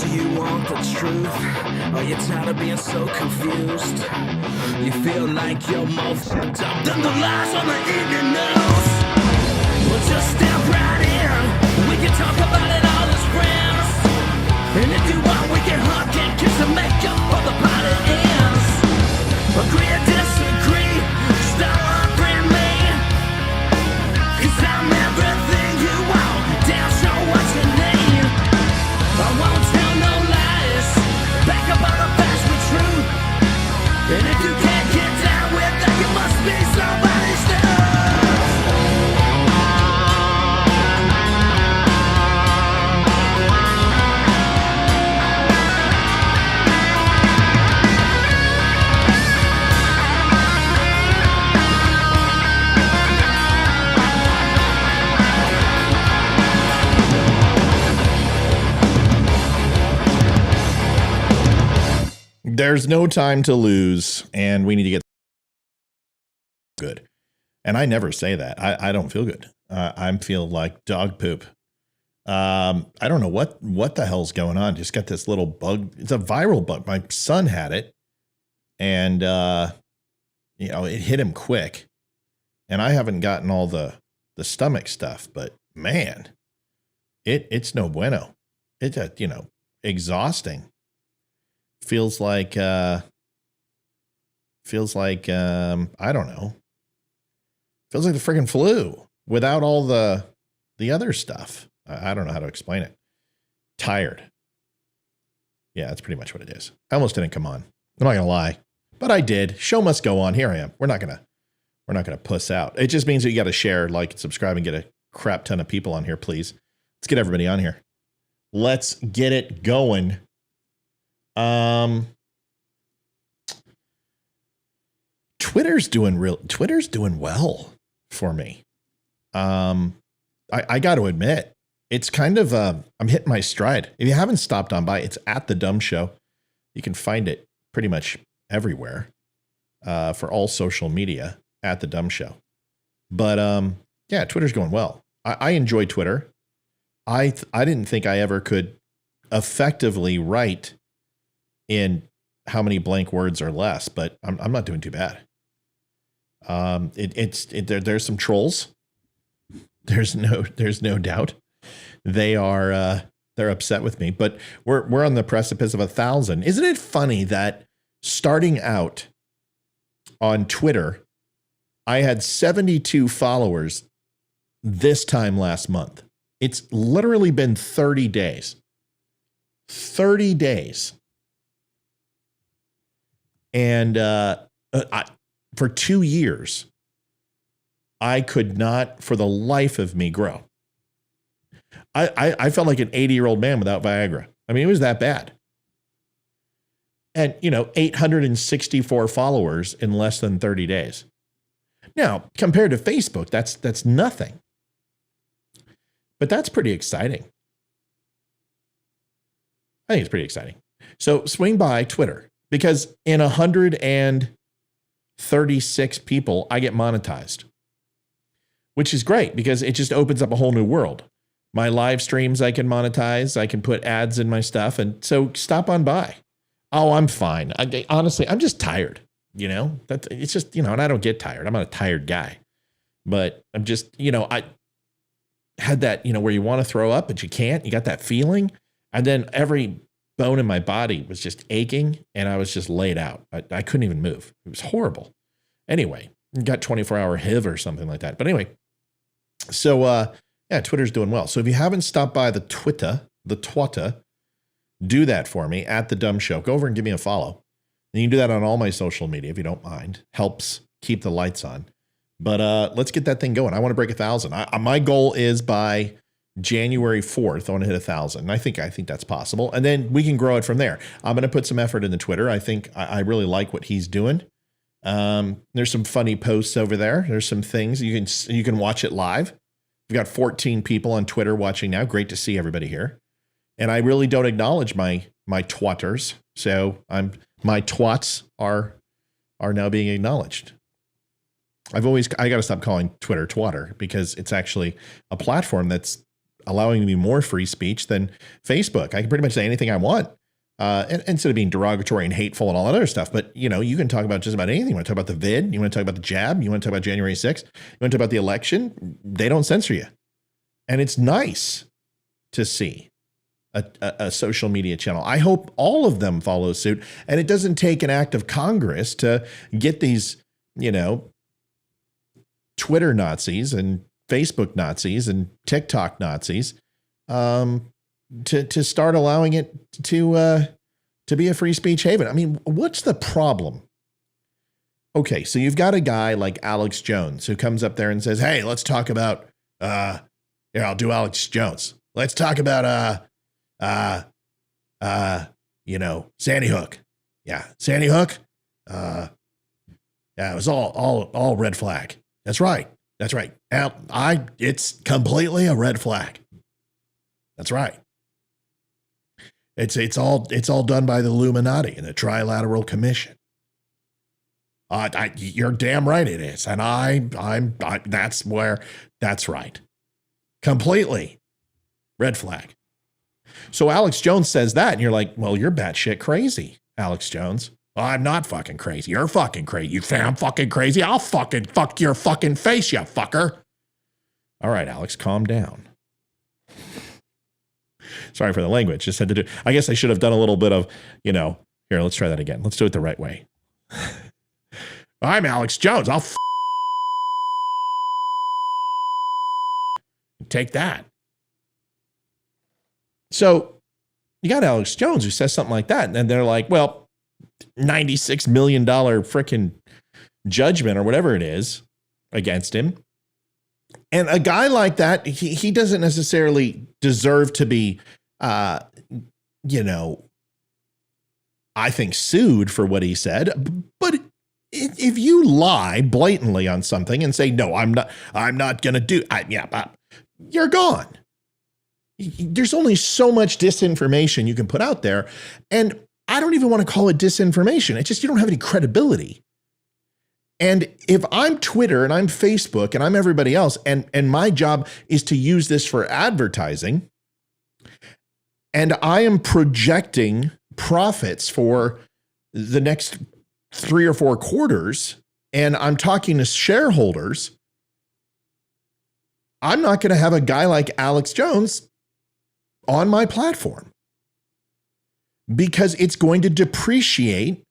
you want the truth? Are you tired of being so confused? You feel like you're more fucked up than the lies on the evening news? Well, just step right in. We can talk about it all as friends. And if you want, we can hug and kiss and make up for the party ends. Agree or disagree, stop offering me. 'Cause I'm everything you want, damn sure what you need. I won't tell no lies, back up all the facts with truth. And if you can't get down with that, you must be somebody's stuff. There's no time to lose, and we need to get good. And I never say that. I don't feel good. I feel like dog poop. I don't know what the hell's going on. Just got this little bug. It's a viral bug. My son had it, and it hit him quick. And I haven't gotten all the stomach stuff, but man, it's no bueno. It's exhausting. Feels like I don't know. Feels like the friggin' flu without all the other stuff. I don't know how to explain it. Tired. Yeah, that's pretty much what it is. I almost didn't come on. I'm not gonna lie, but I did. Show must go on. Here I am. We're not gonna puss out. It just means that you got to share, like, and subscribe, and get a crap ton of people on here, please. Let's get everybody on here. Let's get it going. Twitter's doing well for me. I got to admit, it's kind of, I'm hitting my stride. If you haven't stopped on by, it's at the DUM Show. You can find it pretty much everywhere, for all social media at the DUM Show. But, yeah, Twitter's going well. I enjoy Twitter. I didn't think I ever could effectively write in how many blank words or less, but I'm not doing too bad. There's some trolls. There's no doubt. They're upset with me, but we're on the precipice of 1,000. Isn't it funny that starting out on Twitter, I had 72 followers this time last month. It's literally been 30 days. 30 days. And for 2 years, I could not, for the life of me, grow. I felt like an 80-year-old man without Viagra. I mean, it was that bad. And, 864 followers in less than 30 days. Now, compared to Facebook, that's nothing. But that's pretty exciting. I think it's pretty exciting. So swing by Twitter. Because in 136 people, I get monetized, which is great because it just opens up a whole new world. My live streams I can monetize. I can put ads in my stuff. And so stop on by. Oh, I'm fine. Honestly, I'm just tired. It's just, and I don't get tired. I'm not a tired guy. But I'm just, I had that, where you want to throw up, but you can't. You got that feeling. And then every bone in my body was just aching, and I was just laid out. I couldn't even move. It was horrible. Anyway, got 24-hour HIV or something like that. But anyway, so yeah, Twitter's doing well. So if you haven't stopped by the Twitter, do that for me at the DUM Show. Go over and give me a follow. And you can do that on all my social media if you don't mind. Helps keep the lights on. But let's get that thing going. I want to break 1,000. My goal is by January 4th, I want to hit 1,000. And I think that's possible. And then we can grow it from there. I'm going to put some effort into Twitter. I think I really like what he's doing. There's some funny posts over there. There's some things you can watch it live. We've got 14 people on Twitter watching now. Great to see everybody here. And I really don't acknowledge my twatters. So my twats are now being acknowledged. I got to stop calling Twitter twatter because it's actually a platform that's allowing me more free speech than Facebook. I can pretty much say anything I want. And instead of being derogatory and hateful and all that other stuff. But, you know, you can talk about just about anything. You want to talk about the vid? You want to talk about the jab? You want to talk about January 6th? You want to talk about the election? They don't censor you. And it's nice to see a social media channel. I hope all of them follow suit. And it doesn't take an act of Congress to get these, you know, Twitter Nazis and Facebook Nazis and TikTok Nazis to start allowing it to be a free speech haven. I mean, what's the problem? Okay, so you've got a guy like Alex Jones who comes up there and says, "Hey, let's talk about here, I'll do Alex Jones. Let's talk about you know, Sandy Hook. Yeah, Sandy Hook. Yeah, it was all red flag. That's right. That's right. It's completely a red flag. That's right. It's all done by the Illuminati and the Trilateral Commission. You're damn right it is, and that's right. Completely red flag. So Alex Jones says that, and you're like, well, you're batshit crazy, Alex Jones. Well, I'm not fucking crazy. You're fucking crazy. You think I'm fucking crazy? I'll fucking fuck your fucking face, you fucker. All right, Alex, calm down. Sorry for the language. Just had to do. I guess I should have done a little bit of, you know, here, let's try that again. Let's do it the right way. I'm Alex Jones. I'll take that. So you got Alex Jones who says something like that. And they're like, well, $96 million freaking judgment or whatever it is against him. And a guy like that, he doesn't necessarily deserve to be, you know, I think sued for what he said. But if you lie blatantly on something and say, no, I'm not going to do, you're gone. There's only so much disinformation you can put out there. And I don't even want to call it disinformation. It's just you don't have any credibility. And if I'm Twitter and I'm Facebook and I'm everybody else, and my job is to use this for advertising, and I am projecting profits for the next 3 or 4 quarters, and I'm talking to shareholders, I'm not going to have a guy like Alex Jones on my platform because it's going to depreciate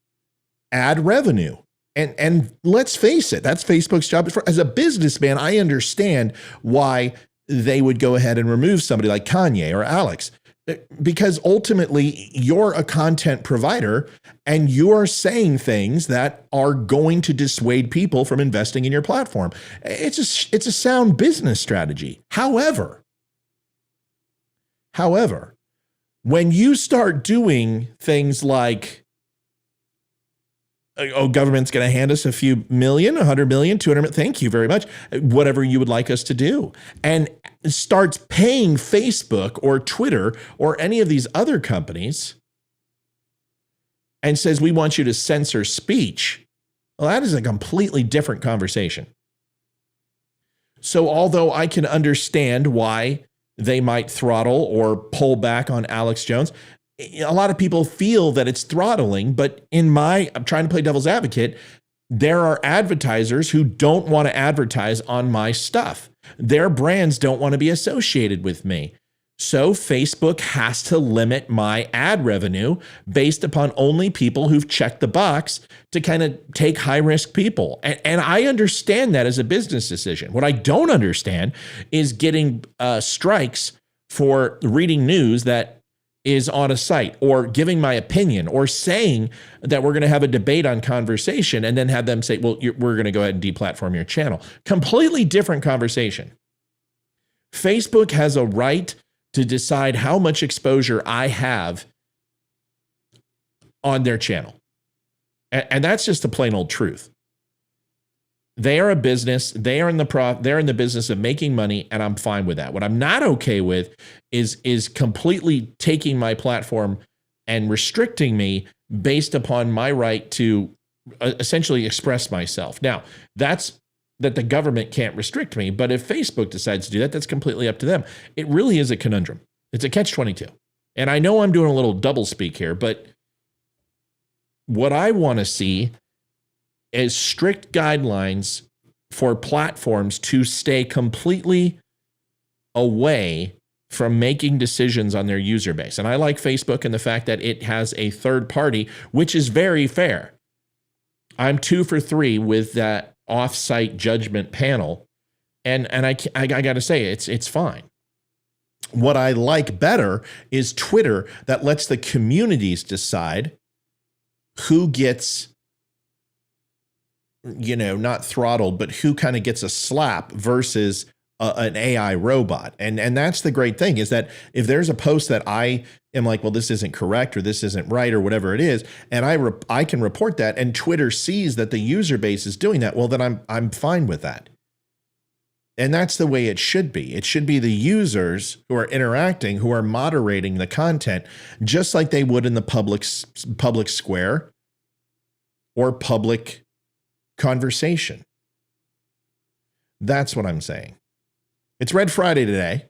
ad revenue. And let's face it, that's Facebook's job. As a businessman, I understand why they would go ahead and remove somebody like Kanye or Alex, because ultimately you're a content provider and you're saying things that are going to dissuade people from investing in your platform. It's a sound business strategy. However, when you start doing things like, oh, government's going to hand us a few million, 100 million, 200 million. Thank you very much. Whatever you would like us to do. And starts paying Facebook or Twitter or any of these other companies and says, we want you to censor speech. Well, that is a completely different conversation. So although I can understand why they might throttle or pull back on Alex Jones, a lot of people feel that it's throttling, but I'm trying to play devil's advocate. There are advertisers who don't want to advertise on my stuff. Their brands don't want to be associated with me. So Facebook has to limit my ad revenue based upon only people who've checked the box to kind of take high risk people. And I understand that as a business decision. What I don't understand is getting strikes for reading news that is on a site, or giving my opinion, or saying that we're going to have a debate on conversation and then have them say, well, we're going to go ahead and deplatform your channel. Completely different conversation. Facebook has a right to decide how much exposure I have on their channel. And that's just the plain old truth. They are a business. They're in the business of making money, and I'm fine with that. What I'm not okay with is completely taking my platform and restricting me based upon my right to essentially express myself. Now, that's that the government can't restrict me. But if Facebook decides to do that, that's completely up to them. It really is a conundrum. It's a catch-22. And I know I'm doing a little double speak here, but what I want to see is strict guidelines for platforms to stay completely away from making decisions on their user base. And I like Facebook and the fact that it has a third party, which is very fair. I'm 2 for 3 with that off-site judgment panel. And I got to say, it's fine. What I like better is Twitter that lets the communities decide who gets, not throttled, but who kind of gets a slap versus an AI robot. And that's the great thing, is that if there's a post that I am like, well, this isn't correct or this isn't right or whatever it is, and I can report that, and Twitter sees that the user base is doing that, well, then I'm fine with that. And that's the way it should be. It should be the users who are interacting, who are moderating the content, just like they would in the public square or public conversation. That's what I'm saying. It's Red Friday today,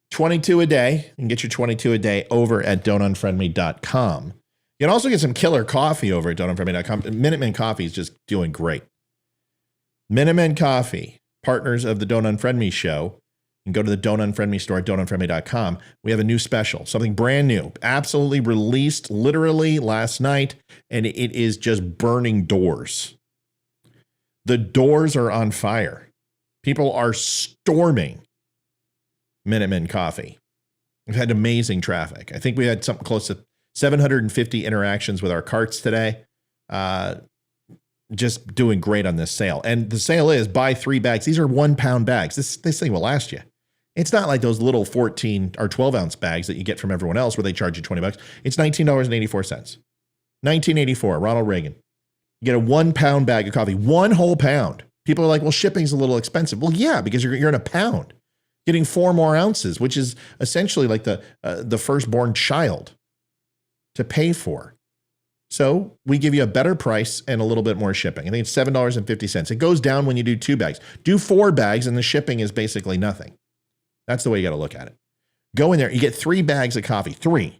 22 a day. You can get your 22 a day over at don'tunfriendme.com. You can also get some killer coffee over at don'tunfriendme.com. Minutemen Coffee is just doing great. Minutemen Coffee, partners of the Don't Unfriend Me show. You can go to the Don't Unfriend Me store at don'tunfriendme.com. We have a new special, something brand new, absolutely released literally last night, and it is just burning doors. The doors are on fire. People are storming Minutemen Coffee. We've had amazing traffic. I think we had something close to 750 interactions with our carts today. Just doing great on this sale. And the sale is buy 3 bags. These are 1 pound bags. This thing will last you. It's not like those little 14 or 12 ounce bags that you get from everyone else where they charge you $20. It's $19.84. 1984, Ronald Reagan. You get a 1 pound bag of coffee, 1 whole pound. People are like, well, shipping's a little expensive. Well, yeah, because you're in a pound, getting 4 more ounces, which is essentially like the firstborn child to pay for. So we give you a better price and a little bit more shipping. I think it's $7.50. It goes down when you do 2 bags. Do 4 bags and the shipping is basically nothing. That's the way you got to look at it. Go in there. You get 3 bags of coffee, 3,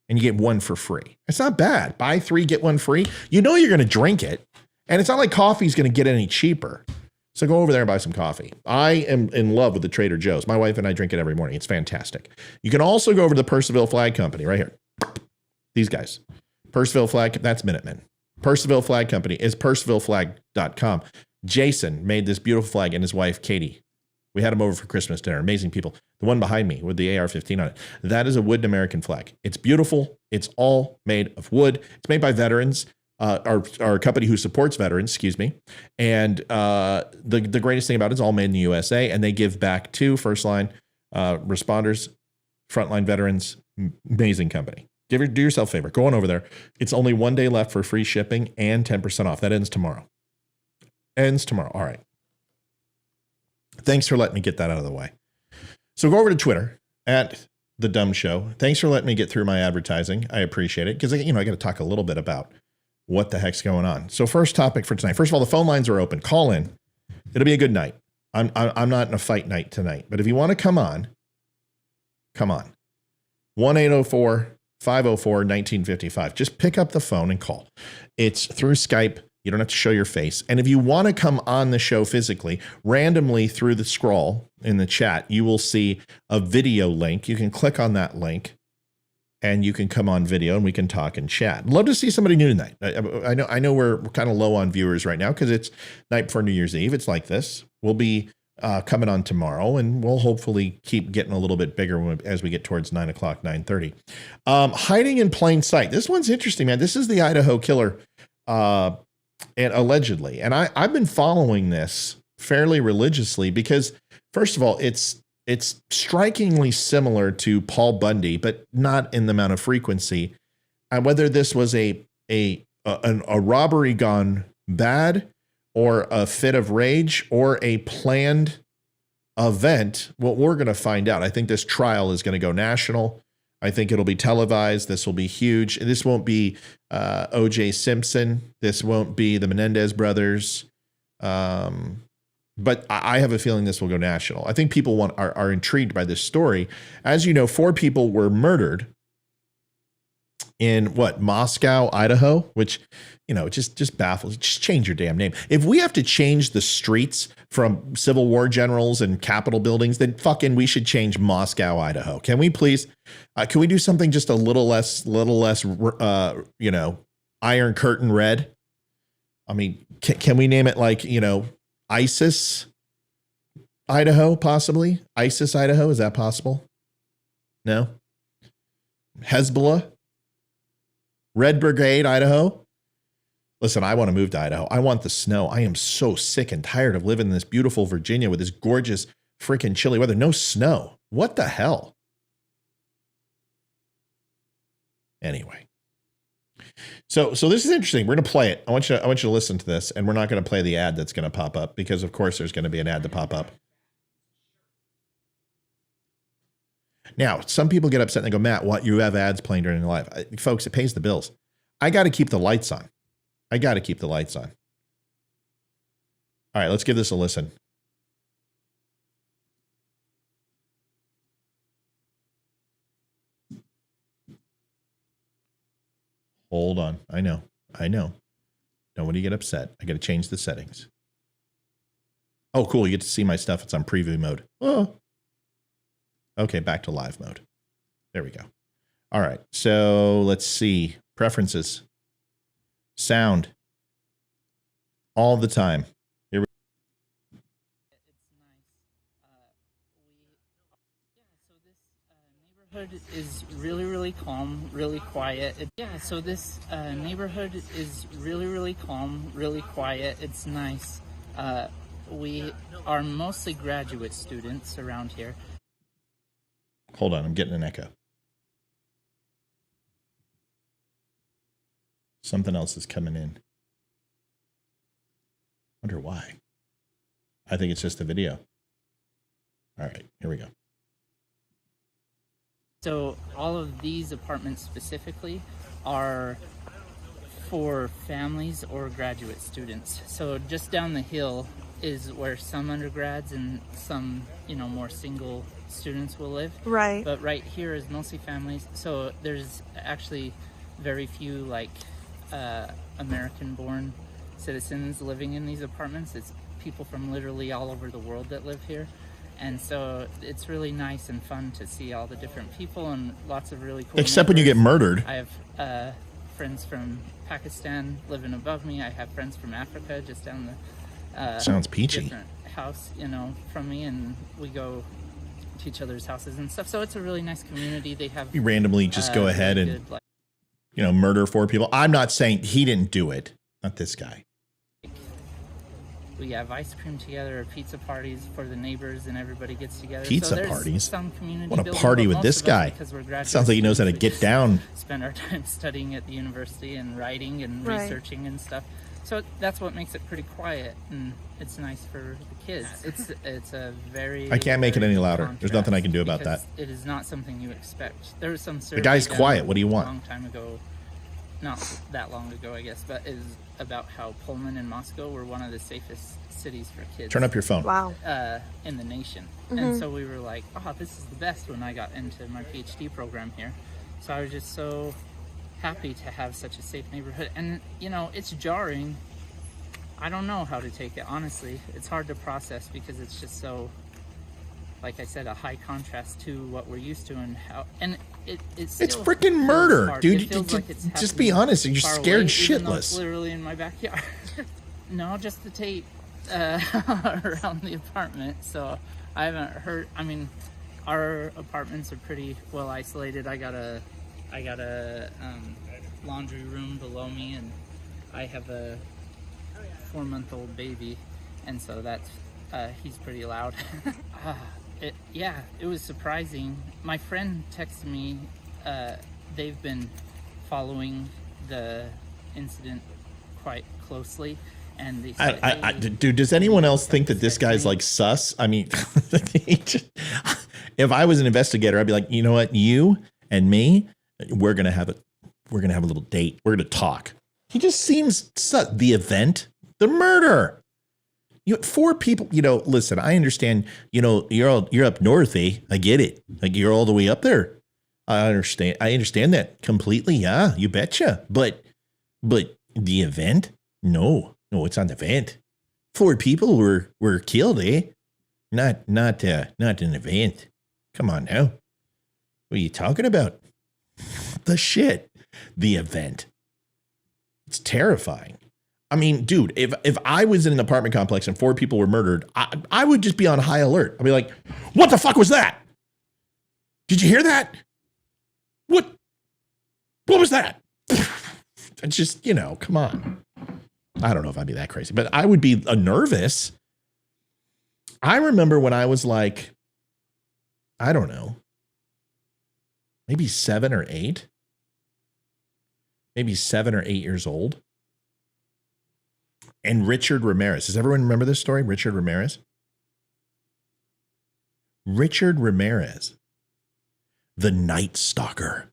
and you get 1 for free. It's not bad. Buy 3, get 1 free. You know you're going to drink it. And it's not like coffee's going to get any cheaper. So go over there and buy some coffee. I am in love with the Trader Joe's. My wife and I drink it every morning. It's fantastic. You can also go over to the Percival Flag Company right here. These guys. Percival Flag, that's Minutemen. Percival Flag Company is percivalflag.com. Jason made this beautiful flag and his wife, Katie. We had them over for Christmas dinner. Amazing people. The one behind me with the AR-15 on it. That is a wooden American flag. It's beautiful. It's all made of wood. It's made by veterans. Our company who supports veterans, excuse me. And the greatest thing about it is all made in the USA, and they give back to first line responders, frontline veterans. Amazing company. Do yourself a favor. Go on over there. It's only 1 day left for free shipping and 10% off. That ends tomorrow. All right. Thanks for letting me get that out of the way. So go over to Twitter at The Dumb Show. Thanks for letting me get through my advertising. I appreciate it because I got to talk a little bit about what the heck's going on. So first topic for tonight. First of all, the phone lines are open. Call in. It'll be a good night. I'm not in a fight night tonight, but if you want to come on. 1-804-504-1955. Just pick up the phone and call. It's through Skype. You don't have to show your face. And if you want to come on the show physically, randomly through the scroll in the chat, you will see a video link. You can click on that link and you can come on video and we can talk and chat. Love to see somebody new tonight. I know we're kind of low on viewers right now because it's night before New Year's Eve. It's like this. We'll be coming on tomorrow, and we'll hopefully keep getting a little bit bigger as we get towards 9 o'clock, 9:30. Hiding in plain sight. This one's interesting, man. This is the Idaho killer, and allegedly. And I've been following this fairly religiously because, first of all, it's strikingly similar to Paul Bundy, but not in the amount of frequency. And whether this was a robbery gone bad, or a fit of rage, or a planned event, well, we're going to find out. I think this trial is going to go national. I think it'll be televised. This will be huge. This won't be O.J. Simpson. This won't be the Menendez brothers. But I have a feeling this will go national. I think people are intrigued by this story. As you know, 4 people were murdered in Moscow, Idaho, which, just baffles. Just change your damn name. If we have to change the streets from Civil War generals and Capitol buildings, then fucking we should change Moscow, Idaho. Can we please? Can we do something just a little less, Iron Curtain red? I mean, can we name it like, ISIS, Idaho, possibly? ISIS, Idaho, is that possible? No? Hezbollah? Red Brigade, Idaho? Listen, I want to move to Idaho. I want the snow. I am so sick and tired of living in this beautiful Virginia with this gorgeous freaking chilly weather. No snow. What the hell? Anyway. So this is interesting. We're going to play it. I want you to listen to this, and we're not going to play the ad that's going to pop up because, of course, there's going to be an ad to pop up. Now, some people get upset and they go, Matt, what? You have ads playing during the live. Folks, it pays the bills. I got to keep the lights on. All right, let's give this a listen. Hold on. I know. Nobody get upset. I got to change the settings. Oh, cool. You get to see my stuff. It's on preview mode. Oh. Okay, back to live mode. There we go. All right. So let's see. Preferences. Sound. All the time. Here we neighborhood is really calm, really quiet. So this neighborhood is really calm, really quiet. It's nice. We are mostly graduate students around here. Hold on, I'm getting an echo. Something else is coming in. Wonder why. I think it's just the video. All right, here we go. So all of these apartments specifically are for families or graduate students. So just down the hill is where some undergrads and some, more single students will live. Right. But right here is mostly families. So there's actually very few American-born citizens living in these apartments. It's people from literally all over the world that live here. And so it's really nice and fun to see all the different people and lots of really cool Except when you get murdered. I have friends from Pakistan living above me. I have friends from Africa just down the sounds peachy different house, from me, and we go to each other's houses and stuff. So it's a really nice community. They have you randomly just go ahead and murder 4 people. I'm not saying he didn't do it. Not this guy. We have ice cream together, or pizza parties for the neighbors, and everybody gets together. Pizza so parties? Some community what a building, party with this guy. Sounds like he knows how to get down. Spend our time studying at the university and writing and Right. researching and stuff. So that's what makes it pretty quiet, and it's nice for the kids. It's a very... I can't make it any very louder. There's nothing I can do about because that. It is not something you expect. There was some survey The guy's done quiet. What do you want? A long time ago, not that long ago, I guess, but it was about how Pullman and Moscow were one of the safest cities for kids. Turn up your phone. Wow. In the nation. And so we were like, oh, this is the best when I got into my PhD program here. So I was just so happy to have such a safe neighborhood. And, it's jarring. I don't know how to take it, honestly. It's hard to process because it's just so, like I said, a high contrast to what we're used to and how, and it's freaking murder, dude. Like just be honest. You're scared away, shitless. it's literally in my backyard. No, just the tape around the apartment. So I haven't heard. I mean, our apartments are pretty well isolated. I got a laundry room below me, and I have a 4-month-old baby, and so that's he's pretty loud. It was surprising. My friend texted me. They've been following the incident quite closely, and they said, dude, does anyone else think that this guy's like sus? I mean, if I was an investigator, I'd be like, you know what, you and me, we're gonna have a little date. We're gonna talk. He just seems sus. The event, the murder. 4 people, listen, I understand, you're up north, eh? I get it. Like you're all the way up there. I understand that completely. Yeah, you betcha. But the event? No, it's not an event. 4 people were killed, eh? Not an event. Come on now. What are you talking about? The shit. The event. It's terrifying. I mean, dude, if I was in an apartment complex and 4 people were murdered, I would just be on high alert. I'd be like, what the fuck was that? Did you hear that? What was that? It's just, come on. I don't know if I'd be that crazy, but I would be nervous. I remember when I was like, I don't know, maybe 7 or 8. Maybe 7 or 8 years old. And Richard Ramirez. Does everyone remember this story? Richard Ramirez? Richard Ramirez. The Night Stalker.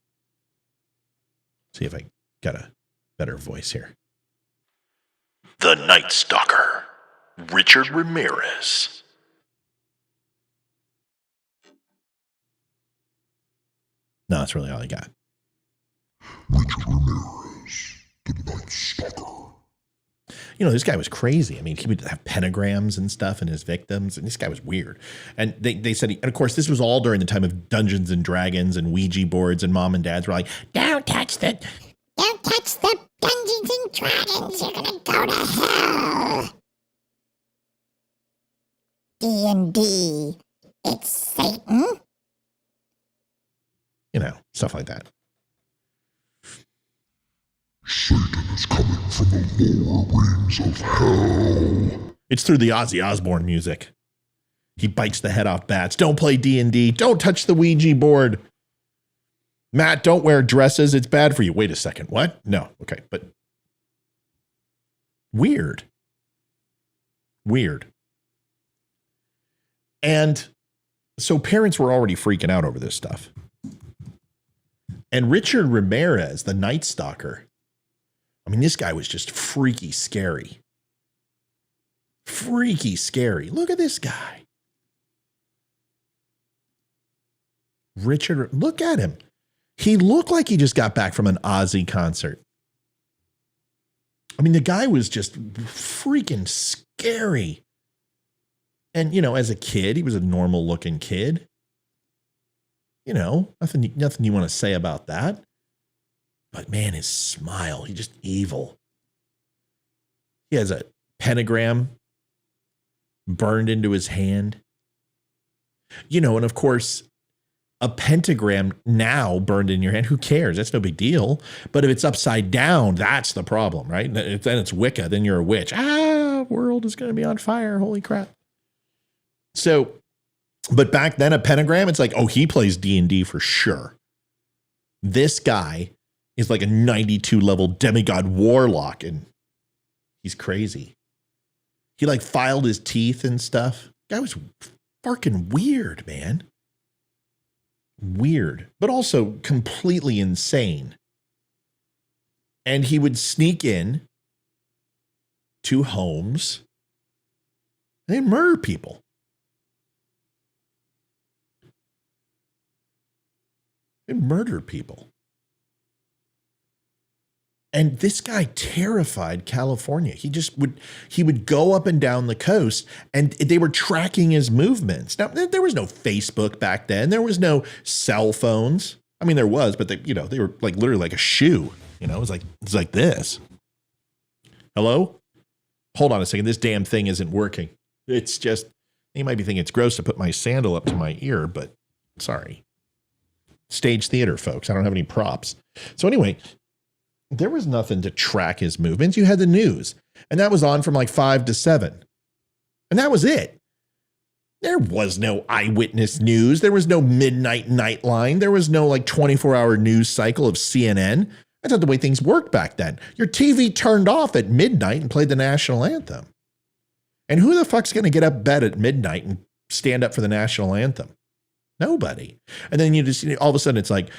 See if I got a better voice here. The Night Stalker. Richard Ramirez. No, that's really all I got. Richard Ramirez, the Night Stalker. This guy was crazy. I mean, he would have pentagrams and stuff in his victims, and this guy was weird. And they said, and of course, this was all during the time of Dungeons and Dragons and Ouija boards, and mom and dads were like, don't touch the Dungeons and Dragons. You're gonna go to hell. D&D, it's Satan. Stuff like that. Satan is coming from the lower rings of hell. It's through the Ozzy Osbourne music. He bites the head off bats. Don't play D&D. Don't touch the Ouija board. Matt, don't wear dresses. It's bad for you. Wait a second. What? No. Okay. But weird. And so parents were already freaking out over this stuff. And Richard Ramirez, the Night Stalker, I mean, this guy was just freaky scary. Freaky scary. Look at this guy. Richard, look at him. He looked like he just got back from an Ozzy concert. I mean, the guy was just freaking scary. And, as a kid, he was a normal looking kid. Nothing you want to say about that. But man, his smile, he's just evil. He has a pentagram burned into his hand. And of course, a pentagram now burned in your hand, who cares? That's no big deal. But if it's upside down, that's the problem, right? If then it's Wicca, then you're a witch. World is going to be on fire. Holy crap. So, but back then a pentagram, it's like, he plays D&D for sure. This guy is like a 92 level demigod warlock, and he's crazy. He like filed his teeth and stuff. Guy was fucking weird, man. Weird, but also completely insane. And he would sneak in to homes and murder people. And murdered people. And this guy terrified California. He would go up and down the coast, and they were tracking his movements. Now, there was no Facebook back then. There was no cell phones. I mean, there was, but they were like literally like a shoe. It was like this. Hello? Hold on a second. This damn thing isn't working. It's just, you might be thinking it's gross to put my sandal up to my ear, but sorry. Stage theater, folks. I don't have any props. So anyway, there was nothing to track his movements. You had the news, and that was on from like 5 to 7. And that was it. There was no eyewitness news. There was no midnight Nightline. There was no like 24-hour news cycle of CNN. That's not the way things worked back then. Your TV turned off at midnight and played the national anthem. And who the fuck's going to get up bed at midnight and stand up for the national anthem? Nobody. And then you just, all of a sudden it's like,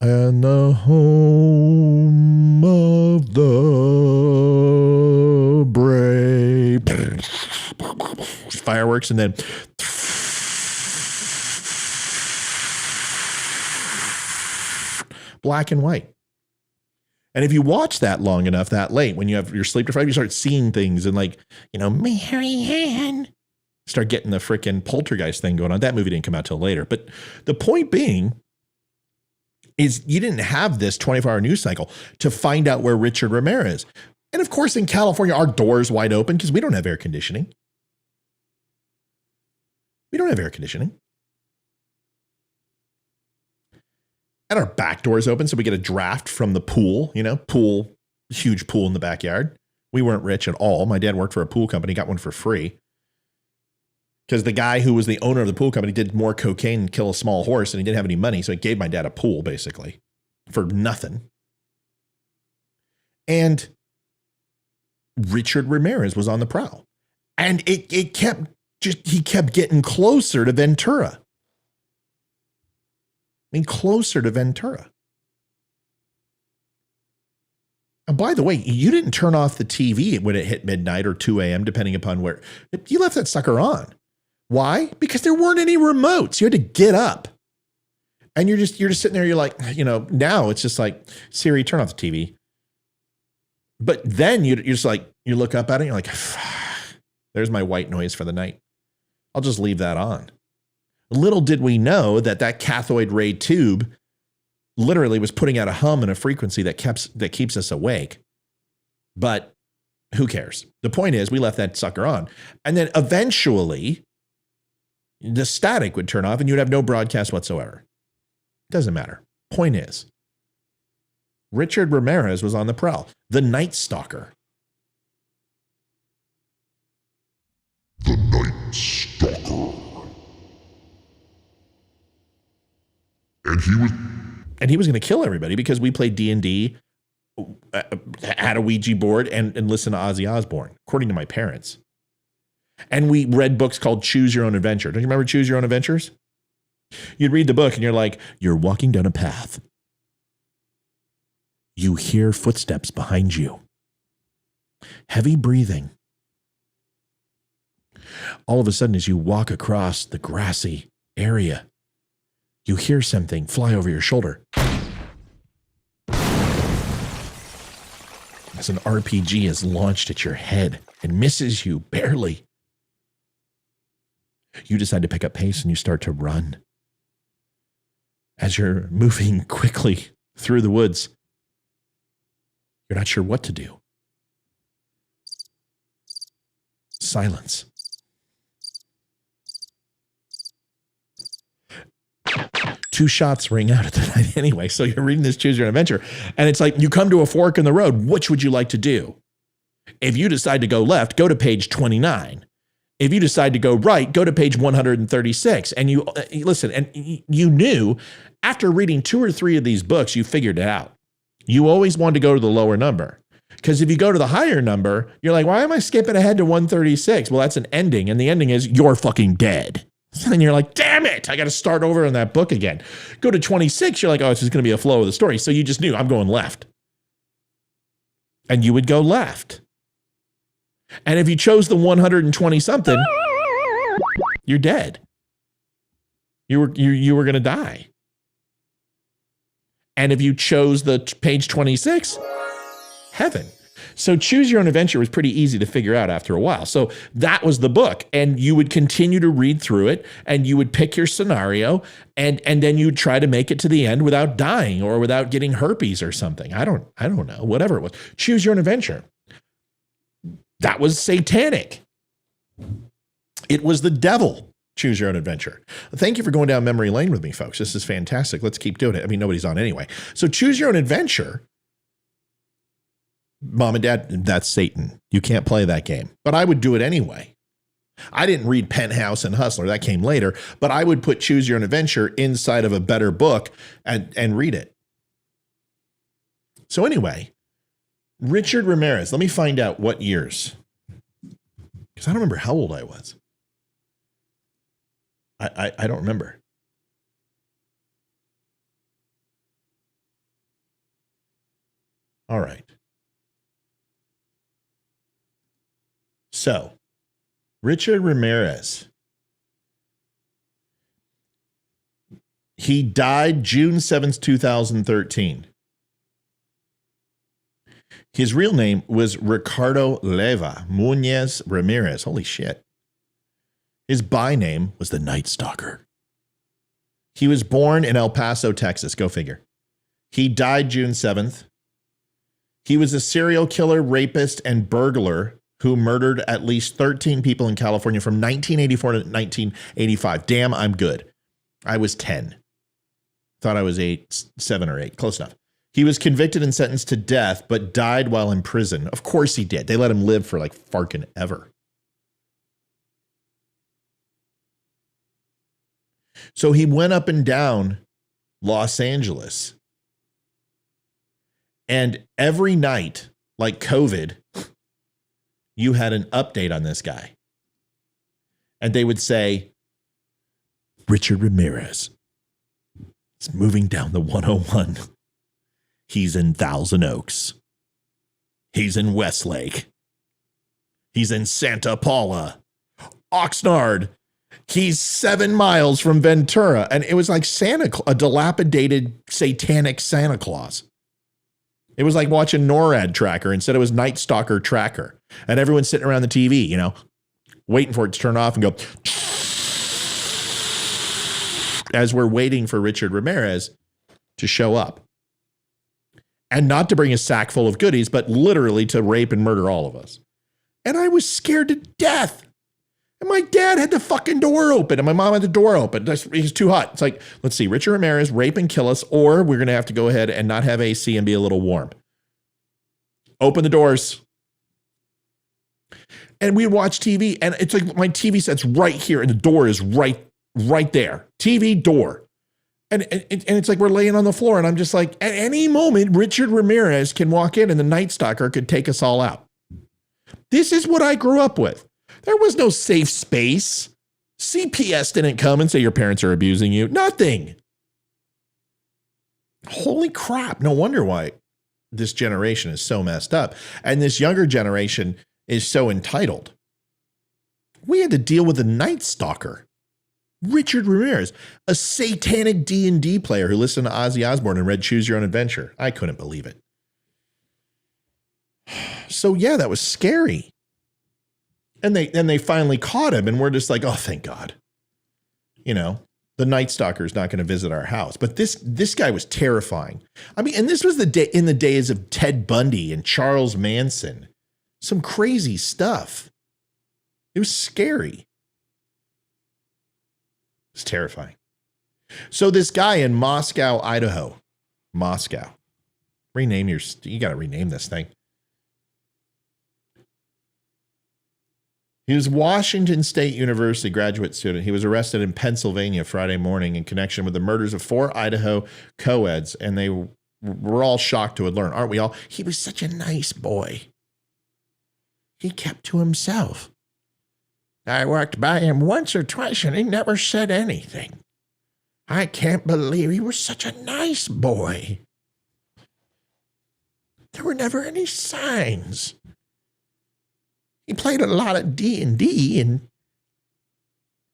and the home of the brave. fireworks and then black and white. And if you watch that long enough, that late, when you have your sleep deprived, you start seeing things and like, Mary Ann, start getting the freaking poltergeist thing going on. That movie didn't come out till later. But the point being is you didn't have this 24-hour news cycle to find out where Richard Ramirez is. And of course, in California, our door's wide open because we don't have air conditioning. We don't have air conditioning. And our back door is open, so we get a draft from the pool, huge pool in the backyard. We weren't rich at all. My dad worked for a pool company, got one for free. Because the guy who was the owner of the pool company did more cocaine and kill a small horse, and he didn't have any money, so he gave my dad a pool, basically, for nothing. And Richard Ramirez was on the prowl. And he kept getting closer to Ventura. Closer to Ventura. And by the way, you didn't turn off the TV when it hit midnight or 2 a.m., depending upon where. You left that sucker on. Why? Because there weren't any remotes. You had to get up. And you're just sitting there, you're like, now it's just like, Siri, turn off the TV. But then you're just like, you look up at it, and you're like, there's my white noise for the night. I'll just leave that on. Little did we know that cathode ray tube literally was putting out a hum and a frequency that keeps us awake. But who cares? The point is, we left that sucker on. And then eventually, the static would turn off and you'd have no broadcast whatsoever. Doesn't matter. Point is, Richard Ramirez was on the prowl. The Night Stalker. The Night Stalker. And he was going to kill everybody because we played D&D, had a Ouija board, and listened to Ozzy Osbourne, according to my parents. And we read books called Choose Your Own Adventure. Don't you remember Choose Your Own Adventures? You'd read the book and you're like, you're walking down a path. You hear footsteps behind you. Heavy breathing. All of a sudden, as you walk across the grassy area, you hear something fly over your shoulder. As an RPG is launched at your head and misses you barely. You decide to pick up pace and you start to run. As you're moving quickly through the woods, you're not sure what to do. Silence. Two shots ring out at the night anyway. So you're reading this Choose Your Own Adventure, and it's like you come to a fork in the road. Which would you like to do? If you decide to go left, go to page 29. If you decide to go right, go to page 136. And you listen, and you knew after reading 2 or 3 of these books, you figured it out. You always wanted to go to the lower number. Because if you go to the higher number, you're like, why am I skipping ahead to 136? Well, that's an ending. And the ending is you're fucking dead. And you're like, damn it, I got to start over in that book again. Go to 26, you're like, oh, it's just going to be a flow of the story. So you just knew, I'm going left. And you would go left. And if you chose the 120 something, you're dead. You were going to die. And if you chose the page 26, heaven. So Choose Your Own Adventure was pretty easy to figure out after a while. So that was the book. And you would continue to read through it and you would pick your scenario and then you'd try to make it to the end without dying or without getting herpes or something. I don't know, whatever it was. Choose Your Own Adventure. That was satanic. It was the devil. Choose Your Own Adventure. Thank you for going down memory lane with me, folks. This is fantastic. Let's keep doing it. I mean, nobody's on anyway. So Choose Your Own Adventure. Mom and Dad, that's Satan. You can't play that game. But I would do it anyway. I didn't read Penthouse and Hustler. That came later. But I would put Choose Your Own Adventure inside of a better book and read it. So anyway, Richard Ramirez. Let me find out what years. Because I don't remember how old I was. I don't remember. All right. So, Richard Ramirez. He died June 7th, 2013. His real name was Ricardo Leva Muñez Ramirez. Holy shit. His by name was the Night Stalker. He was born in El Paso, Texas. Go figure. He died June 7th. He was a serial killer, rapist, and burglar who murdered at least 13 people in California from 1984 to 1985. Damn, I'm good. I was 10. Thought I was 7 or 8. Close enough. He was convicted and sentenced to death, but died while in prison. Of course he did. They let him live for like farkin' ever. So he went up and down Los Angeles. And every night, like COVID, you had an update on this guy. And they would say, Richard Ramirez is moving down the 101. He's in Thousand Oaks. He's in Westlake. He's in Santa Paula. Oxnard. He's 7 miles from Ventura. And it was like a dilapidated satanic Santa Claus. It was like watching NORAD Tracker. Instead, it was Night Stalker Tracker. And everyone's sitting around the TV, you know, waiting for it to turn off and go, as we're waiting for Richard Ramirez to show up. And not to bring a sack full of goodies, but literally to rape and murder all of us. And I was scared to death. And my dad had the fucking door open, and my mom had the door open. It was too hot. It's like, let's see, Richard Ramirez, rape and kill us, or we're going to have to go ahead and not have AC and be a little warm. Open the doors. And we'd watch TV, and it's like my TV set's right here, and the door is right there. TV door. And it's like we're laying on the floor, and I'm just like, at any moment, Richard Ramirez can walk in, and the Night Stalker could take us all out. This is what I grew up with. There was no safe space. CPS didn't come and say your parents are abusing you. Nothing. Holy crap. No wonder why this generation is so messed up. And this younger generation is so entitled. We had to deal with the Night Stalker. Richard Ramirez, a satanic D&D player who listened to Ozzy Osbourne and read Choose Your Own Adventure. I couldn't believe it. So yeah, that was scary. And they finally caught him, and we're just like, oh, thank God. You know, the Night Stalker is not going to visit our house. But this guy was terrifying. I mean, and this was in the days of Ted Bundy and Charles Manson. Some crazy stuff. It was scary. It was terrifying. So this guy in Moscow, Idaho. Moscow. You got to rename this thing. He was a Washington State University graduate student. He was arrested in Pennsylvania Friday morning in connection with the murders of 4 Idaho co-eds, and they were all shocked to learn, aren't we all? He was such a nice boy. He kept to himself. I walked by him once or twice, and he never said anything. I can't believe he was such a nice boy. There were never any signs. He played a lot of D&D and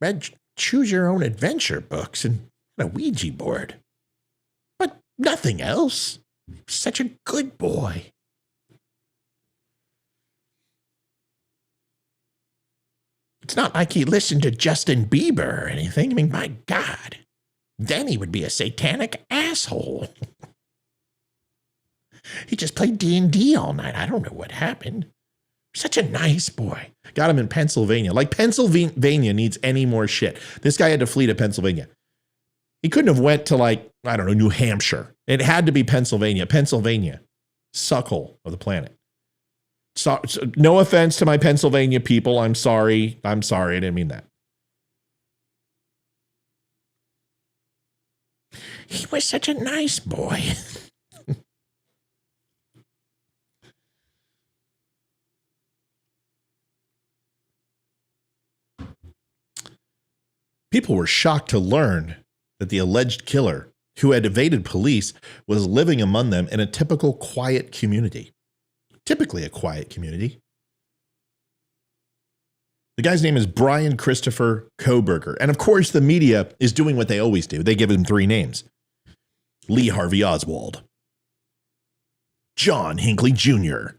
read Choose Your Own Adventure books and a Ouija board. But nothing else. Such a good boy. It's not like he listened to Justin Bieber or anything. I mean, my God. Then he would be a satanic asshole. He just played D&D all night. I don't know what happened. Such a nice boy. Got him in Pennsylvania. Like Pennsylvania needs any more shit. This guy had to flee to Pennsylvania. He couldn't have went to New Hampshire. It had to be Pennsylvania. Pennsylvania. Suckhole of the planet. So, no offense to my Pennsylvania people. I'm sorry. I didn't mean that. He was such a nice boy. People were shocked to learn that the alleged killer, who had evaded police, was living among them in a typical quiet community. Typically a quiet community. The guy's name is Brian Christopher Kohberger. And of course, the media is doing what they always do. They give him 3 names. Lee Harvey Oswald, John Hinckley Jr.,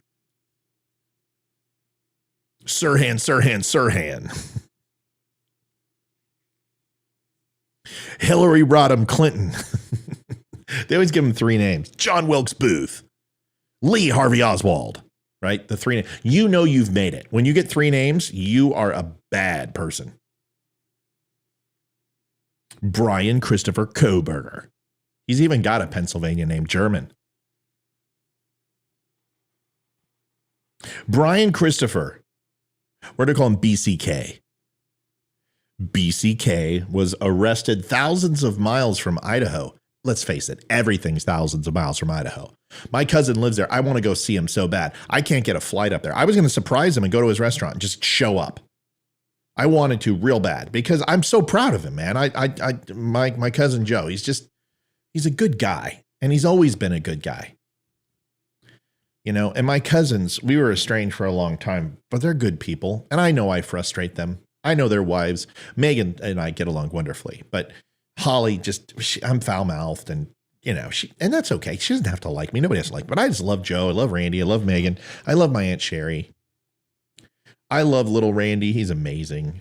Sirhan. Hillary Rodham Clinton. They always give him 3 names. John Wilkes Booth, Lee Harvey Oswald, right? The 3 names. You know you've made it. When you get 3 names, you are a bad person. Brian Christopher Kohberger. He's even got a Pennsylvania name, German. Brian Christopher. We're going to call him BCK. BCK was arrested thousands of miles from Idaho. Let's face it, everything's thousands of miles from Idaho. My cousin lives there. I want to go see him so bad. I can't get a flight up there. I was going to surprise him and go to his restaurant and just show up. I wanted to real bad because I'm so proud of him, man. My cousin Joe, he's a good guy, and he's always been a good guy. You know, and my cousins, we were estranged for a long time, but they're good people, and I know I frustrate them. I know their wives. Megan and I get along wonderfully, but Holly I'm foul-mouthed, and you know, and that's okay. She doesn't have to like me. Nobody has to like me, but I just love Joe. I love Randy. I love Megan. I love my Aunt Sherry. I love little Randy. He's amazing.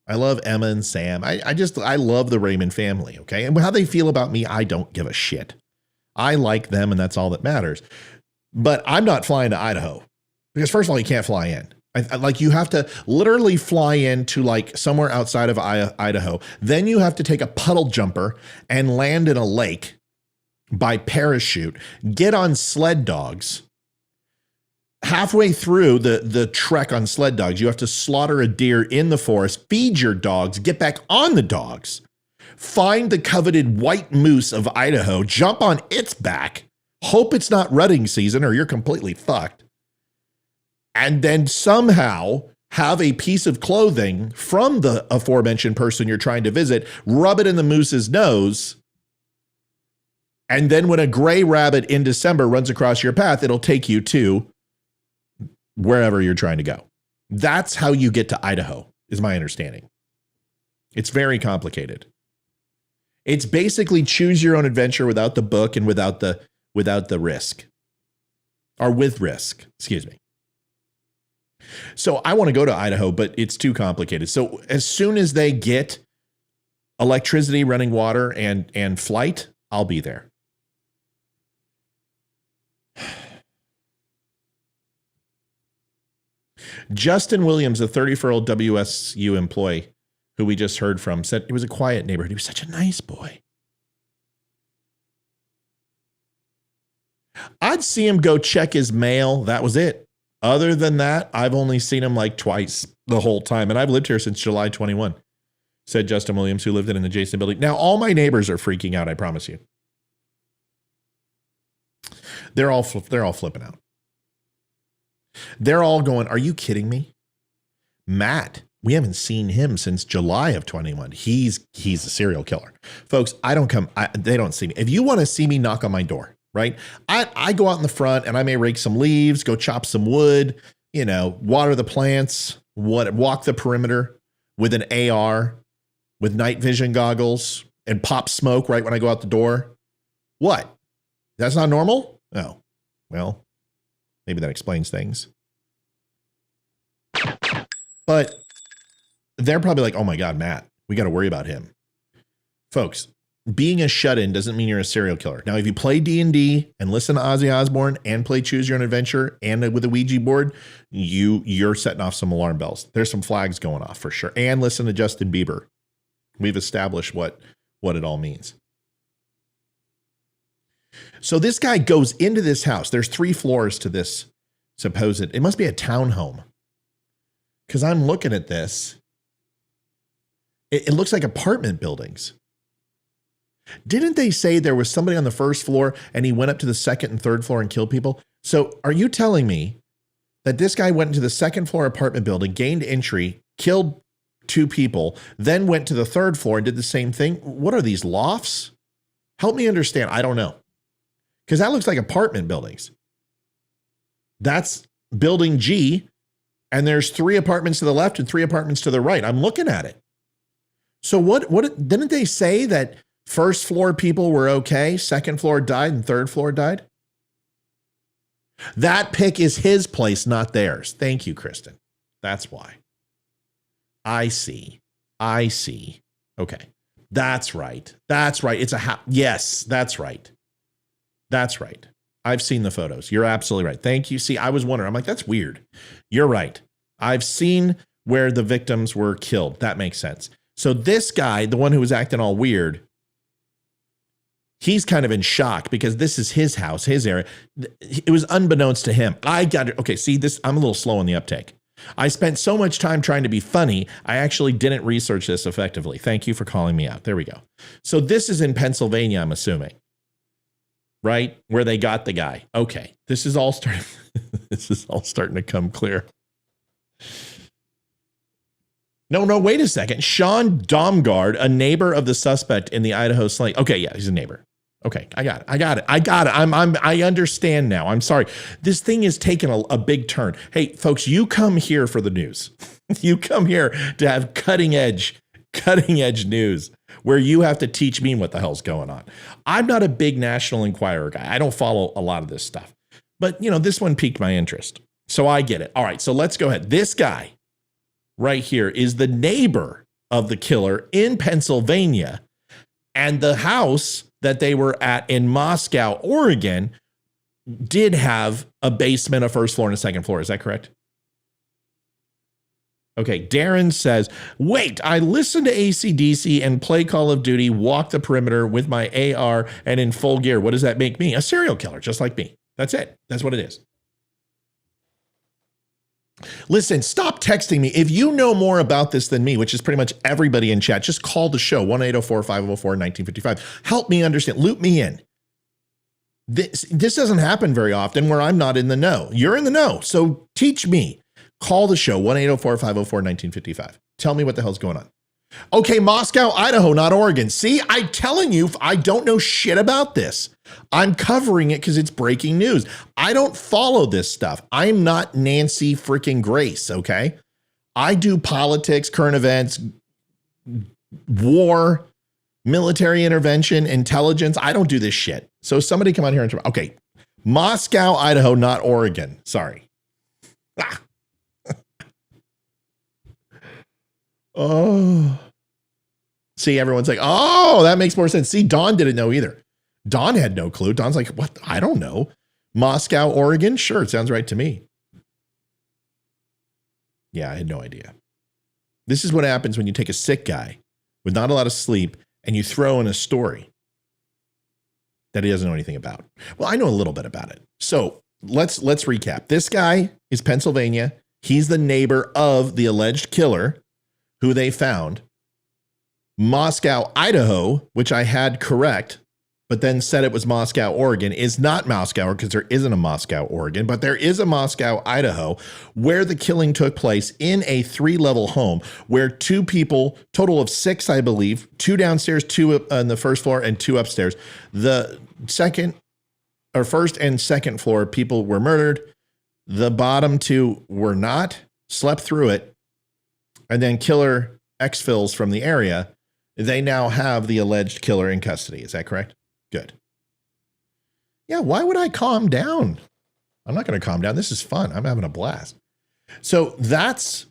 I love Emma and Sam. I love the Raymond family. Okay. And how they feel about me, I don't give a shit. I like them, and that's all that matters. But I'm not flying to Idaho because, first of all, you can't fly in. Like, you have to literally fly into like somewhere outside of Idaho. Then you have to take a puddle jumper and land in a lake by parachute, get on sled dogs. Halfway through the trek on sled dogs, you have to slaughter a deer in the forest, feed your dogs, get back on the dogs, find the coveted white moose of Idaho, jump on its back, hope it's not rutting season or you're completely fucked, and then somehow have a piece of clothing from the aforementioned person you're trying to visit, rub it in the moose's nose, and then when a gray rabbit in December runs across your path, it'll take you to wherever you're trying to go. That's how you get to Idaho, is my understanding. It's very complicated. It's basically choose your own adventure without the book and without the risk, or with risk, excuse me. So I want to go to Idaho, but it's too complicated. So as soon as they get electricity, running water, and flight, I'll be there. Justin Williams, a 34-year-old WSU employee who we just heard from, said it was a quiet neighborhood. He was such a nice boy. I'd see him go check his mail. That was it. Other than that, I've only seen him like twice the whole time. And I've lived here since July 21, said Justin Williams, who lived in an adjacent building. Now, all my neighbors are freaking out, I promise you. They're all flipping out. They're all going, are you kidding me? Matt, we haven't seen him since July of 21. He's a serial killer. Folks, they don't see me. If you want to see me, knock on my door, right? I go out in the front and I may rake some leaves, go chop some wood, water the plants, walk the perimeter with an AR, with night vision goggles, and pop smoke right when I go out the door. What? That's not normal? Oh, well, maybe that explains things. But they're probably like, oh my God, Matt, we got to worry about him. Folks, being a shut-in doesn't mean you're a serial killer. Now, if you play D&D and listen to Ozzy Osbourne and play Choose Your Own Adventure and with a Ouija board, you're setting off some alarm bells. There's some flags going off for sure. And listen to Justin Bieber. We've established what it all means. So this guy goes into this house. There's 3 floors to this supposed, it must be a townhome. Because I'm looking at this. It looks like apartment buildings. Didn't they say there was somebody on the first floor and he went up to the second and third floor and killed people? So are you telling me that this guy went into the second floor apartment building, gained entry, killed 2 people, then went to the third floor and did the same thing? What are these, lofts? Help me understand. I don't know. Because that looks like apartment buildings. That's building G. And there's 3 apartments to the left and 3 apartments to the right. I'm looking at it. So what didn't they say that first floor people were okay, second floor died, and third floor died? That pic is his place, not theirs. Thank you, Kristen. That's why. I see. Okay. That's right. It's a house. Yes, that's right. I've seen the photos. You're absolutely right. Thank you. See, I was wondering. I'm like, that's weird. You're right. I've seen where the victims were killed. That makes sense. So this guy, the one who was acting all weird, he's kind of in shock because this is his house, his area. It was unbeknownst to him. I got it. Okay, see this, I'm a little slow on the uptake. I spent so much time trying to be funny, I actually didn't research this effectively. Thank you for calling me out. There we go. So this is in Pennsylvania, I'm assuming, right? Where they got the guy. Okay, this is all starting to come clear. No, wait a second. Sean Domgard, a neighbor of the suspect in the Idaho slaying. Okay, yeah, he's a neighbor. Okay, I got it. I understand now. I'm sorry. This thing is taking a big turn. Hey, folks, you come here for the news. You come here to have cutting edge news where you have to teach me what the hell's going on. I'm not a big National Enquirer guy. I don't follow a lot of this stuff. But, this one piqued my interest. So I get it. All right, so let's go ahead. This guy right here is the neighbor of the killer in Pennsylvania, and the house that they were at in Moscow, Oregon, did have a basement, a first floor, and a second floor. Is that correct? Okay, Darren says, wait, I listen to AC/DC and play Call of Duty, walk the perimeter with my AR and in full gear. What does that make me? A serial killer, just like me. That's it. That's what it is. Listen, stop texting me. If you know more about this than me, which is pretty much everybody in chat, just call the show, 1-804-504-1955. Help me understand. Loop me in. This doesn't happen very often where I'm not in the know. You're in the know, so teach me. Call the show, 1-804-504-1955. Tell me what the hell's going on. Okay, Moscow, Idaho, not Oregon. See, I'm telling you, I don't know shit about this. I'm covering it because it's breaking news. I don't follow this stuff. I'm not Nancy freaking Grace, okay? I do politics, current events, war, military intervention, intelligence. I don't do this shit. So somebody come on here and okay, Moscow, Idaho, not Oregon. Sorry. Ah. Oh. See, everyone's like, oh, that makes more sense. See, Dawn didn't know either. Dawn had no clue. Dawn's like, what? I don't know. Moscow, Oregon? Sure, it sounds right to me. Yeah, I had no idea. This is what happens when you take a sick guy with not a lot of sleep and you throw in a story that he doesn't know anything about. Well, I know a little bit about it. So let's recap. This guy is Pennsylvania. He's the neighbor of the alleged killer who they found. Moscow, Idaho, which I had correct, but then said it was Moscow, Oregon, is not Moscow because there isn't a Moscow, Oregon, but there is a Moscow, Idaho, where the killing took place in a 3-level home where 2 people, total of 6, I believe, 2 downstairs, 2 on the first floor and 2 upstairs. The first and second floor people were murdered. The bottom 2 were not, slept through it. And then killer exfils from the area. They now have the alleged killer in custody. Is that correct? Good. Yeah, why would I calm down? I'm not going to calm down. This is fun. I'm having a blast. So that's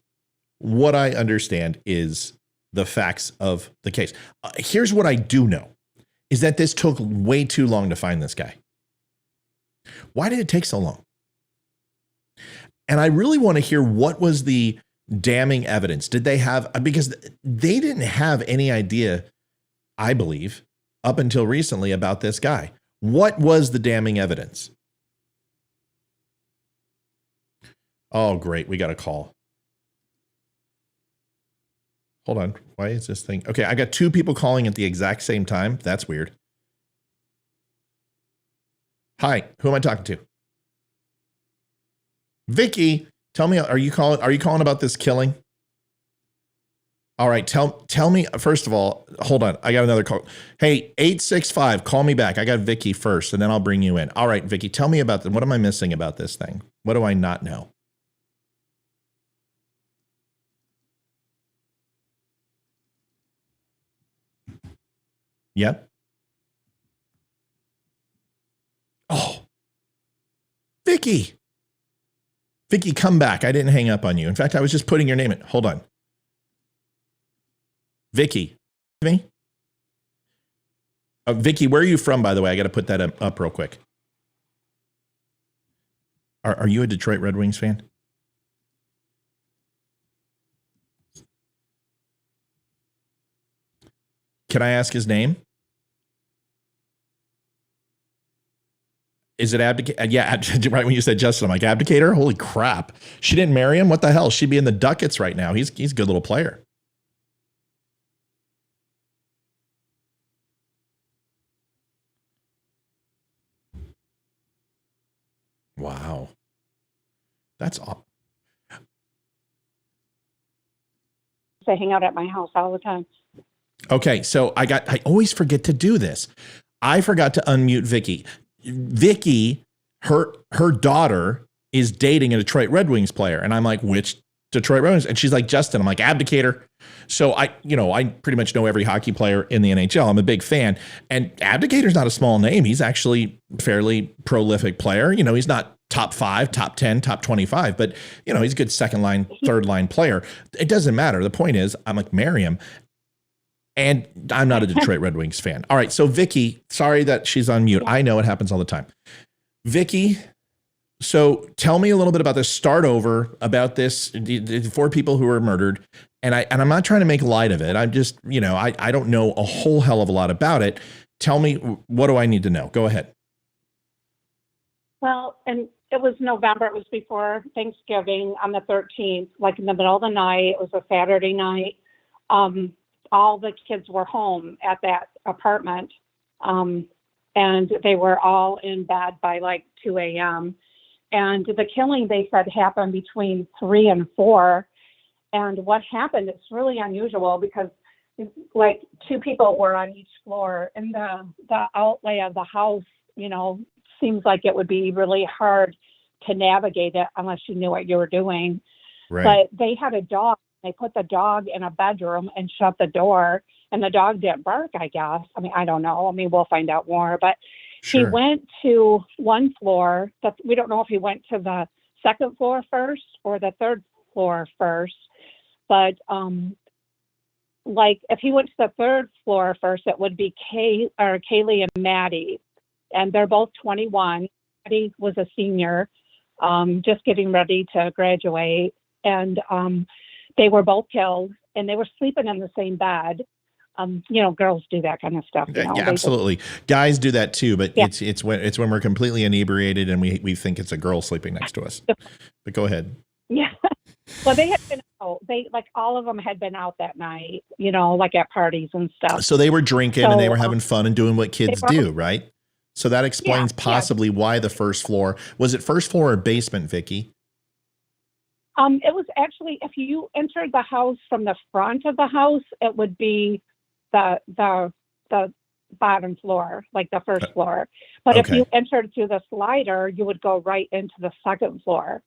what I understand is the facts of the case. Here's what I do know is that this took way too long to find this guy. Why did it take so long? And I really want to hear what was the damning evidence. Did they have, because they didn't have any idea, I believe, up until recently about this guy. What was the damning evidence? Oh, great. We got a call. Hold on. Why is this thing? Okay, I got 2 people calling at the exact same time. That's weird. Hi, who am I talking to? Vicky, tell me, are you calling about this killing? All right, tell me, first of all, hold on. I got another call. Hey, 865, call me back. I got Vicky first, and then I'll bring you in. All right, Vicky, tell me about what am I missing about this thing? What do I not know? Yep. Oh, Vicky. Vicky, come back. I didn't hang up on you. In fact, I was just putting your name in. Hold on. Vicky. Me? Vicky, where are you from, by the way? I got to put that up real quick. Are you a Detroit Red Wings fan? Can I ask his name? Is it Abdicator? Yeah, right when you said Justin, I'm like, Abdicator? Holy crap. She didn't marry him? What the hell? She'd be in the Ducats right now. He's a good little player. Wow. That's all. They hang out at my house all the time. Okay, so I always forget to do this. I forgot to unmute Vicky. Vicky, her daughter is dating a Detroit Red Wings player. And I'm like, which Detroit Red Wings? And she's like, Justin. I'm like, Abdicator. So I pretty much know every hockey player in the NHL. I'm a big fan. And Abdicator's not a small name. He's actually a fairly prolific player. He's not top 5, top 10, top 25, but he's a good second line, third line player. It doesn't matter. The point is, I'm like, marry him. And I'm not a Detroit Red Wings fan. All right. So Vicky, sorry that she's on mute. I know it happens all the time. Vicky, so tell me a little bit about this. Start over about this, the 4 people who were murdered. And I'm not trying to make light of it. I'm just, I don't know a whole hell of a lot about it. Tell me, what do I need to know? Go ahead. Well, and it was November. It was before Thanksgiving on the 13th, like in the middle of the night. It was a Saturday night. All the kids were home at that apartment, and they were all in bed by like 2 a.m. And the killing, they said, happened between 3 and 4. And what happened, it's really unusual because like 2 people were on each floor, and the outlay of the house, seems like it would be really hard to navigate it unless you knew what you were doing. Right. But they had a dog. They put the dog in a bedroom and shut the door, and the dog didn't bark, I guess. I don't know. We'll find out more. But Sure. He went to one floor. We don't know if he went to the second floor first or the third floor first. But if he went to the third floor first, it would be Kaylee and Maddie, and they're both 21. Maddie was a senior, just getting ready to graduate, and they were both killed, and they were sleeping in the same bed. Girls do that kind of stuff. Yeah, absolutely. Guys do that too, but yeah. it's when we're completely inebriated and we think it's a girl sleeping next to us. But go ahead. Yeah. Well, they had been out. All of them had been out that night, like at parties and stuff. So they were drinking and they were having fun and doing what kids do, right? So that explains possibly why the first floor. Was it first floor or basement, Vicky? It was actually, if you entered the house from the front of the house, it would be the bottom floor, like the first floor. But if you entered through the slider, you would go right into the second floor.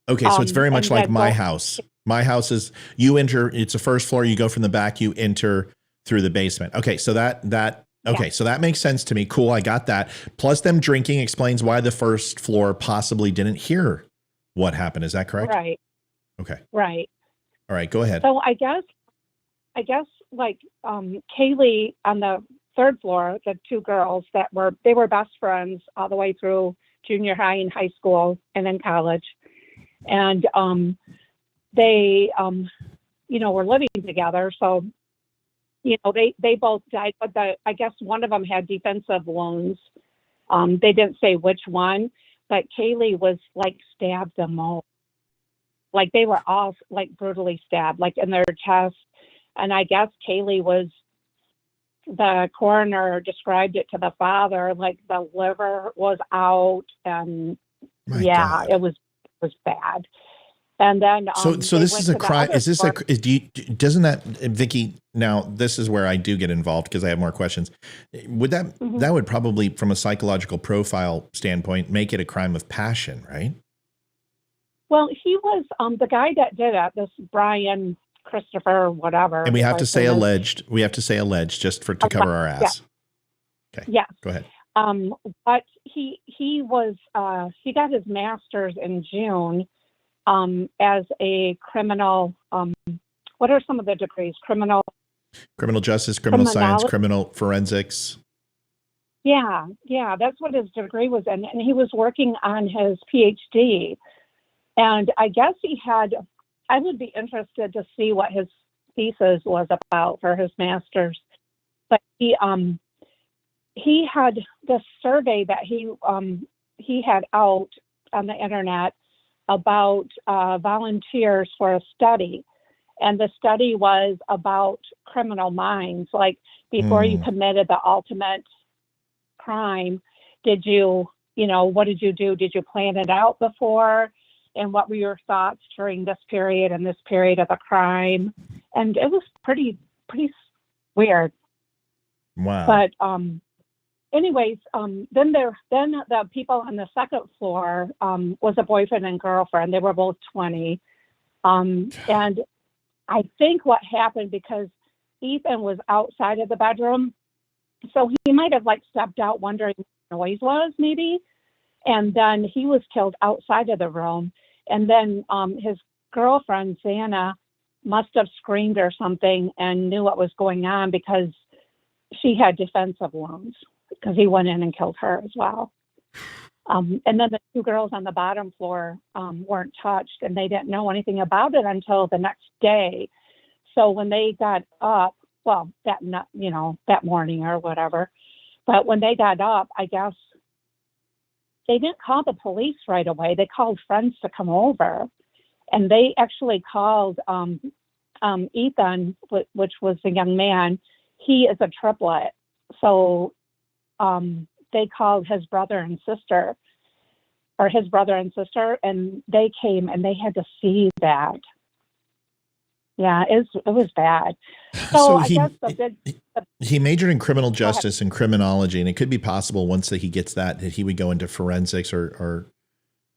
Okay, so it's very much like my house. My house is, you enter, it's a first floor, you go from the back, you enter through the basement. Okay, so so that makes sense to me. Cool, I got that. Plus them drinking explains why the first floor possibly didn't hear what happened. Is that correct? Right. Okay. Right. All right, go ahead. So I guess Kaylee on the third floor, the 2 girls they were best friends all the way through junior high and high school and then college. And they were living together. So, they both died, but I guess one of them had defensive wounds. They didn't say which one, but Kaylee was stabbed the most. They were all brutally stabbed, in their chest. And I guess Kaylee the coroner described it to the father, the liver was out, and God. It was bad. And then so this is a crime. Is this doesn't that, Vicky, now this is where I do get involved because I have more questions. Would that that would probably, from a psychological profile standpoint, make it a crime of passion, right? Well, he was the guy that did it, this Brian Christopher, whatever. And we have to his say name is. alleged. We have to say alleged just to cover our ass. Okay. Yes. Go ahead. But he was he got his master's in June as a criminal. What are some of the degrees? Criminal Justice, criminal science, criminology. criminal forensics. Yeah, that's what his degree was in, and he was working on his PhD. And I guess I would be interested to see what his thesis was about for his master's. But he had this survey that he had out on the internet about volunteers for a study. And the study was about criminal minds. Like before you committed the ultimate crime, did you, what did you do? Did you plan it out before? And what were your thoughts during this period and this period of the crime? And it was pretty weird. Wow. But anyways, then the people on the second floor was a boyfriend and girlfriend. They were both 20. And I think what happened, because Ethan was outside of the bedroom, so he might have stepped out wondering what the noise was maybe. And then he was killed outside of the room. And then his girlfriend, Xana, must have screamed or something and knew what was going on, because she had defensive wounds, because he went in and killed her as well. And then the two girls on the bottom floor weren't touched, and they didn't know anything about it until the next day. So when they got up, well, that morning or whatever, but when they got up, I guess they didn't call the police right away. They called friends to come over, and they actually called Ethan, which was the young man. He is a triplet, so they called his brother and sister, and they came and they had to see that. Yeah, it was bad. So I guess he majored in criminal justice and criminology, and it could be possible once that he gets that he would go into forensics or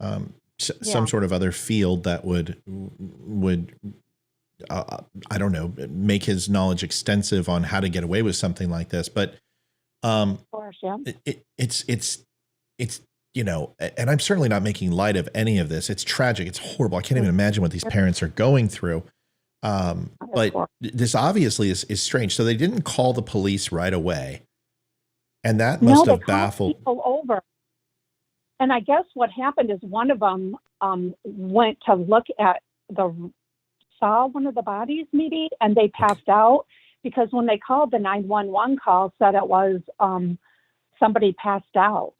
some sort of other field that would I don't know, make his knowledge extensive on how to get away with something like this. But of course, yeah. It's and I'm certainly not making light of any of this. It's tragic. It's horrible. I can't even imagine what these parents are going through. But this obviously is strange. So they didn't call the police right away, and that must have baffled people over. And I guess what happened is one of them went to look at saw one of the bodies maybe, and they passed out, because when they called the 911 call, said it was somebody passed out.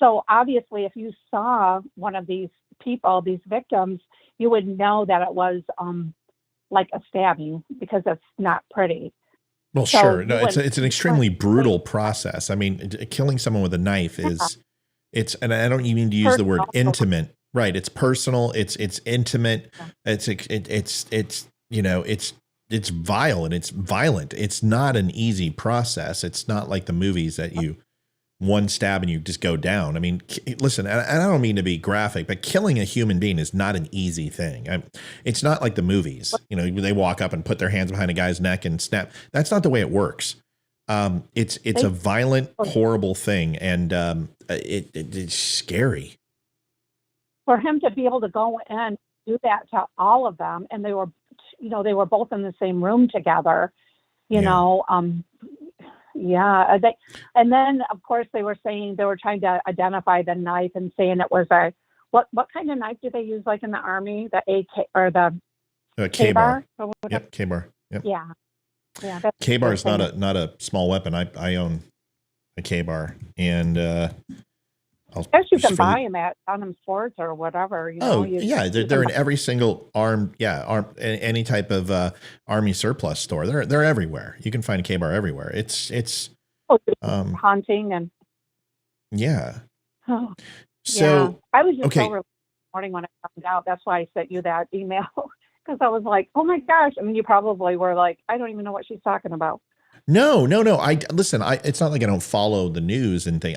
So obviously, if you saw one of these people, these victims, you would know that it was like a stabbing, because it's not pretty. Well, so sure. No, it's an extremely brutal process. I mean, killing someone with a knife is, and I don't even need to use the word intimate. Right. It's personal. It's intimate. It's vile and it's violent. It's not an easy process. It's not like the movies that you one stab and you just go down. I mean, listen, and I don't mean to be graphic, but killing a human being is not an easy thing. It's not like the movies, they walk up and put their hands behind a guy's neck and snap. That's not the way it works. It's a violent, horrible thing. And it's scary. For him to be able to go and do that to all of them, and they were both in the same room together, and then of course they were saying they were trying to identify the knife and saying it was what kind of knife do they use, like in the Army, the AK or the K-bar? Yep, K-bar. Yep. Yeah. K-bar is not a small weapon. I own a K-bar, and I guess you can buy them at DUM Stores or whatever. They're in every single any type of Army surplus store. They're everywhere. You can find a K-bar everywhere. It's hunting and yeah. Oh, so I was just over this morning when I found out. That's why I sent you that email, because I was like, oh my gosh. I mean, you probably were like, I don't even know what she's talking about. No. Listen, it's not like I don't follow the news and things.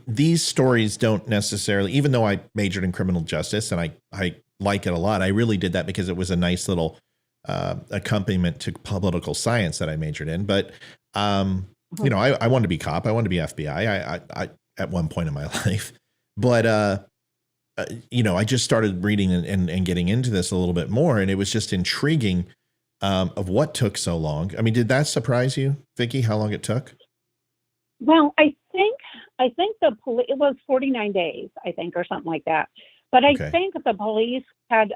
These stories don't necessarily, even though I majored in criminal justice and I like it a lot. I really did that because it was a nice little accompaniment to political science that I majored in. But, you know, I wanted to be cop. I wanted to be FBI I at one point in my life. But, you know, I just started reading and getting into this a little bit more. And it was just intriguing of what took so long. I mean, did that surprise you, Vicki, how long it took? Well, I think the police, it was 49 days, I think, or something like that. But I Okay. think the police had,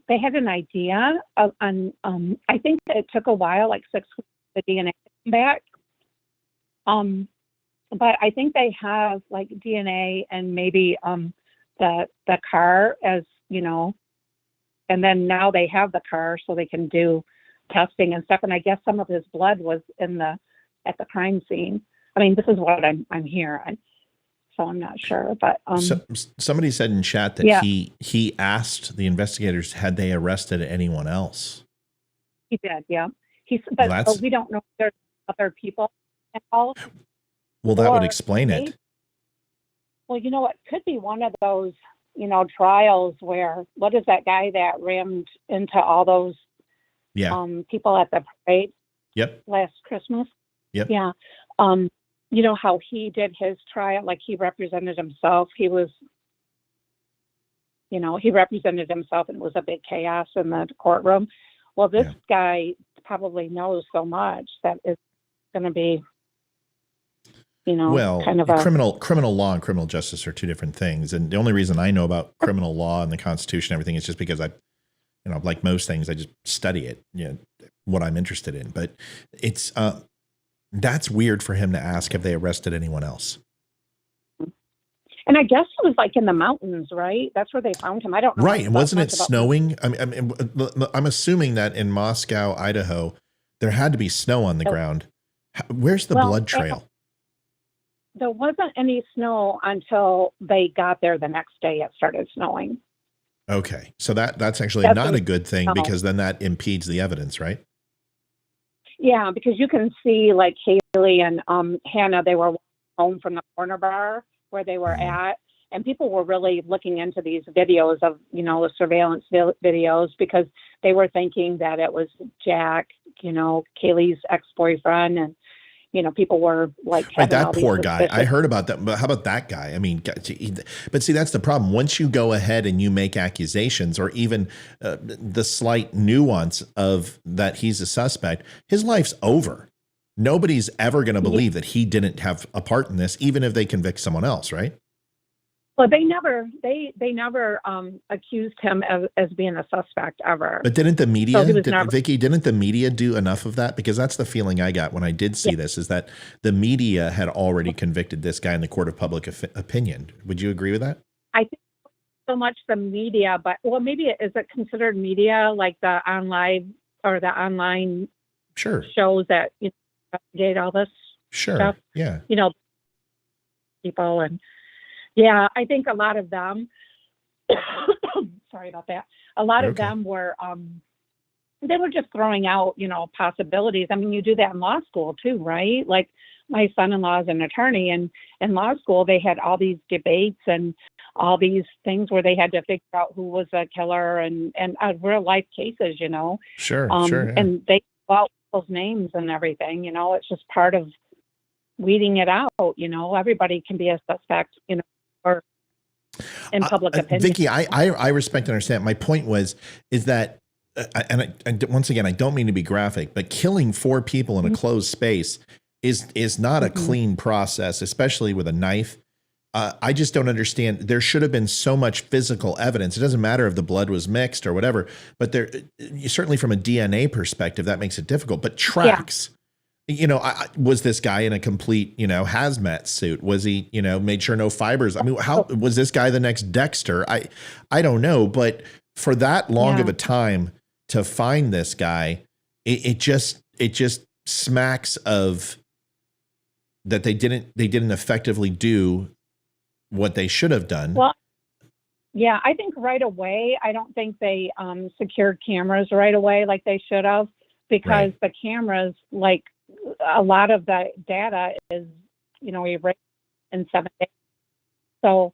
they had an idea of, I think it took a while, like 6 weeks for the DNA to come back. But I think they have like DNA and maybe, the car, as you know, and then now they have the car so they can do testing and stuff. And I guess some of his blood was at the crime scene. I mean, this is what I'm hearing, so I'm not sure. But Somebody said in chat that Yeah. he asked the investigators had they arrested anyone else. he did, yeah. Well, that's- We don't know if there's other people involved. Well, that would Or explain it. maybe- Well, you know, it could be one of those, you know, trials where, what is that guy that rammed into all those Yeah. people at the parade Yep. last Christmas? Yep. Yeah. You know how he did his trial, like he represented himself. He was, you know, he represented himself and it was a big chaos in the courtroom. Well, this Yeah. guy probably knows so much that it's going to be, you know, Well, kind of a criminal law and criminal justice are two different things. And the only reason I know about criminal law and the Constitution and everything is just because I, you know, like most things, I just study it, you know, what I'm interested in. But it's, that's weird for him to ask if they arrested anyone else. And I guess it was like in the mountains, right? That's where they found him. I don't know. Right. And wasn't it much about- snowing? I'm assuming that in Moscow, Idaho, there had to be snow on the ground. Where's the Well, blood trail? There wasn't any snow until they got there the next day. It started snowing. Okay. So that's actually That's not what- a good thing no. because then that impedes the evidence, right? Yeah, because you can see like Haley and Hannah, they were home from the corner bar where they were at, and people were really looking into these videos of, you know, the surveillance videos because they were thinking that it was Jack, you know, Kaylee's ex-boyfriend, and you know, people were like, Right, having that all these poor guy. I suspicions. heard about that, but how about that guy? I mean, but see, that's the problem. Once you go ahead and you make accusations, or even the slight nuance of that he's a suspect, his life's over. Nobody's ever going to believe that he didn't have a part in this, even if they convict someone else, right? Well, they never accused him as being a suspect ever. But didn't the media, So he was never- Vicki, didn't the media do enough of that? Because that's the feeling I got when I did see this, is that the media had already convicted this guy in the court of public opinion. Would you agree with that? I think so much the media, but well, maybe is it considered media, like the online or the online Sure. shows that, you know, investigate all this Sure. stuff? Yeah. You know, people, and yeah, I think a lot of them. Sorry about that. A lot of Okay. them were they were just throwing out, you know, possibilities. I mean, you do that in law school too, right? Like my son-in-law is an attorney, and in law school they had all these debates and all these things where they had to figure out who was a killer and real life cases, you know. Sure. Sure. Yeah. And they call out those names and everything, you know. It's just part of weeding it out, you know. Everybody can be a suspect, you know, or in public opinion. Vicki, I respect and understand. My point is that, and once again, I don't mean to be graphic, but killing 4 people in a closed space is not a clean process, especially with a knife. I just don't understand. There should have been so much physical evidence. It doesn't matter if the blood was mixed or whatever, but there certainly from a DNA perspective, that makes it difficult. But tracks, you know, was this guy in a complete, you know, hazmat suit? Was he, you know, made sure no fibers? I mean, how was this guy the next Dexter? I don't know, but for that long of a time to find this guy, it just smacks of that they didn't effectively do what they should have done. Well, yeah, I think right away, I don't think they secured cameras right away like they should have, because the cameras, like a lot of the data is, you know, erased in 7 days. So,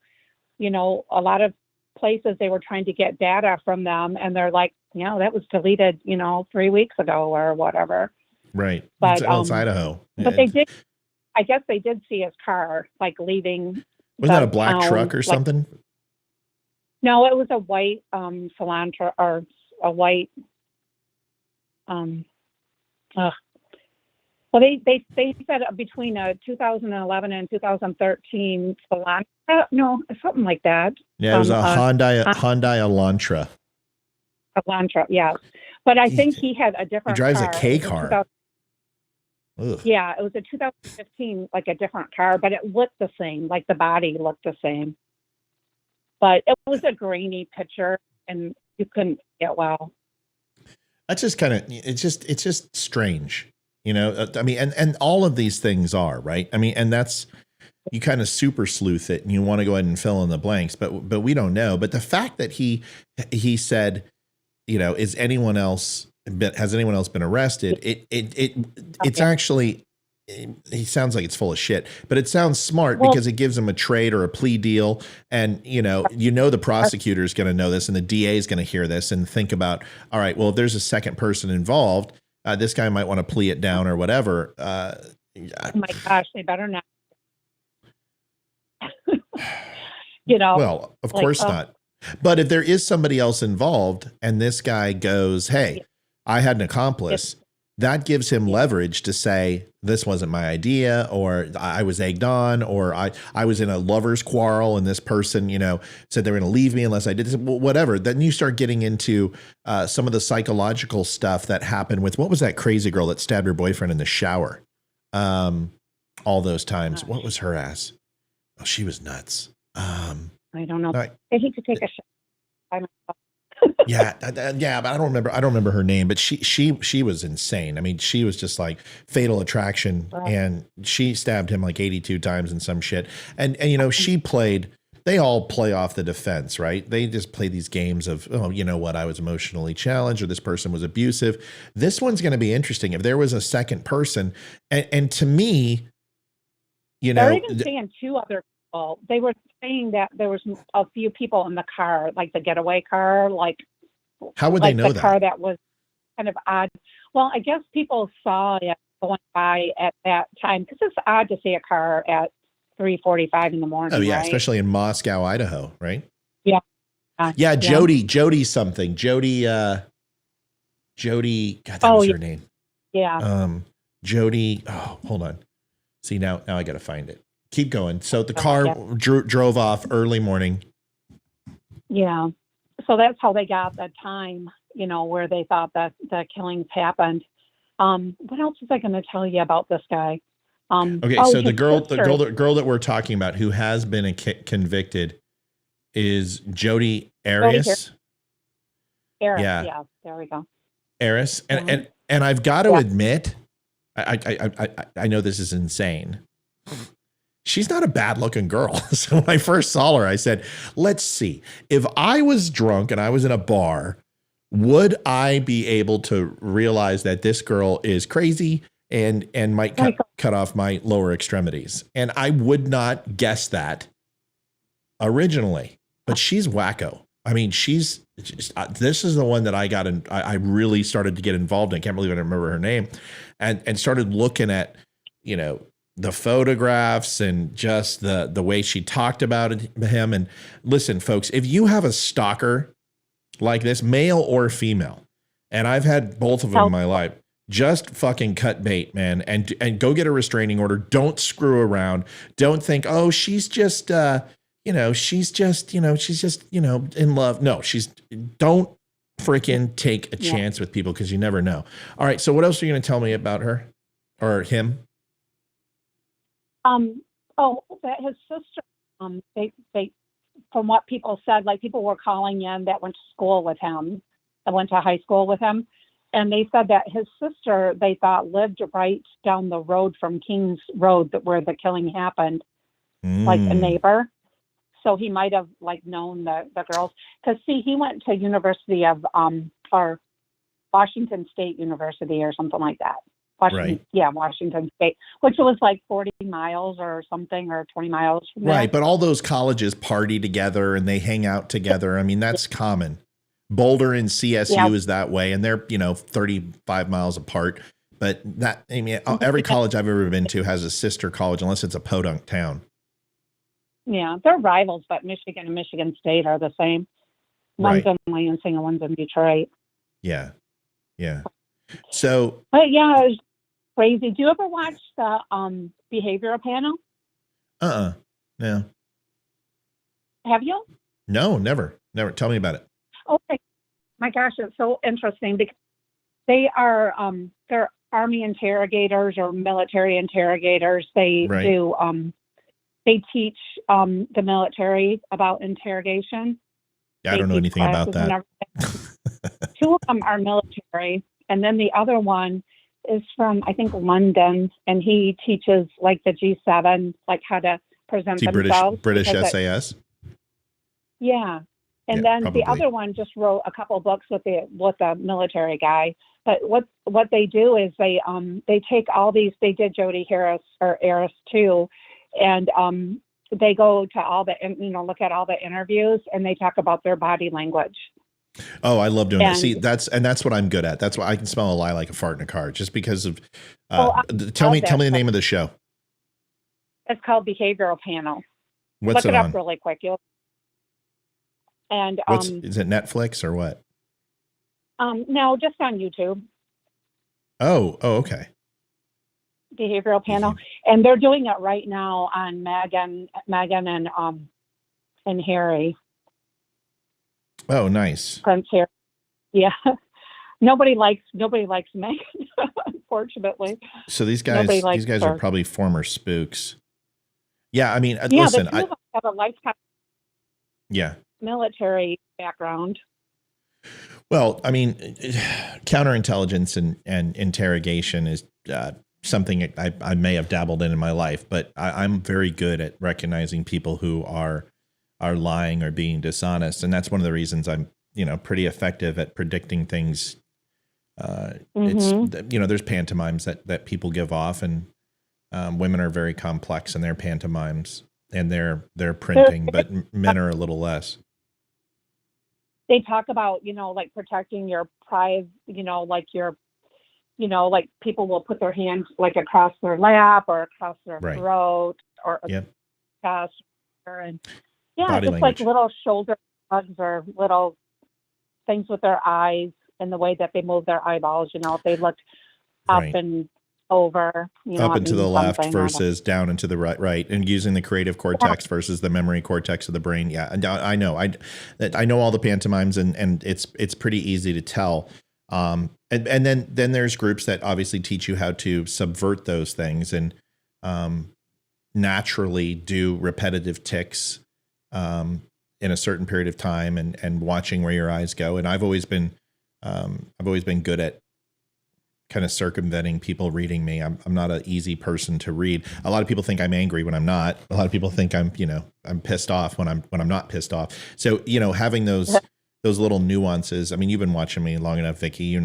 you know, a lot of places they were trying to get data from them, and they're like, that was deleted, 3 weeks ago or whatever. Right. But It's Idaho. but they did. I guess they did see his car like leaving. Wasn't that a the black town, truck or like- something? No, it was a white Solantra, or a white. Well, they said between 2011 and 2013 Solantra. No, something like that. Yeah, it was a Hyundai Elantra. Solantra, yes. But I think he had a He different. drives a car. K It was a car. 2000 Ugh. Yeah, it was a 2015, like a different car, but it looked the same. Like the body looked the same. But it was a grainy picture, and you couldn't see it well. That's just kind of, it's just strange, I mean, and all of these things are, right? I mean, and that's, you kind of super sleuth it and you want to go ahead and fill in the blanks, but we don't know. But the fact that he said, has anyone else been arrested? It's actually, he sounds like it's full of shit, but it sounds smart because it gives him a trade or a plea deal. And, the prosecutor is going to know this and the DA is going to hear this and think about, all right, well, if there's a second person involved, this guy might want to plea it down or whatever. Oh my gosh, they better not. Well, of course not. But if there is somebody else involved and this guy goes, hey, I had an accomplice, that gives him leverage to say, this wasn't my idea, or I was egged on, or I was in a lover's quarrel and this person, said they were going to leave me unless I did this, whatever. Then you start getting into some of the psychological stuff that happened with, what was that crazy girl that stabbed her boyfriend in the shower? All those times. What was her ass? Oh, she was nuts. I don't know. I hate to take a shot. yeah, but I don't remember her name, but she was insane. I mean, she was just like Fatal Attraction, and she stabbed him like 82 times and some shit. And they all play off the defense, right? They just play these games of, oh, you know what, I was emotionally challenged, or this person was abusive. This one's going to be interesting. If there was a second person, and to me, they're even saying two other people. They were saying that there was a few people in the car, like the getaway car, like how would they know the that? car that was kind of odd. Well, I guess people saw it going by at that time, because it's odd to see a car at 3:45 in the morning. Oh yeah, right? especially in Moscow, Idaho, right? Yeah. Yeah, Jody something. Jody, God, that was her name. Yeah. Jody, hold on. See, now I got to find it. Keep going. So the car drove off early morning. Yeah. So that's how they got the time, where they thought that the killings happened. What else was I going to tell you about this guy? Okay, so the girl that we're talking about who has been convicted is Jody Arias. Arias, yeah, there we go. Arias, and I've got to admit, I know this is insane. She's not a bad looking girl. So when I first saw her, I said, let's see. If I was drunk and I was in a bar, would I be able to realize that this girl is crazy and might cut off my lower extremities? And I would not guess that originally, but she's wacko. I mean, she's just, this is the one that I got in. I really started to get involved in. I can't believe I don't remember her name, and started looking at, the photographs and just the way she talked about him. And listen, folks, if you have a stalker like this, male or female, and I've had both of them in my life, just fucking cut bait, man, and go get a restraining order. Don't screw around. Don't think, oh, she's just, she's just in love. No, don't freaking take a chance with people, because you never know. All right. So what else are you going to tell me about her or him? That his sister, they, from what people said, like people were calling in that went to school with him, that went to high school with him. And they said that his sister, they thought, lived right down the road from King's Road, where the killing happened, like a neighbor. So he might have known the girls, because he went to University of, or Washington State University or something like that. Right. Washington State, which was like 40 miles or something, or 20 miles from there. Right. But all those colleges party together and they hang out together. I mean, that's common. Boulder and CSU is that way. And they're, 35 miles apart. But every college I've ever been to has a sister college, unless it's a podunk town. Yeah, they're rivals, but Michigan and Michigan State are the same. One's Right. in Lansing and one's in Detroit. Yeah. Yeah. So, But yeah, it was crazy. Do you ever watch the behavioral panel? no. Have you? No, never. Tell me about it. Okay. My gosh, it's so interesting because they are they're Army interrogators or military interrogators. They Right. do they teach the military about interrogation. Yeah, I don't know They teach anything about classes and that. everything. Two of them are military, and then the other one is from, I think, London, and he teaches like the G7, like how to present See, themselves. British because SAS. yeah. And Yeah, then probably. the other one just wrote a couple books with the military guy. But what they do is they take all these. They did Jody Harris or Harris too, and they go to all the look at all the interviews, and they talk about their body language. Oh, I love doing that. And- See, that's what I'm good at. That's why I can smell a lie like a fart in a car, just because of. love Tell me that. the name of the show. It's called Behavioral Panel. What's Look it it on? up really quick. And Is it Netflix or what? no, just on YouTube. Oh, okay. Behavioral Panel, Mm-hmm. and they're doing it right now on Megan and Harry, Oh, nice. Prince Harry. Yeah, nobody likes Megan, unfortunately. So these Nobody guys likes are her. probably former spooks. Yeah, I mean, Yeah, listen, the two of them have a lifetime yeah. military background. Well, I mean, counterintelligence and interrogation is something I may have dabbled in my life, but I'm very good at recognizing people who are lying or being dishonest, and that's one of the reasons I'm pretty effective at predicting things. It's there's pantomimes that people give off, and women are very complex in their pantomimes and their printing, but men are a little less. They talk about like protecting your pride. Like people will put their hands like across their lap or across their Right. throat or Yep. chest, and yeah, Body just language. like little shoulder shrugs or little things with their eyes and the way that they move their eyeballs. If they looked up Right. and over, Up it and to the means left something. versus down and to the right, and using the creative cortex versus the memory cortex of the brain. Yeah, and I know all the pantomimes, and it's pretty easy to tell. And then there's groups that obviously teach you how to subvert those things and naturally do repetitive tics in a certain period of time, and watching where your eyes go. And I've always been good at kind of circumventing people reading me. I'm not an easy person to read. A lot of people think I'm angry when I'm not. A lot of people think I'm pissed off when I'm not pissed off. So, having those little nuances. I mean, you've been watching me long enough, Vicky,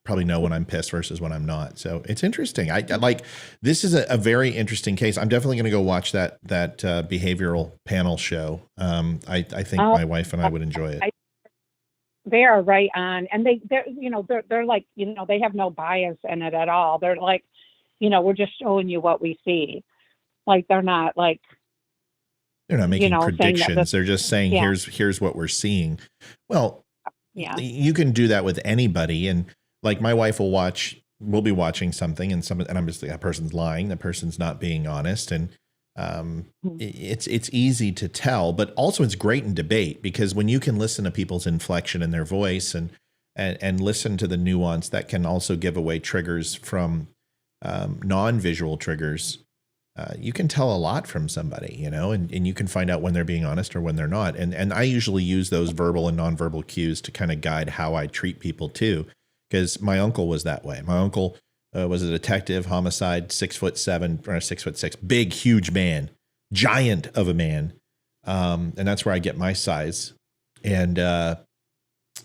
probably know when I'm pissed versus when I'm not. So it's interesting. I like, this is a very interesting case. I'm definitely going to go watch that behavioral panel show. I think my wife and I would enjoy it. They are right on, and they're like, they have no bias in it at all. They're like, we're just showing you what we see. Like, they're not like, they're not making saying that predictions. They're just saying, Yeah. here's what we're seeing. Well, yeah, you can do that with anybody. And like, my wife we'll be watching something, and I'm just like, that person's lying. That person's not being honest. And it's easy to tell, but also it's great in debate, because when you can listen to people's inflection in their voice and listen to the nuance, that can also give away triggers from non-visual triggers. You can tell a lot from somebody, and you can find out when they're being honest or when they're not. And I usually use those verbal and nonverbal cues to kind of guide how I treat people too, because my uncle was that way. My uncle was a detective, homicide, 6'7" or 6'6", big, huge man, giant of a man. And that's where I get my size. And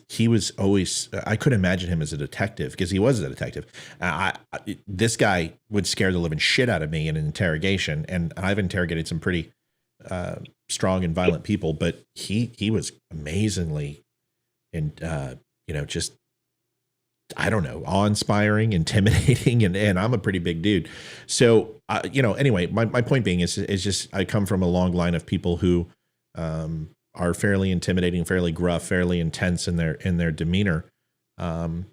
he was always, I couldn't imagine him as a detective because he was a detective. This guy would scare the living shit out of me in an interrogation. And I've interrogated some pretty strong and violent people, but he was amazingly and, just, I don't know, awe-inspiring, intimidating, and I'm a pretty big dude. So, anyway, my point being is just, I come from a long line of people who, are fairly intimidating, fairly gruff, fairly intense in their demeanor. And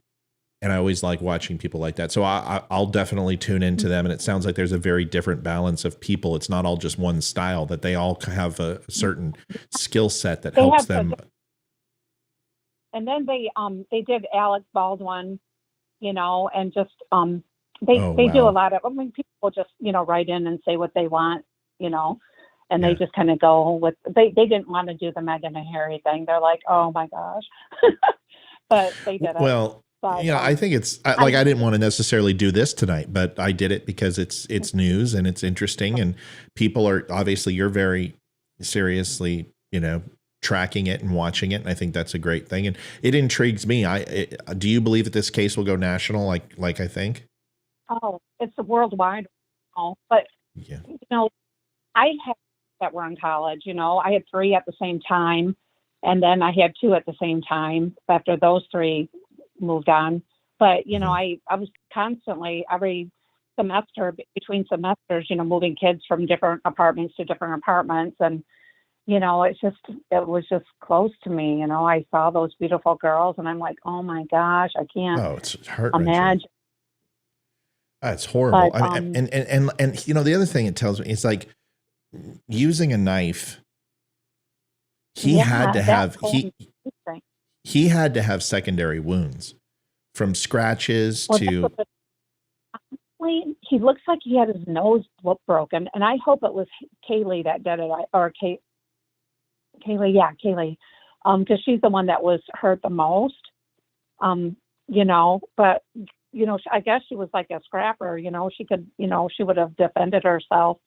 I always like watching people like that. So I'll definitely tune into them. And it sounds like there's a very different balance of people. It's not all just one style, that they all have a certain skill set that helps them. And then they did Alec Baldwin, and just they do a lot of, people just, write in and say what they want, and they just kind of go with, they didn't want to do the Meghan and Harry thing. They're like, oh my gosh. But they did it. Well, but, I think it's I didn't want to necessarily do this tonight, but I did it because it's news and it's interesting, and people are, obviously you're very seriously, tracking it and watching it. And I think that's a great thing. And it intrigues me. Do you believe that this case will go national? Like I think? Oh, it's a worldwide, but yeah. I had that were in college, I had 3 at the same time. And then I had 2 at the same time after those 3 moved on. But, I was constantly every semester, between semesters, moving kids from different apartments to different apartments. And, it was just close to me. I saw those beautiful girls and I'm like, oh my gosh, I can't it's heart-wrenching. imagine. It's horrible. But, and the other thing it tells me is like using a knife. He had to have secondary wounds from scratches to. He looks like he had his nose broken, and I hope it was Kaylee that did it, or Kaylee, because she's the one that was hurt the most. But I guess she was like a scrapper. She could, she would have defended herself.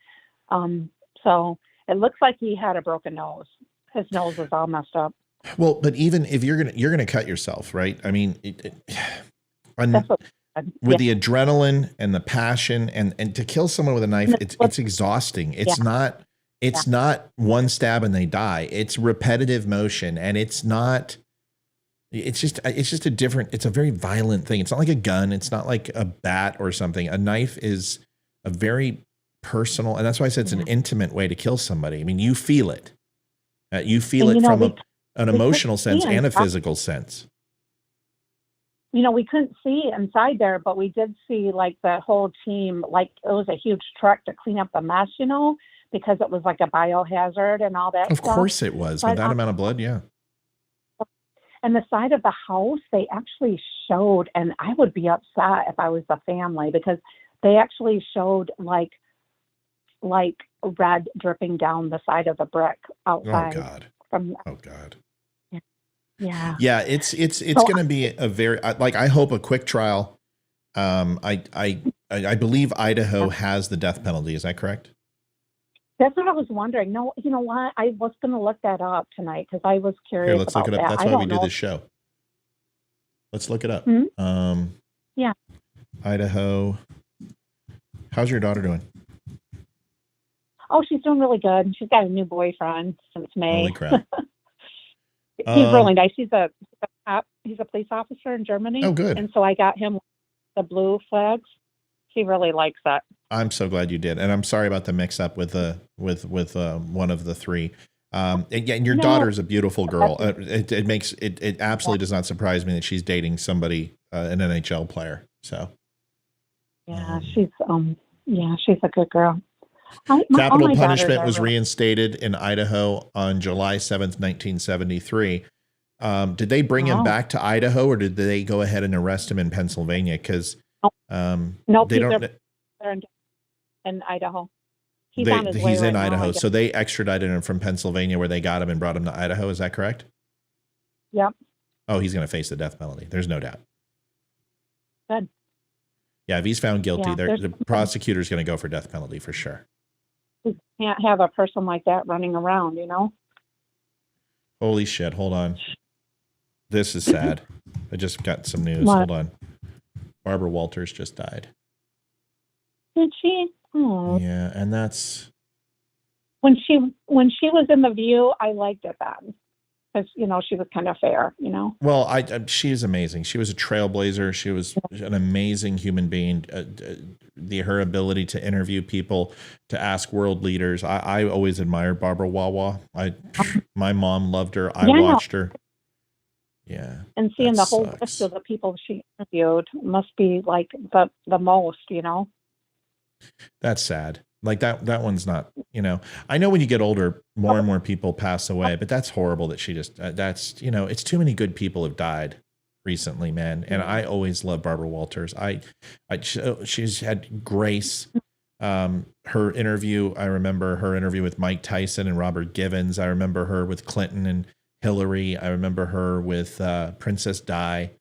So it looks like he had a broken nose. His nose was all messed up. Well, but even if you're gonna cut yourself, right? I mean, with the adrenaline and the passion, and to kill someone with a knife, it's exhausting. It's not one stab and they die. It's repetitive motion, and it's just it's a very violent thing. It's not like a gun. It's not like a bat or something. A knife is a very personal, and that's why I said it's an intimate way to kill somebody. I mean, you feel it. You feel it from an emotional sense and a physical sense. We couldn't see inside there, but we did see like the whole team, like it was a huge truck to clean up the mess, because it was like a biohazard and all that Of stuff. course it was. With that amount of blood, yeah. And the side of the house, they actually showed, and I would be upset if I was the family, because they actually showed like red dripping down the side of the brick outside. Oh God. Yeah. Yeah. It's going to be a very, I hope a quick trial. I believe Idaho has the death penalty. Is that correct? That's what I was wondering. No, you know what? I was going to look that up tonight because I was curious. Here, let's look it up. That. That's why we do this show. Let's look it up. Yeah. Idaho. How's your daughter doing? Oh, she's doing really good. She's got a new boyfriend since May. Holy crap. He's really nice. He's a police officer in Germany. Oh, good. And so I got him the blue flags. He really likes that. I'm so glad you did, and I'm sorry about the mix-up with one of the 3. And your daughter is a beautiful girl. It absolutely does not surprise me that she's dating somebody, an NHL player. So yeah, she's a good girl. Capital punishment was reinstated in Idaho on July 7th, 1973. Did they bring him back to Idaho, or did they go ahead and arrest him in Pennsylvania? Because no, they don't. They're in Idaho. He's on his way he's in right Idaho, now, so they extradited him from Pennsylvania, where they got him and brought him to Idaho. Is that correct? Yep. Oh, he's going to face the death penalty. There's no doubt. Good. Yeah, if he's found guilty, the prosecutor's going to go for death penalty for sure. You can't have a person like that running around, Holy shit! Hold on. This is sad. I just got some news. What? Hold on. Barbara Walters just died. Did she? Oh. Yeah, and that's When she was in the View, I liked it then, because she was kind of fair. well. She is amazing. She was a trailblazer. She was an amazing human being. Her ability to interview people, to ask world leaders. I always admired Barbara Wawa. My mom loved her. I Yeah. watched her. Yeah. And seeing that the whole sucks. list of the people she interviewed must be like the most. That's sad. Like that one's not, I know when you get older, more and more people pass away, but that's horrible that she just, it's too many good people have died recently, man. And I always love Barbara Walters. She's had grace. Her interview, I remember her interview with Mike Tyson and Robert Givens. I remember her with Clinton and Hillary. I remember her with Princess Di.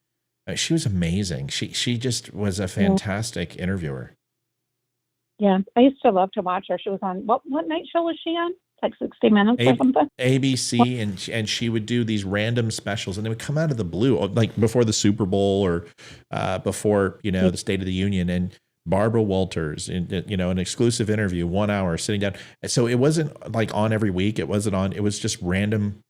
She was amazing. She just was a fantastic interviewer. Yeah, I used to love to watch her. She was on what night show was she on? Like 60 Minutes or something. ABC, and she would do these random specials, and they would come out of the blue, like before the Super Bowl or before the State of the Union. And Barbara Walters, an exclusive interview, 1 hour sitting down. So it wasn't like on every week. It wasn't on. It was just random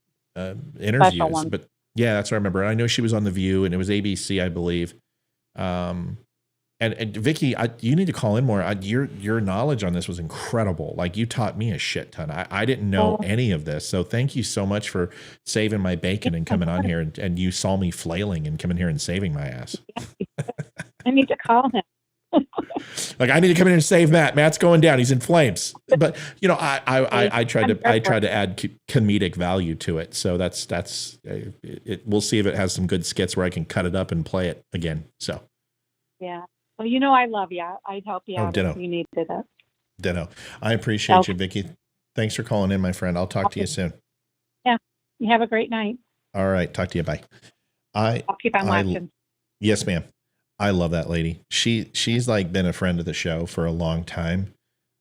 interviews. But yeah, that's what I remember. I know she was on The View, and it was ABC, I believe. And Vicky, you need to call in more. Your knowledge on this was incredible. Like, you taught me a shit ton. I didn't know any of this. So thank you so much for saving my bacon and coming on here. And you saw me flailing and coming here and saving my ass. I need to call him. Like, I need to come in here and save Matt. Matt's going down. He's in flames. But I tried to add comedic value to it. So that's we'll see if it has some good skits where I can cut it up and play it again. So yeah. Well, I love you. I'd help you out if you needed it. Ditto. I appreciate you, Vicky. Thanks for calling in, my friend. I'll talk to you soon. Yeah. You have a great night. All right. Talk to you. Bye. I'll keep on watching. Yes, ma'am. I love that lady. She's like been a friend of the show for a long time.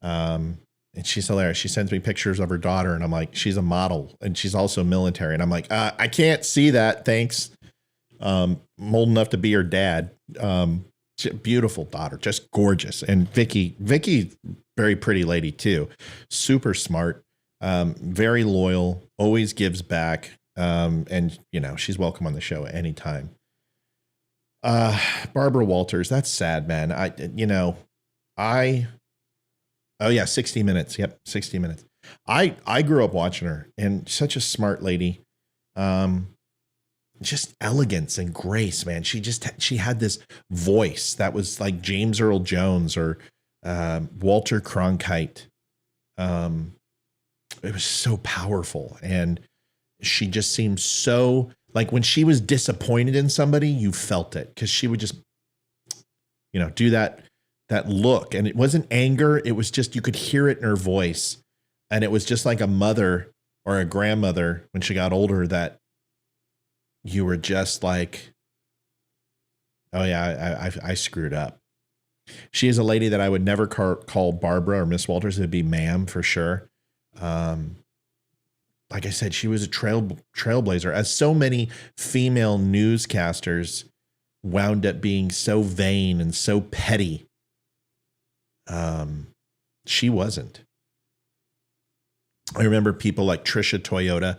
And she's hilarious. She sends me pictures of her daughter, and I'm like, she's a model, and she's also military. And I'm like, I can't see that. Thanks. I'm old enough to be her dad. Beautiful daughter, just gorgeous. And Vicky, very pretty lady too. Super smart, very loyal, always gives back. And she's welcome on the show at any time. Barbara Walters, that's sad, man. 60 Minutes. Yep. 60 Minutes. I grew up watching her, and such a smart lady. Just elegance and grace, man. She had this voice that was like James Earl Jones or Walter Cronkite. It was so powerful, and she just seemed so like, when she was disappointed in somebody, you felt it, because she would just do that look, and it wasn't anger. It was just, you could hear it in her voice, and it was just like a mother or a grandmother when she got older, that you were just like, oh yeah, I screwed up. She is a lady that I would never call Barbara or Miss Walters. It'd be ma'am for sure. Like I said, she was a trailblazer, as so many female newscasters wound up being so vain and so petty. She wasn't. I remember people like Trisha Toyota,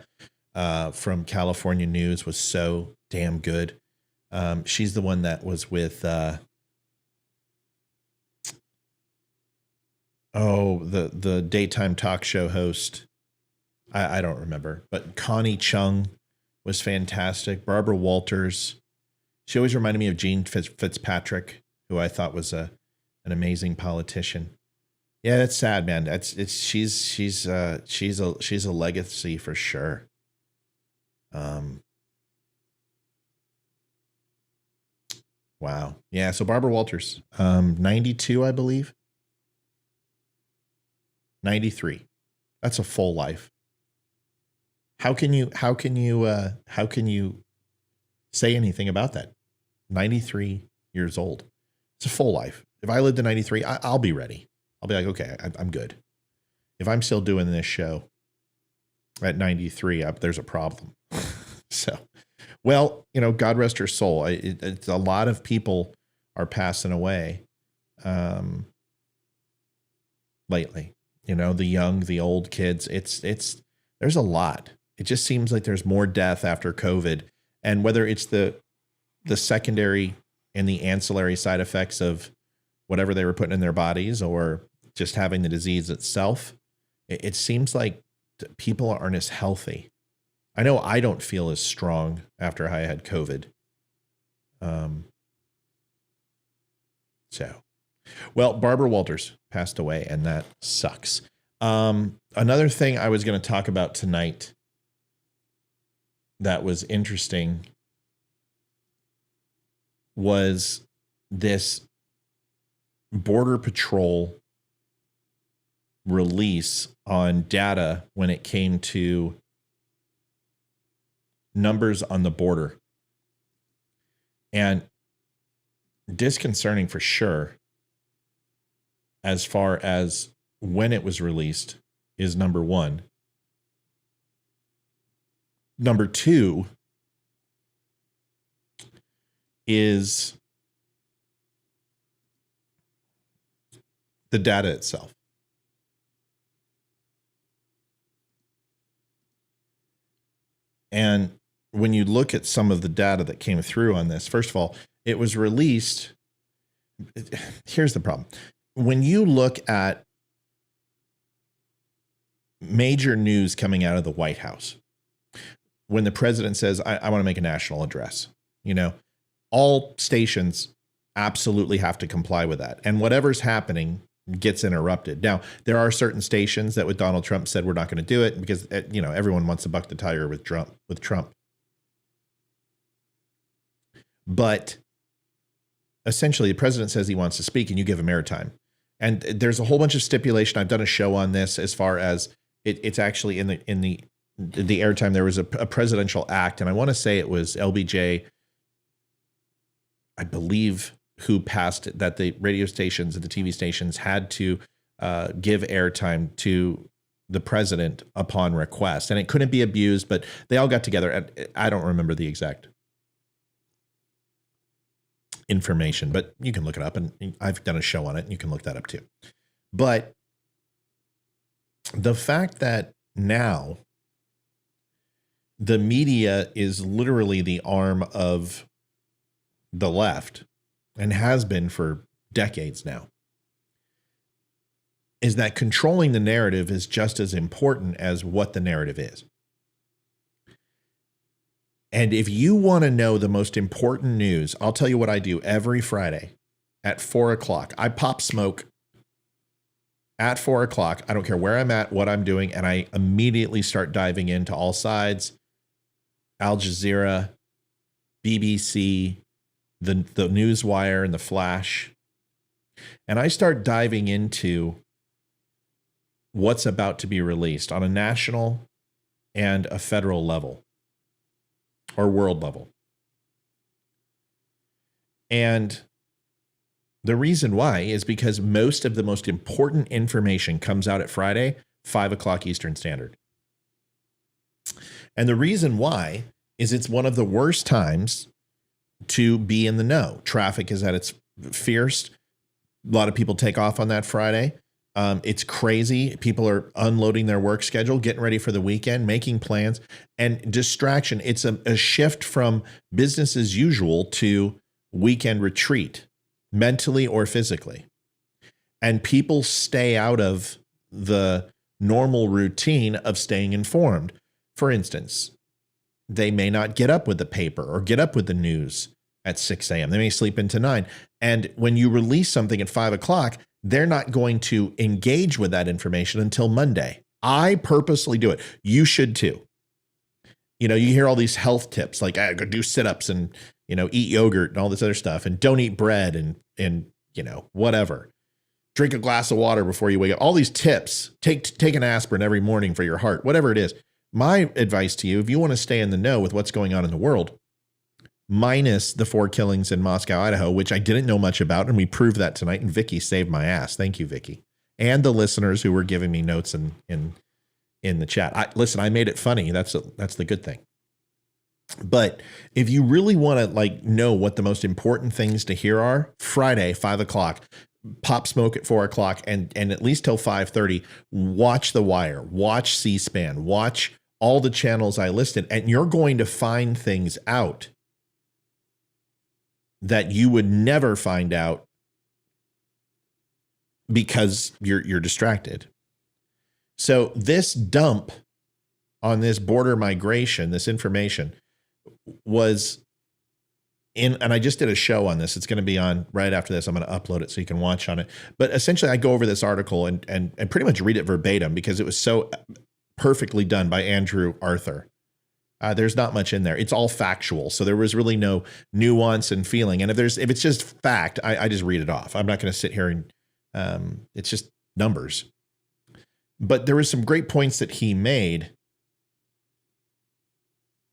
from California News, was so damn good. She's the one that was with the daytime talk show host. I don't remember, but Connie Chung was fantastic. Barbara Walters. She always reminded me of Gene Fitzpatrick, who I thought was an amazing politician. Yeah, that's sad, man. She's a legacy for sure. Wow. Yeah. So Barbara Walters, 92, I believe. 93. That's a full life. How can you say anything about that? 93 years old. It's a full life. If I lived to 93, I'll be ready. I'll be like, okay, I'm good. If I'm still doing this show at 93, there's a problem. So Well, God rest her soul. It's a lot of people are passing away lately. The young, the old kids. There's a lot. It just seems like there's more death after COVID, and whether it's the secondary and the ancillary side effects of whatever they were putting in their bodies, or just having the disease itself, it seems like people aren't as healthy. I know I don't feel as strong after I had COVID. Well, Barbara Walters passed away, and that sucks. Another thing I was going to talk about tonight that was interesting was this Border Patrol release on data when it came to numbers on the border. And disconcerting for sure, as far as when it was released, is number one. Number two is the data itself. And when you look at some of the data that came through on this, first of all, it was released. Here's the problem. When you look at major news coming out of the White House, when the president says, I want to make a national address, all stations absolutely have to comply with that. And whatever's happening gets interrupted. Now, there are certain stations that with Donald Trump said, we're not going to do it because, everyone wants to buck the tiger with Trump. But essentially, the president says he wants to speak and you give him airtime. And there's a whole bunch of stipulation. I've done a show on this as far as it's actually in the airtime. There was a presidential act, and I want to say it was LBJ, I believe, who passed it, that the radio stations and the TV stations had to give airtime to the president upon request. And it couldn't be abused, but they all got together. And I don't remember the exact information, but you can look it up, and I've done a show on it, and you can look that up too. But the fact that now the media is literally the arm of the left, and has been for decades now, is that controlling the narrative is just as important as what the narrative is. And if you want to know the most important news, I'll tell you what I do every Friday at 4:00. I pop smoke at 4:00. I don't care where I'm at, what I'm doing, and I immediately start diving into all sides, Al Jazeera, BBC, the Newswire, and the Flash. And I start diving into what's about to be released on a national and a federal level, or world level. And the reason why is because most of the most important information comes out at Friday, 5:00 Eastern Standard. And the reason why is it's one of the worst times to be in the know. Traffic is at its fierce. A lot of people take off on that Friday. It's crazy. People are unloading their work schedule, getting ready for the weekend, making plans, and distraction. It's a shift from business as usual to weekend retreat, mentally or physically. And people stay out of the normal routine of staying informed. For instance, they may not get up with the paper or get up with the news at 6 a.m. They may sleep into 9. And when you release something at 5:00, they're not going to engage with that information until Monday. I purposely do it. You should too. You hear all these health tips like go do sit-ups and, eat yogurt and all this other stuff, and don't eat bread and whatever. Drink a glass of water before you wake up. All these tips. Take an aspirin every morning for your heart, whatever it is. My advice to you, if you want to stay in the know with what's going on in the world, minus the 4 killings in Moscow, Idaho, which I didn't know much about, and we proved that tonight, and Vicky saved my ass. Thank you, Vicky. And the listeners who were giving me notes in the chat. Listen, I made it funny. That's the good thing. But if you really want to like know what the most important things to hear are, Friday, 5 o'clock, Pop Smoke at 4 o'clock, and at least till 5:30, watch The Wire, watch C-SPAN, watch all the channels I listed, and you're going to find things out that you would never find out because you're distracted. So this dump on this border migration, this information was in, and I just did a show on this. It's going to be on right after this. I'm going to upload it so you can watch on it. But essentially I go over this article and pretty much read it verbatim because it was so perfectly done by Andrew Arthur. There's not much in there. It's all factual. So there was really no nuance and feeling. And if it's just fact, I just read it off. I'm not going to sit here and it's just numbers. But there was some great points that he made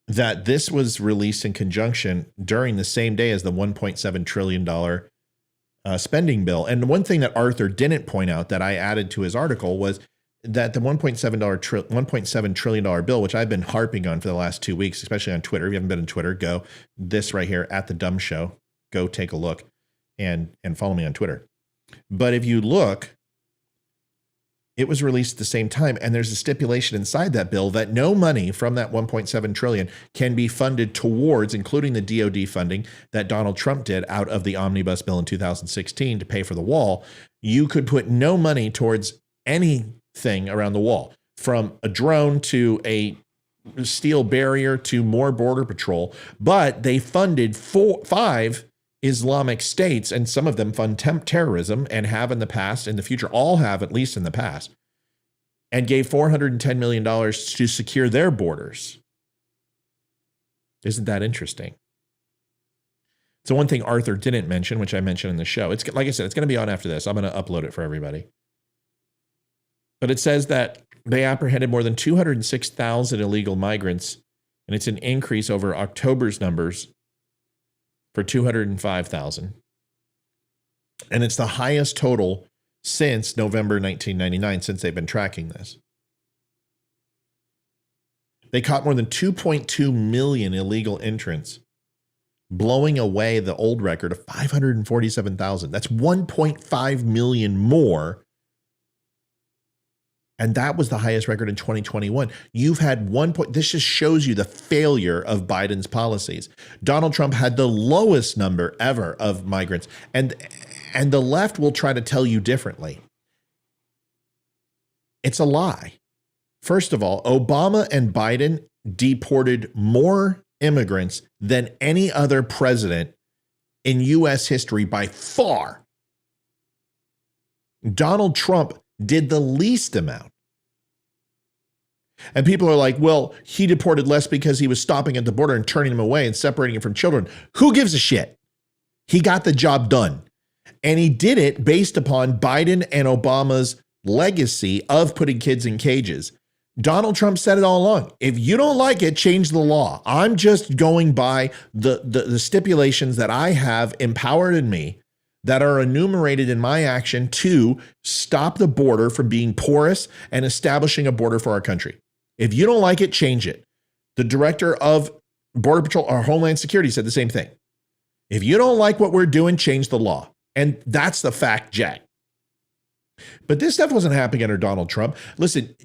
that this was released in conjunction during the same day as the $1.7 trillion spending bill. And one thing that Arthur didn't point out that I added to his article was that the $1.7 trillion bill, which I've been harping on for the last 2 weeks, especially on Twitter. If you haven't been on Twitter, go this right here at the DUM Show. Go take a look and follow me on Twitter. But if you look, it was released at the same time, and there's a stipulation inside that bill that no money from that $1.7 trillion can be funded towards, including the DOD funding that Donald Trump did out of the omnibus bill in 2016 to pay for the wall. You could put no money towards anything around the wall, from a drone to a steel barrier to more border patrol. But they funded 5 Islamic states, and some of them fund terrorism and have in the past, in the future, all have at least in the past, and gave $410 million to secure their borders. Isn't that interesting? So one thing Arthur didn't mention, which I mentioned in the show, it's like I said, it's going to be on after this. I'm going to upload it for everybody. But it says that they apprehended more than 206,000 illegal migrants, and it's an increase over October's numbers for 205,000. And it's the highest total since November 1999, since they've been tracking this. They caught more than 2.2 million illegal entrants, blowing away the old record of 547,000. That's 1.5 million more. And that was the highest record in 2021. You've had this just shows you the failure of Biden's policies. Donald Trump had the lowest number ever of migrants. And the left will try to tell you differently. It's a lie. First of all, Obama and Biden deported more immigrants than any other president in U.S. history by far. Donald Trump did the least amount. And people are like, well, he deported less because he was stopping at the border and turning them away and separating them from children. Who gives a shit? He got the job done. And he did it based upon Biden and Obama's legacy of putting kids in cages. Donald Trump said it all along. If you don't like it, change the law. I'm just going by the stipulations that I have empowered in me that are enumerated in my action to stop the border from being porous and establishing a border for our country. If you don't like it, change it. The director of Border Patrol or Homeland Security said the same thing. If you don't like what we're doing, change the law. And that's the fact, Jack. But this stuff wasn't happening under Donald Trump. Listen,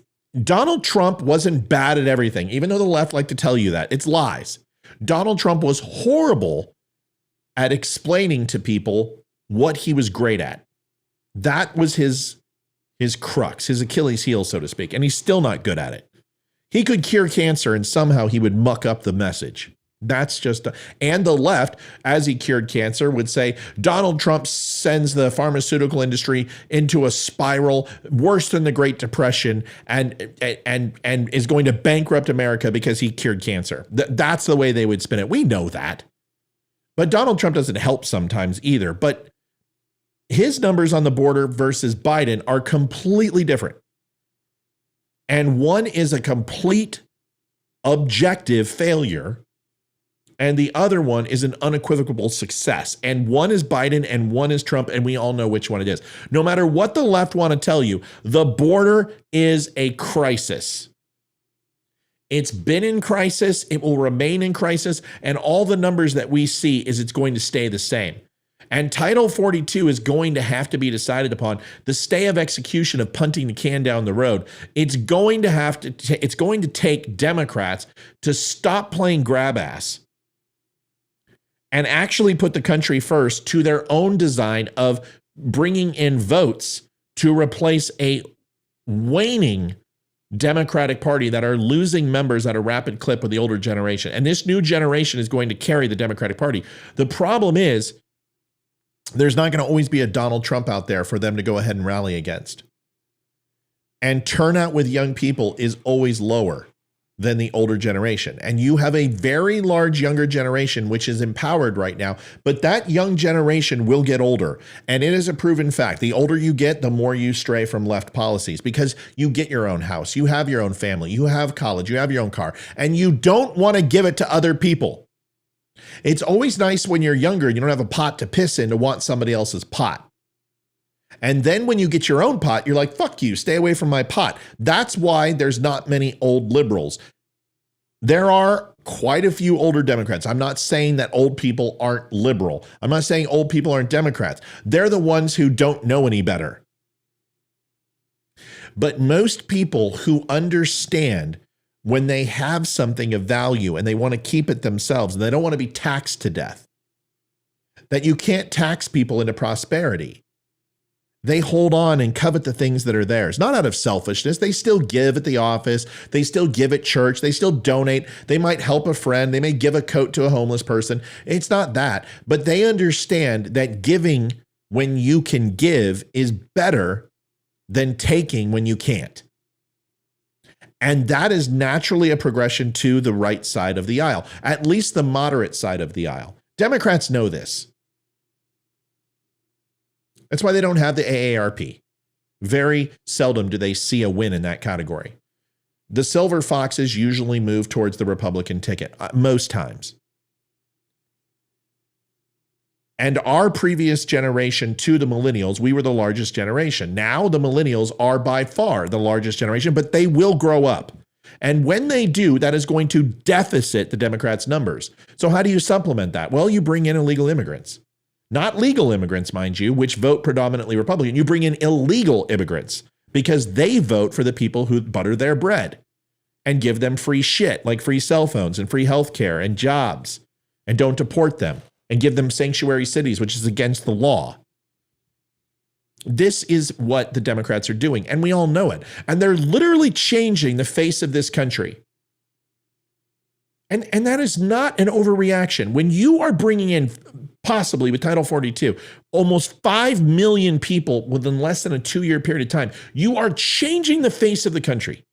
Donald Trump wasn't bad at everything, even though the left like to tell you that. It's lies. Donald Trump was horrible at explaining to people what he was great at. That was his crux, his Achilles heel, so to speak. And he's still not good at it. He could cure cancer and somehow he would muck up the message. That's just, and the left, as he cured cancer, would say Donald Trump sends the pharmaceutical industry into a spiral worse than the Great Depression and is going to bankrupt America because he cured cancer. That's the way they would spin it. We know that. But Donald Trump doesn't help sometimes either. But his numbers on the border versus Biden are completely different. And one is a complete objective failure, and the other one is an unequivocal success. And one is Biden and one is Trump, and we all know which one it is. No matter what the left want to tell you, the border is a crisis. It's been in crisis. It will remain in crisis. And all the numbers that we see is it's going to stay the same. And Title 42 is going to have to be decided upon. The stay of execution of punting the can down the road. It's going to take Democrats to stop playing grab ass and actually put the country first to their own design of bringing in votes to replace a waning Democratic Party that are losing members at a rapid clip with the older generation. And this new generation is going to carry the Democratic Party. The problem is there's not going to always be a Donald Trump out there for them to go ahead and rally against. And turnout with young people is always lower than the older generation. And you have a very large younger generation, which is empowered right now, but that young generation will get older. And it is a proven fact. The older you get, the more you stray from left policies because you get your own house, you have your own family, you have college, you have your own car, and you don't want to give it to other people. It's always nice when you're younger, you don't have a pot to piss in to want somebody else's pot. And then when you get your own pot, you're like, fuck you, stay away from my pot. That's why there's not many old liberals. There are quite a few older Democrats. I'm not saying that old people aren't liberal. I'm not saying old people aren't Democrats. They're the ones who don't know any better. But most people who understand when they have something of value and they want to keep it themselves and they don't want to be taxed to death, that you can't tax people into prosperity. They hold on and covet the things that are theirs, not out of selfishness. They still give at the office. They still give at church. They still donate. They might help a friend. They may give a coat to a homeless person. It's not that, but they understand that giving when you can give is better than taking when you can't. And that is naturally a progression to the right side of the aisle, at least the moderate side of the aisle. Democrats know this. That's why they don't have the AARP. Very seldom do they see a win in that category. The silver foxes usually move towards the Republican ticket, most times. And our previous generation to the millennials, we were the largest generation. Now the millennials are by far the largest generation, but they will grow up. And when they do, that is going to deficit the Democrats' numbers. So how do you supplement that? Well, you bring in illegal immigrants. Not legal immigrants, mind you, which vote predominantly Republican. You bring in illegal immigrants because they vote for the people who butter their bread and give them free shit like free cell phones and free health care and jobs and don't deport them and give them sanctuary cities, which is against the law. This is what the Democrats are doing, and we all know it. And they're literally changing the face of this country. And that is not an overreaction. When you are bringing in, possibly with Title 42, almost 5 million people within less than a 2-year period of time, you are changing the face of the country.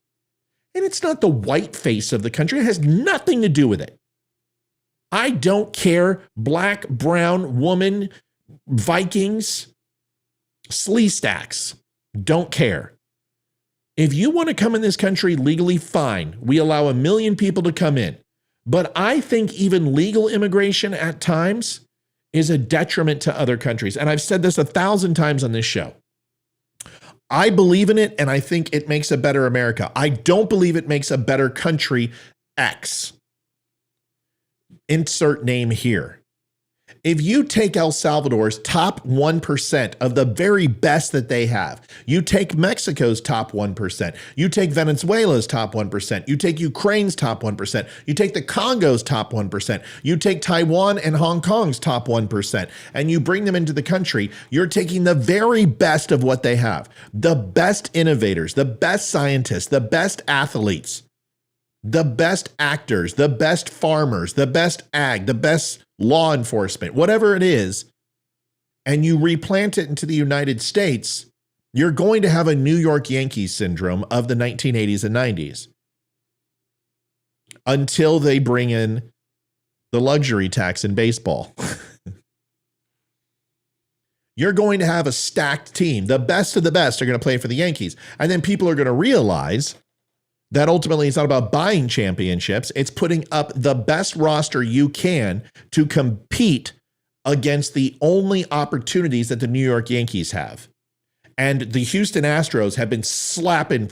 And it's not the white face of the country. It has nothing to do with it. I don't care, black, brown, woman, Vikings, slee stacks, don't care. If you want to come in this country legally, fine. We allow 1 million people to come in. But I think even legal immigration at times is a detriment to other countries. And I've said this 1,000 times on this show. I believe in it, and I think it makes a better America. I don't believe it makes a better country X. Insert name here. If you take El Salvador's top 1% of the very best that they have, you take Mexico's top 1%, you take Venezuela's top 1%, you take Ukraine's top 1%, you take the Congo's top 1%, you take Taiwan and Hong Kong's top 1%, and you bring them into the country, you're taking the very best of what they have. The best innovators, the best scientists, the best athletes, the best actors, the best farmers, the best ag, the best law enforcement, whatever it is, and you replant it into the United States, you're going to have a New York Yankees syndrome of the 1980s and 90s until they bring in the luxury tax in baseball. You're going to have a stacked team. The best of the best are going to play for the Yankees. And then people are going to realize that ultimately it's not about buying championships. It's putting up the best roster you can to compete against the only opportunities that the New York Yankees have. And the Houston Astros have been slapping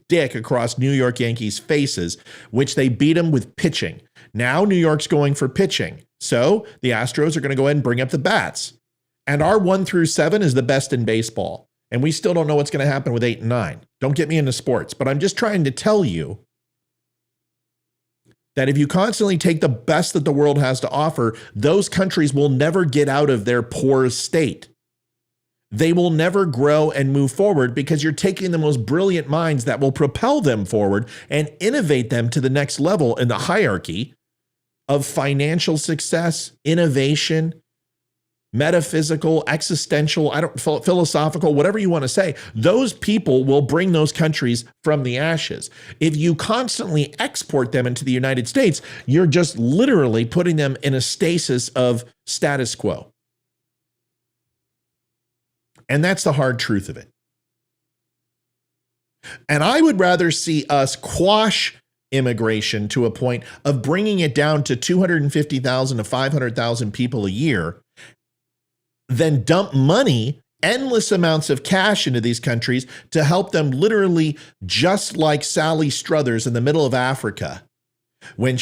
dick across New York Yankees faces, which they beat them with pitching. Now New York's going for pitching. So the Astros are going to go ahead and bring up the bats. And our 1 through 7 is the best in baseball. And we still don't know what's going to happen with 8 and 9. Don't get me into sports, but I'm just trying to tell you that if you constantly take the best that the world has to offer, those countries will never get out of their poor state. They will never grow and move forward because you're taking the most brilliant minds that will propel them forward and innovate them to the next level in the hierarchy of financial success, innovation, metaphysical, existential, philosophical, whatever you want to say. Those people will bring those countries from the ashes. If you constantly export them into the United States, you're just literally putting them in a stasis of status quo. And that's the hard truth of it. And I would rather see us quash immigration to a point of bringing it down to 250,000 to 500,000 people a year than dump money, endless amounts of cash into these countries to help them literally just like Sally Struthers in the middle of Africa. When you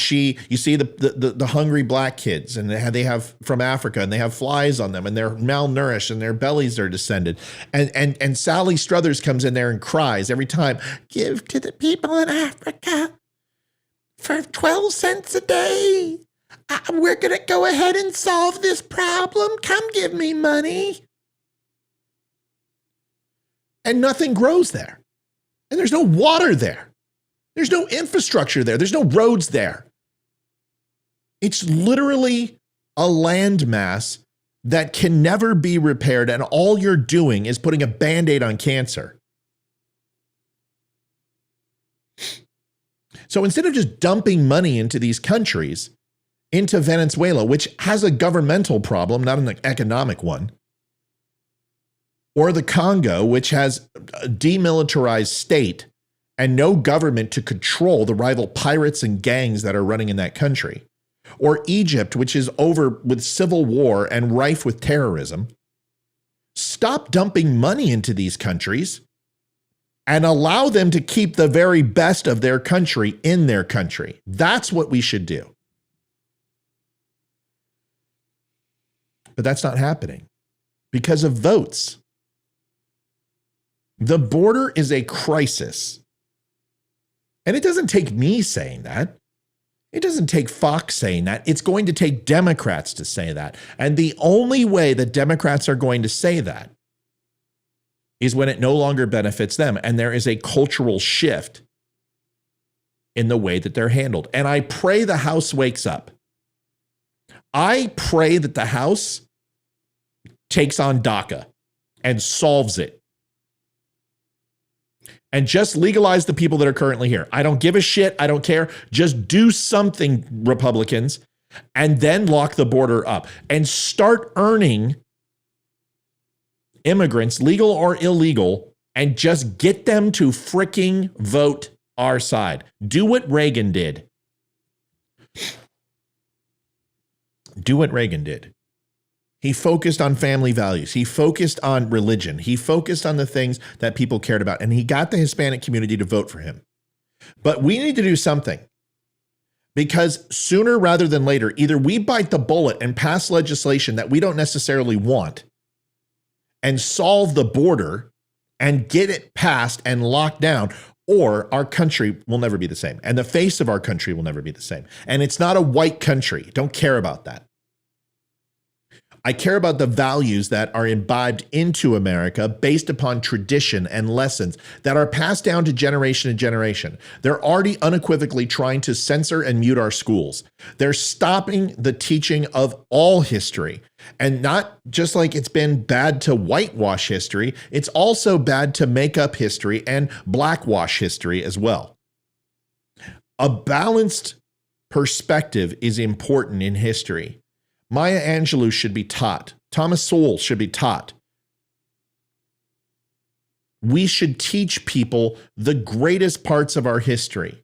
see the hungry black kids and they have from Africa and they have flies on them and they're malnourished and their bellies are distended. And Sally Struthers comes in there and cries every time, give to the people in Africa for 12 cents a day. We're going to go ahead and solve this problem. Come give me money. And nothing grows there. And there's no water there. There's no infrastructure there. There's no roads there. It's literally a landmass that can never be repaired. And all you're doing is putting a Band-Aid on cancer. So instead of just dumping money into these countries, into Venezuela, which has a governmental problem, not an economic one, or the Congo, which has a demilitarized state and no government to control the rival pirates and gangs that are running in that country, or Egypt, which is over with civil war and rife with terrorism, stop dumping money into these countries and allow them to keep the very best of their country in their country. That's what we should do. But that's not happening because of votes. The border is a crisis. And it doesn't take me saying that. It doesn't take Fox saying that. It's going to take Democrats to say that. And the only way that Democrats are going to say that is when it no longer benefits them. And there is a cultural shift in the way that they're handled. And I pray the House wakes up. I pray that the House takes on DACA and solves it. And just legalize the people that are currently here. I don't give a shit. I don't care. Just do something, Republicans, and then lock the border up and start earning immigrants, legal or illegal, and just get them to freaking vote our side. Do what Reagan did. Do what Reagan did. He focused on family values. He focused on religion. He focused on the things that people cared about. And he got the Hispanic community to vote for him. But we need to do something. Because sooner rather than later, either we bite the bullet and pass legislation that we don't necessarily want and solve the border and get it passed and locked down, or our country will never be the same. And the face of our country will never be the same. And it's not a white country. Don't care about that. I care about the values that are imbibed into America based upon tradition and lessons that are passed down to generation and generation. They're already unequivocally trying to censor and mute our schools. They're stopping the teaching of all history. And not just like it's been bad to whitewash history, it's also bad to make up history and blackwash history as well. A balanced perspective is important in history. Maya Angelou should be taught. Thomas Sowell should be taught. We should teach people the greatest parts of our history.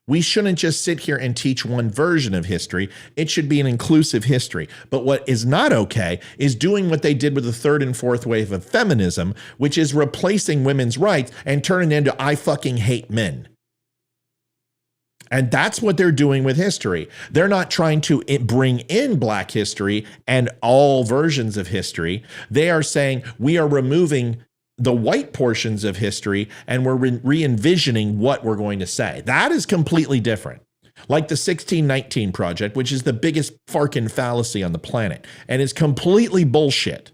We shouldn't just sit here and teach one version of history. It should be an inclusive history. But what is not okay is doing what they did with the third and fourth wave of feminism, which is replacing women's rights and turning it into I fucking hate men. And that's what they're doing with history. They're not trying to bring in Black history and all versions of history. They are saying we are removing the white portions of history and we're re-envisioning what we're going to say. That is completely different. Like the 1619 Project, which is the biggest fucking fallacy on the planet and is completely bullshit.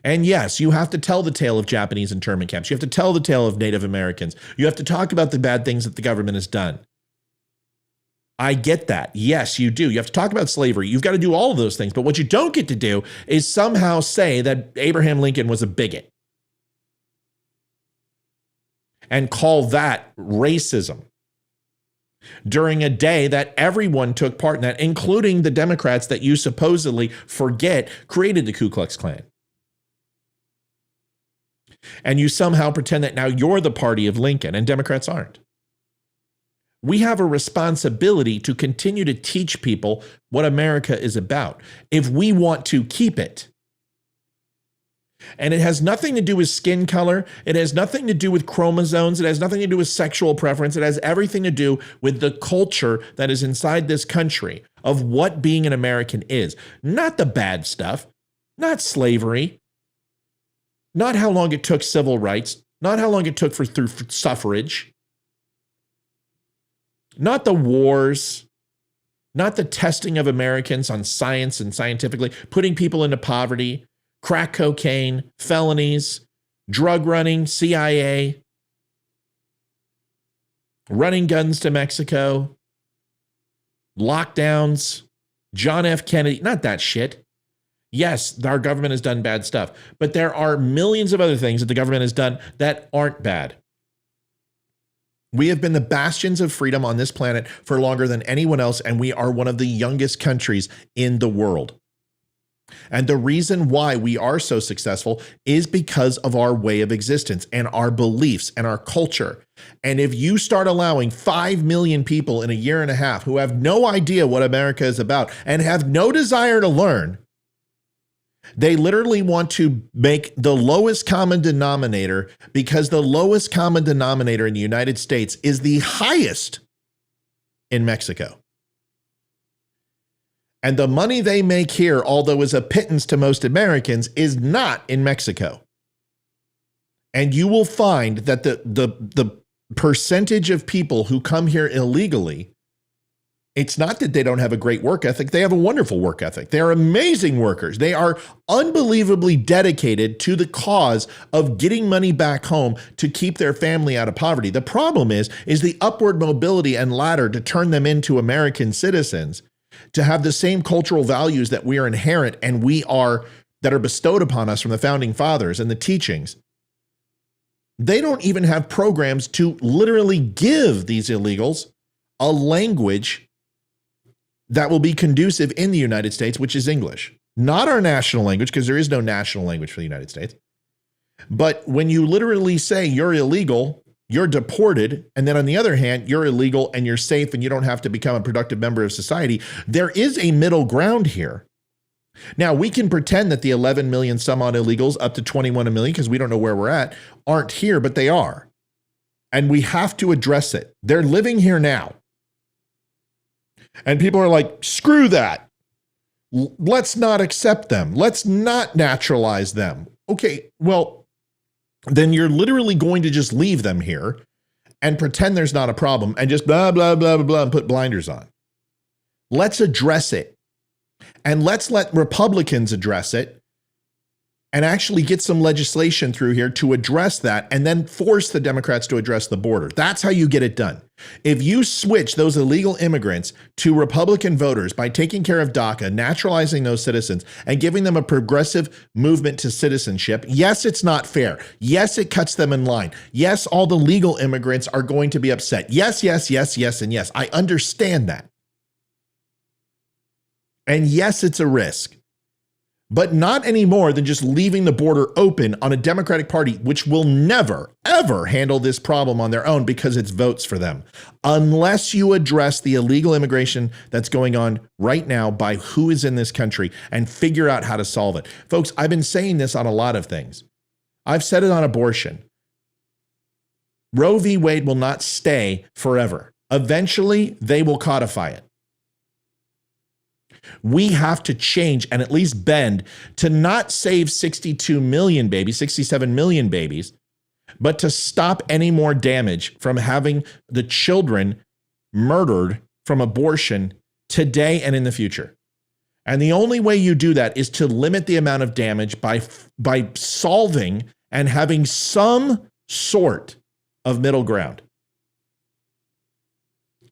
And yes, you have to tell the tale of Japanese internment camps. You have to tell the tale of Native Americans. You have to talk about the bad things that the government has done. I get that. Yes, you do. You have to talk about slavery. You've got to do all of those things. But what you don't get to do is somehow say that Abraham Lincoln was a bigot and call that racism during a day that everyone took part in that, including the Democrats that you supposedly forget created the Ku Klux Klan. And you somehow pretend that now you're the party of Lincoln and Democrats aren't. We have a responsibility to continue to teach people what America is about if we want to keep it. And it has nothing to do with skin color. It has nothing to do with chromosomes. It has nothing to do with sexual preference. It has everything to do with the culture that is inside this country of what being an American is. Not the bad stuff, not slavery, not how long it took civil rights, not how long it took through suffrage. Not the wars, not the testing of Americans on science and scientifically, putting people into poverty, crack cocaine, felonies, drug running, CIA, running guns to Mexico, lockdowns, John F. Kennedy, not that shit. Yes, our government has done bad stuff, but there are millions of other things that the government has done that aren't bad. We have been the bastions of freedom on this planet for longer than anyone else, and we are one of the youngest countries in the world. And the reason why we are so successful is because of our way of existence and our beliefs and our culture. And if you start allowing 5 million people in a year and a half who have no idea what America is about and have no desire to learn, they literally want to make the lowest common denominator, because the lowest common denominator in the United States is the highest in Mexico. And the money they make here, although is a pittance to most Americans, is not in Mexico. And you will find that the percentage of people who come here illegally, it's not that they don't have a great work ethic. They have a wonderful work ethic. They are amazing workers. They are unbelievably dedicated to the cause of getting money back home to keep their family out of poverty. The problem is the upward mobility and ladder to turn them into American citizens, to have the same cultural values that we are inherent and that are bestowed upon us from the founding fathers and the teachings. They don't even have programs to literally give these illegals a language that will be conducive in the United States, which is English. Not our national language, because there is no national language for the United States. But when you literally say you're illegal, you're deported, and then on the other hand, you're illegal and you're safe and you don't have to become a productive member of society, there is a middle ground here. Now, we can pretend that the 11 million some odd illegals, up to 21 million, because we don't know where we're at, aren't here, but they are. And we have to address it. They're living here now. And people are like, screw that. Let's not accept them. Let's not naturalize them. Okay, well, then you're literally going to just leave them here and pretend there's not a problem and just blah, blah, blah, blah, blah, and put blinders on. Let's address it. And let's let Republicans address it and actually get some legislation through here to address that, and then force the Democrats to address the border. That's how you get it done. If you switch those illegal immigrants to Republican voters by taking care of DACA, naturalizing those citizens, and giving them a progressive movement to citizenship, yes, it's not fair. Yes, it cuts them in line. Yes, all the legal immigrants are going to be upset. Yes, yes, yes, yes, and yes. I understand that. And yes, it's a risk. but not any more than just leaving the border open on a Democratic Party, which will never, ever handle this problem on their own because it's votes for them. Unless you address the illegal immigration that's going on right now by who is in this country and figure out how to solve it. Folks, I've been saying this on a lot of things. I've said it on abortion. Roe v. Wade will not stay forever. Eventually, they will codify it. We have to change and at least bend to not save 62 million babies, 67 million babies, but to stop any more damage from having the children murdered from abortion today and in the future. And the only way you do that is to limit the amount of damage by solving and having some sort of middle ground.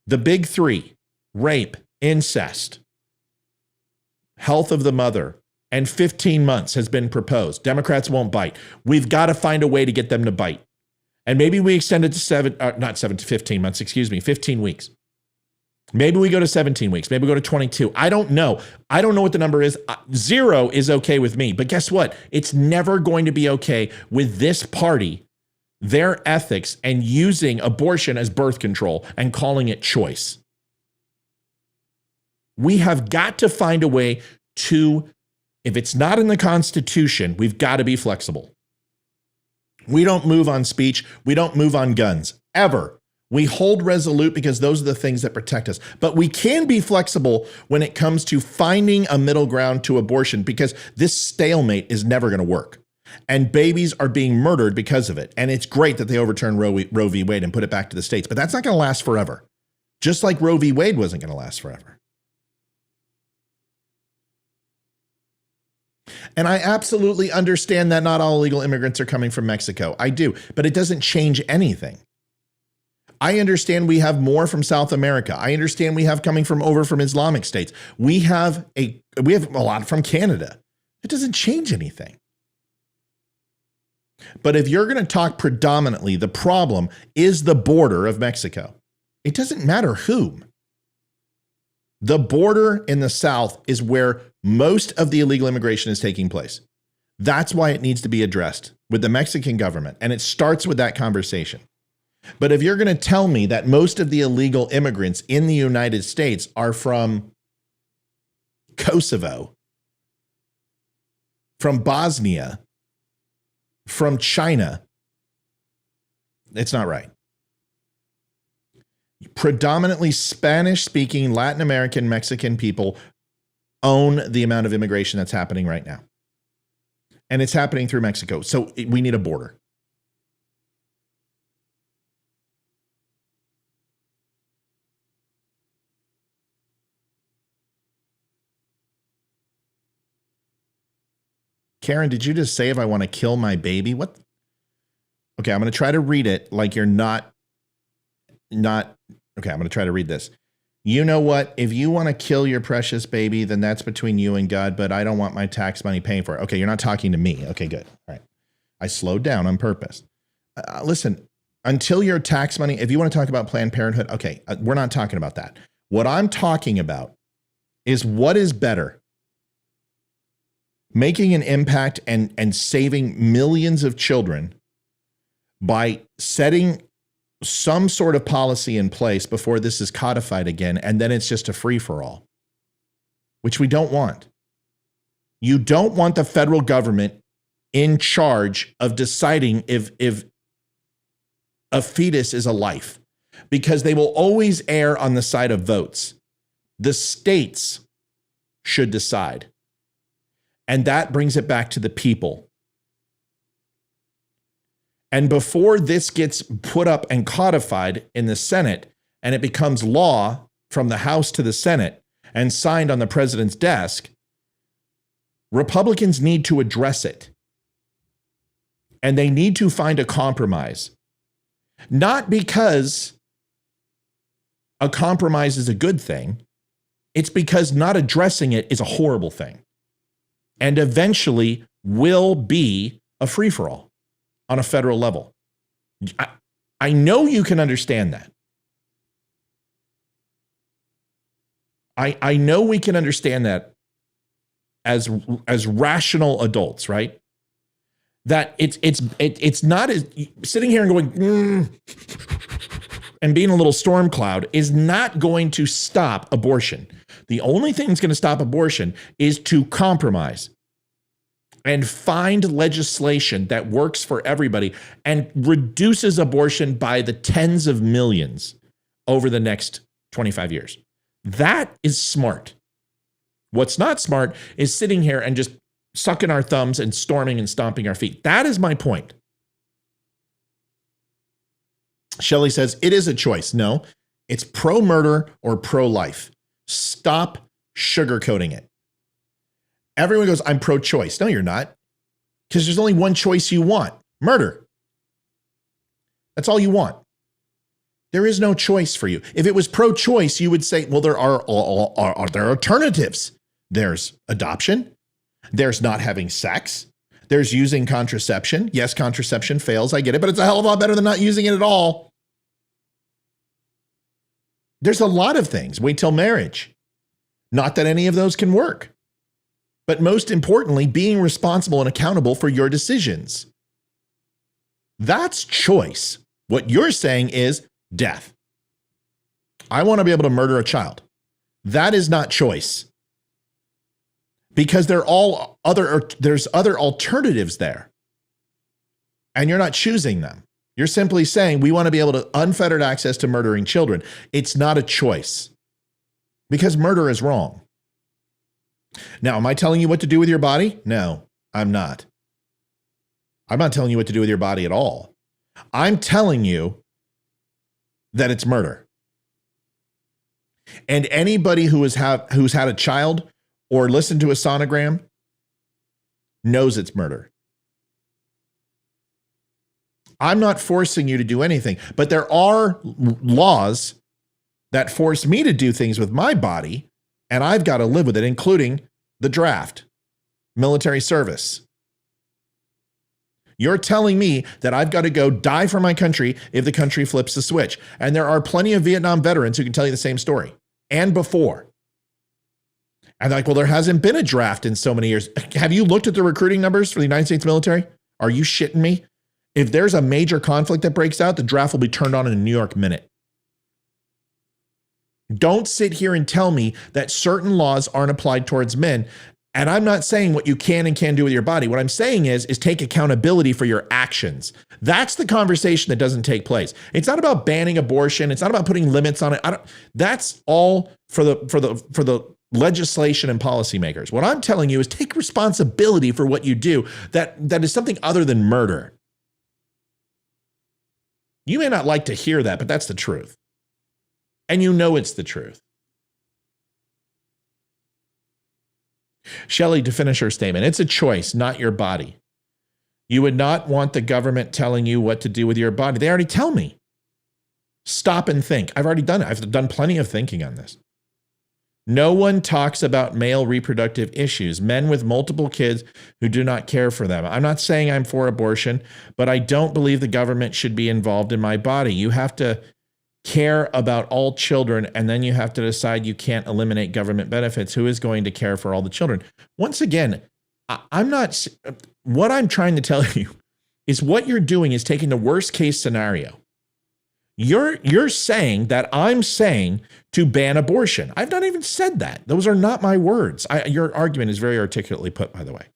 The big three: rape, incest, health of the mother, and 15 months has been proposed. Democrats won't bite. We've got to find a way to get them to bite. And maybe we extend it to 15 months, 15 weeks. Maybe we go to 17 weeks. Maybe we go to 22. I don't know. I don't know what the number is. 0 is okay with me. But guess what? It's never going to be okay with this party, their ethics, and using abortion as birth control and calling it choice. We have got to find a way to, if it's not in the Constitution, we've got to be flexible. We don't move on speech. We don't move on guns, ever. We hold resolute because those are the things that protect us. But we can be flexible when it comes to finding a middle ground to abortion, because this stalemate is never going to work. And babies are being murdered because of it. And it's great that they overturned Roe v. Wade and put it back to the states, but that's not going to last forever. Just like Roe v. Wade wasn't going to last forever. And I absolutely understand that not all illegal immigrants are coming from Mexico. I do, but it doesn't change anything. I understand we have more from South America. I understand we have coming from Islamic states. We have a lot from Canada. It doesn't change anything. But if you're going to talk predominantly, the problem is the border of Mexico. It doesn't matter whom. The border in the South is where most of the illegal immigration is taking place. That's why it needs to be addressed with the Mexican government. And it starts with that conversation. But if you're going to tell me that most of the illegal immigrants in the United States are from Kosovo, from Bosnia, from China, it's not right. Predominantly Spanish-speaking Latin American, Mexican people own the amount of immigration that's happening right now. And it's happening through Mexico. So we need a border. Karen, did you just say if I want to kill my baby? What? Okay, I'm going to try to read it like you're not. Okay, I'm going to try to read this. You know what? If you want to kill your precious baby, then that's between you and God, but I don't want my tax money paying for it. Okay, you're not talking to me. Okay, good. All right. I slowed down on purpose. Listen, until your tax money, if you want to talk about Planned Parenthood, okay, we're not talking about that. What I'm talking about is what is better. Making an impact and saving millions of children by setting some sort of policy in place before this is codified again, and then it's just a free-for-all, which we don't want. You don't want the federal government in charge of deciding if a fetus is a life, because they will always err on the side of votes. The states should decide. And that brings it back to the people. And before this gets put up and codified in the Senate, and it becomes law from the House to the Senate and signed on the president's desk, Republicans need to address it. And they need to find a compromise. Not because a compromise is a good thing. It's because not addressing it is a horrible thing. And eventually will be a free-for-all on a federal level. I know you can understand that. I know we can understand that as rational adults, right? That it's not as sitting here and going and being a little storm cloud is not going to stop abortion. The only thing that's going to stop abortion is to compromise and find legislation that works for everybody and reduces abortion by the tens of millions over the next 25 years. That is smart. What's not smart is sitting here and just sucking our thumbs and storming and stomping our feet. That is my point. Shelley says, it is a choice. No, it's pro-murder or pro-life. Stop sugarcoating it. Everyone goes, I'm pro-choice. No, you're not. Because there's only one choice you want. Murder. That's all you want. There is no choice for you. If it was pro-choice, you would say, well, there are alternatives. There's adoption. There's not having sex. There's using contraception. Yes, contraception fails. I get it, but it's a hell of a lot better than not using it at all. There's a lot of things. Wait till marriage. Not that any of those can work. But most importantly, being responsible and accountable for your decisions. That's choice. What you're saying is death. I want to be able to murder a child. That is not choice. Because there's other alternatives there. And you're not choosing them. You're simply saying we want to be able to unfettered access to murdering children. It's not a choice. Because murder is wrong. Now, am I telling you what to do with your body? No, I'm not. I'm not telling you what to do with your body at all. I'm telling you that it's murder. And anybody who's had a child or listened to a sonogram knows it's murder. I'm not forcing you to do anything, but there are laws that force me to do things with my body, and I've got to live with it, including the draft, military service. You're telling me that I've got to go die for my country if the country flips the switch. And there are plenty of Vietnam veterans who can tell you the same story, and before. And they're like, well, there hasn't been a draft in so many years. Have you looked at the recruiting numbers for the United States military? Are you shitting me? If there's a major conflict that breaks out, the draft will be turned on in a New York minute. Don't sit here and tell me that certain laws aren't applied towards men. And I'm not saying what you can and can't do with your body. What I'm saying is take accountability for your actions. That's the conversation that doesn't take place. It's not about banning abortion. It's not about putting limits on it. That's all for the legislation and policymakers. What I'm telling you is take responsibility for what you do. That is something other than murder. You may not like to hear that, but that's the truth. And you know it's the truth. Shelley, to finish her statement, it's a choice, not your body. You would not want the government telling you what to do with your body. They already tell me. Stop and think. I've already done it. I've done plenty of thinking on this. No one talks about male reproductive issues, men with multiple kids who do not care for them. I'm not saying I'm for abortion, but I don't believe the government should be involved in my body. You have to care about all children, and then you have to decide you can't eliminate government benefits. Who is going to care for all the children? Once again, what I'm trying to tell you is what you're doing is taking the worst case scenario. You're saying that I'm saying to ban abortion. I've not even said that. Those are not my words. Your argument is very articulately put, by the way.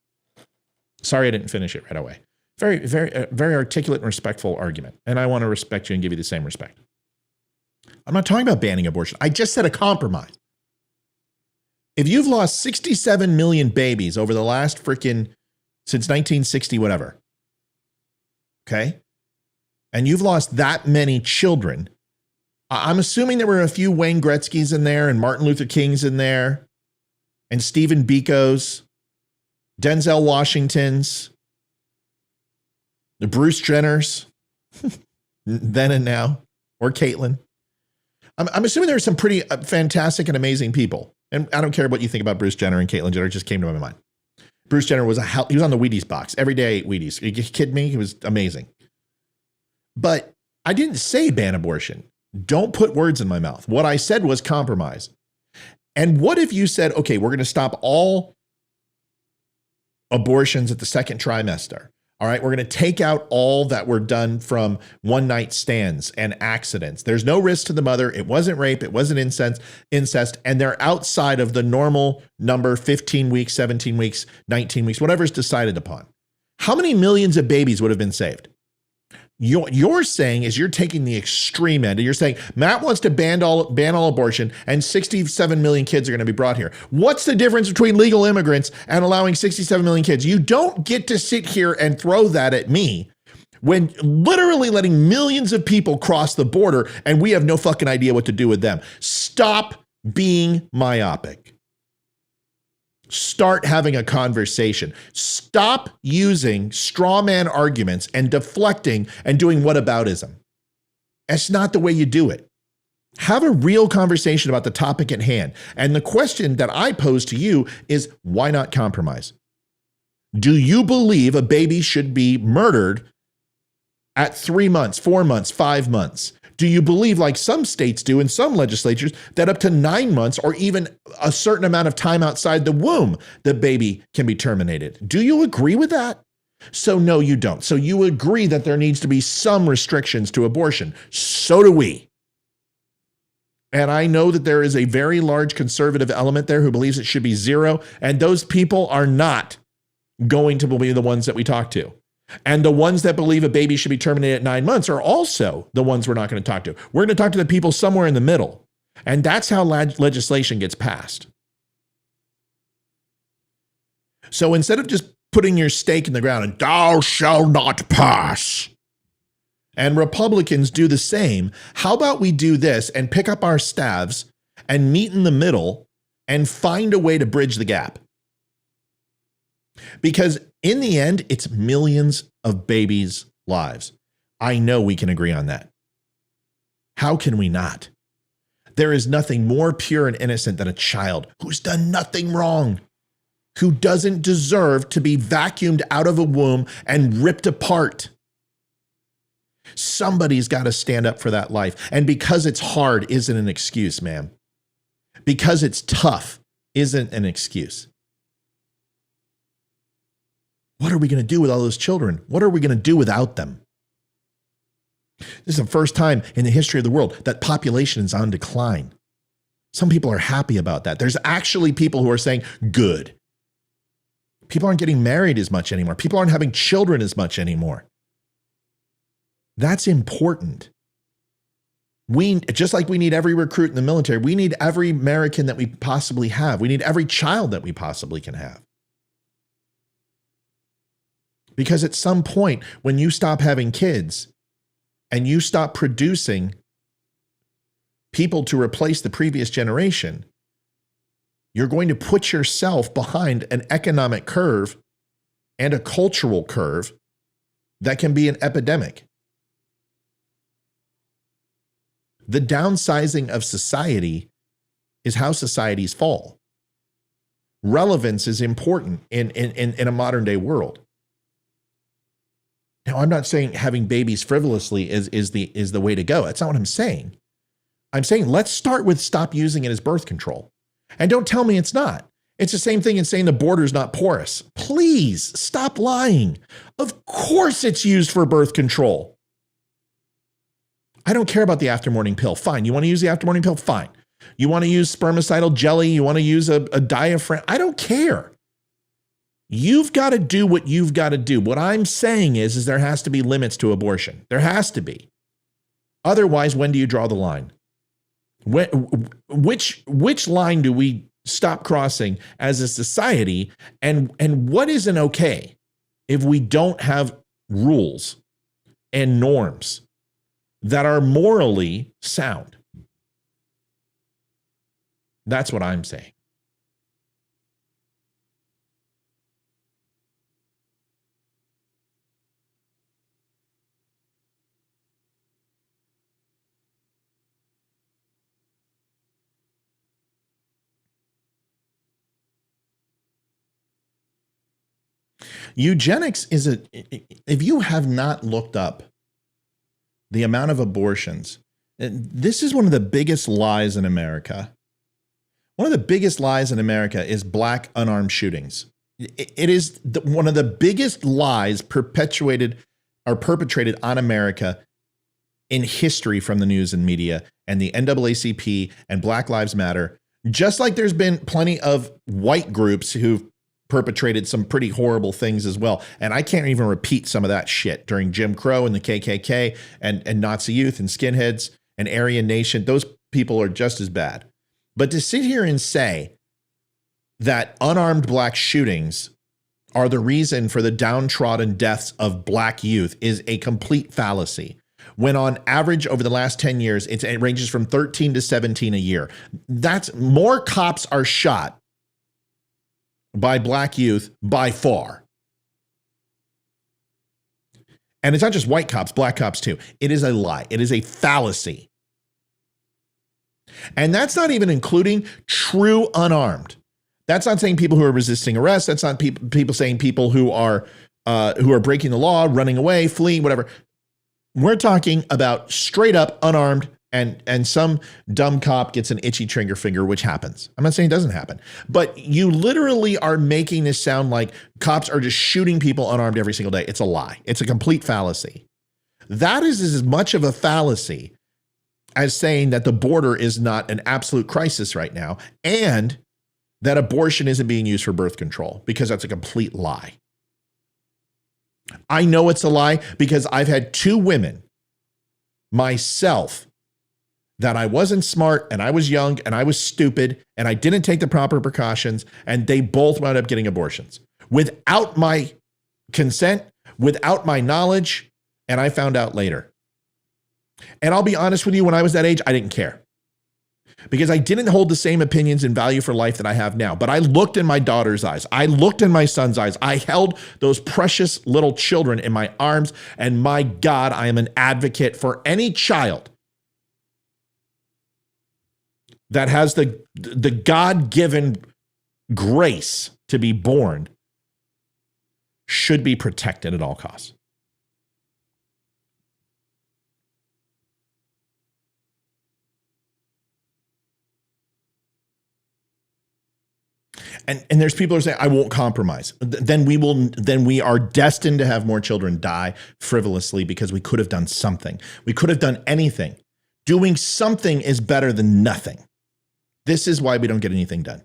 Sorry I didn't finish it right away. Very, very, very articulate and respectful argument. And I want to respect you and give you the same respect. I'm not talking about banning abortion. I just said a compromise. If you've lost 67 million babies over the last since 1960, whatever, okay? And you've lost that many children, I'm assuming there were a few Wayne Gretzky's in there and Martin Luther King's in there and Stephen Biko's, Denzel Washington's, the Bruce Jenners, then and now, or Caitlyn. I'm assuming there are some pretty fantastic and amazing people. And I don't care what you think about Bruce Jenner and Caitlyn Jenner. It just came to my mind. Bruce Jenner was he was on the Wheaties box. Every day I ate Wheaties. Are you kidding me? He was amazing. But I didn't say ban abortion. Don't put words in my mouth. What I said was compromise. And what if you said, okay, we're going to stop all abortions at the second trimester. All right, we're going to take out all that were done from one night stands and accidents. There's no risk to the mother. It wasn't rape. It wasn't incest. And they're outside of the normal number, 15 weeks, 17 weeks, 19 weeks, whatever's decided upon. How many millions of babies would have been saved? You're saying is you're taking the extreme end and you're saying Matt wants to ban all abortion and 67 million kids are going to be brought here. What's the difference between legal immigrants and allowing 67 million kids? You don't get to sit here and throw that at me when literally letting millions of people cross the border and we have no fucking idea what to do with them. Stop being myopic. Start having a conversation. Stop using straw man arguments and deflecting and doing whataboutism. That's not the way you do it. Have a real conversation about the topic at hand. And the question that I pose to you is, why not compromise? Do you believe a baby should be murdered at 3 months, 4 months, 5 months? Do you believe, like some states do in some legislatures, that up to 9 months or even a certain amount of time outside the womb, the baby can be terminated? Do you agree with that? So no, you don't. So you agree that there needs to be some restrictions to abortion. So do we. And I know that there is a very large conservative element there who believes it should be 0. And those people are not going to be the ones that we talk to. And the ones that believe a baby should be terminated at 9 months are also the ones we're not going to talk to. We're going to talk to the people somewhere in the middle. And that's how legislation gets passed. So instead of just putting your stake in the ground and thou shalt not pass, and Republicans do the same, how about we do this and pick up our staves and meet in the middle and find a way to bridge the gap? Because in the end, it's millions of babies' lives. I know we can agree on that. How can we not? There is nothing more pure and innocent than a child who's done nothing wrong, who doesn't deserve to be vacuumed out of a womb and ripped apart. Somebody's got to stand up for that life. And because it's hard isn't an excuse, ma'am. Because it's tough isn't an excuse. What are we going to do with all those children? What are we going to do without them? This is the first time in the history of the world that population is on decline. Some people are happy about that. There's actually people who are saying, good. People aren't getting married as much anymore. People aren't having children as much anymore. That's important. Just like we need every recruit in the military, we need every American that we possibly have. We need every child that we possibly can have. Because at some point, when you stop having kids and you stop producing people to replace the previous generation, you're going to put yourself behind an economic curve and a cultural curve that can be an epidemic. The downsizing of society is how societies fall. Relevance is important in a modern day world. Now, I'm not saying having babies frivolously is the way to go. That's not what I'm saying. I'm saying let's start with stop using it as birth control. And don't tell me it's not. It's the same thing as saying the border's not porous. Please stop lying. Of course it's used for birth control. I don't care about the aftermorning pill. Fine. You want to use the aftermorning pill? Fine. You want to use spermicidal jelly? You want to use a diaphragm? I don't care. You've got to do what you've got to do. What I'm saying is there has to be limits to abortion. There has to be. Otherwise, when do you draw the line? Which line do we stop crossing as a society? And what isn't okay if we don't have rules and norms that are morally sound? That's what I'm saying. Eugenics is if you have not looked up the amount of abortions, this is one of the biggest lies in America. One of the biggest lies in America is black unarmed shootings. It is one of the biggest lies perpetrated on America in history from the news and media and the NAACP and Black Lives Matter. Just like there's been plenty of white groups who've perpetrated some pretty horrible things as well. And I can't even repeat some of that shit during Jim Crow and the KKK and Nazi youth and skinheads and Aryan Nation. Those people are just as bad. But to sit here and say that unarmed black shootings are the reason for the downtrodden deaths of black youth is a complete fallacy. When on average over the last 10 years, it ranges from 13 to 17 a year. That's more cops are shot by black youth by far. And it's not just white cops, black cops too. It is a lie. It is a fallacy. And that's not even including true unarmed. That's not saying people who are resisting arrest. That's not people saying people who are breaking the law, running away, fleeing, whatever. We're talking about straight up unarmed and some dumb cop gets an itchy trigger finger, which happens. I'm not saying it doesn't happen, but you literally are making this sound like cops are just shooting people unarmed every single day. It's a lie. It's a complete fallacy. That is as much of a fallacy as saying that the border is not an absolute crisis right now and that abortion isn't being used for birth control, because that's a complete lie. I know it's a lie because I've had two women myself that I wasn't smart and I was young and I was stupid and I didn't take the proper precautions, and they both wound up getting abortions without my consent, without my knowledge, and I found out later. And I'll be honest with you, when I was that age, I didn't care because I didn't hold the same opinions and value for life that I have now. But I looked in my daughter's eyes. I looked in my son's eyes. I held those precious little children in my arms, and my God, I am an advocate for any child that has the God-given grace to be born should be protected at all costs. And there's people who are saying, I won't compromise. Then we are destined to have more children die frivolously because we could have done something. We could have done anything. Doing something is better than nothing. This is why we don't get anything done.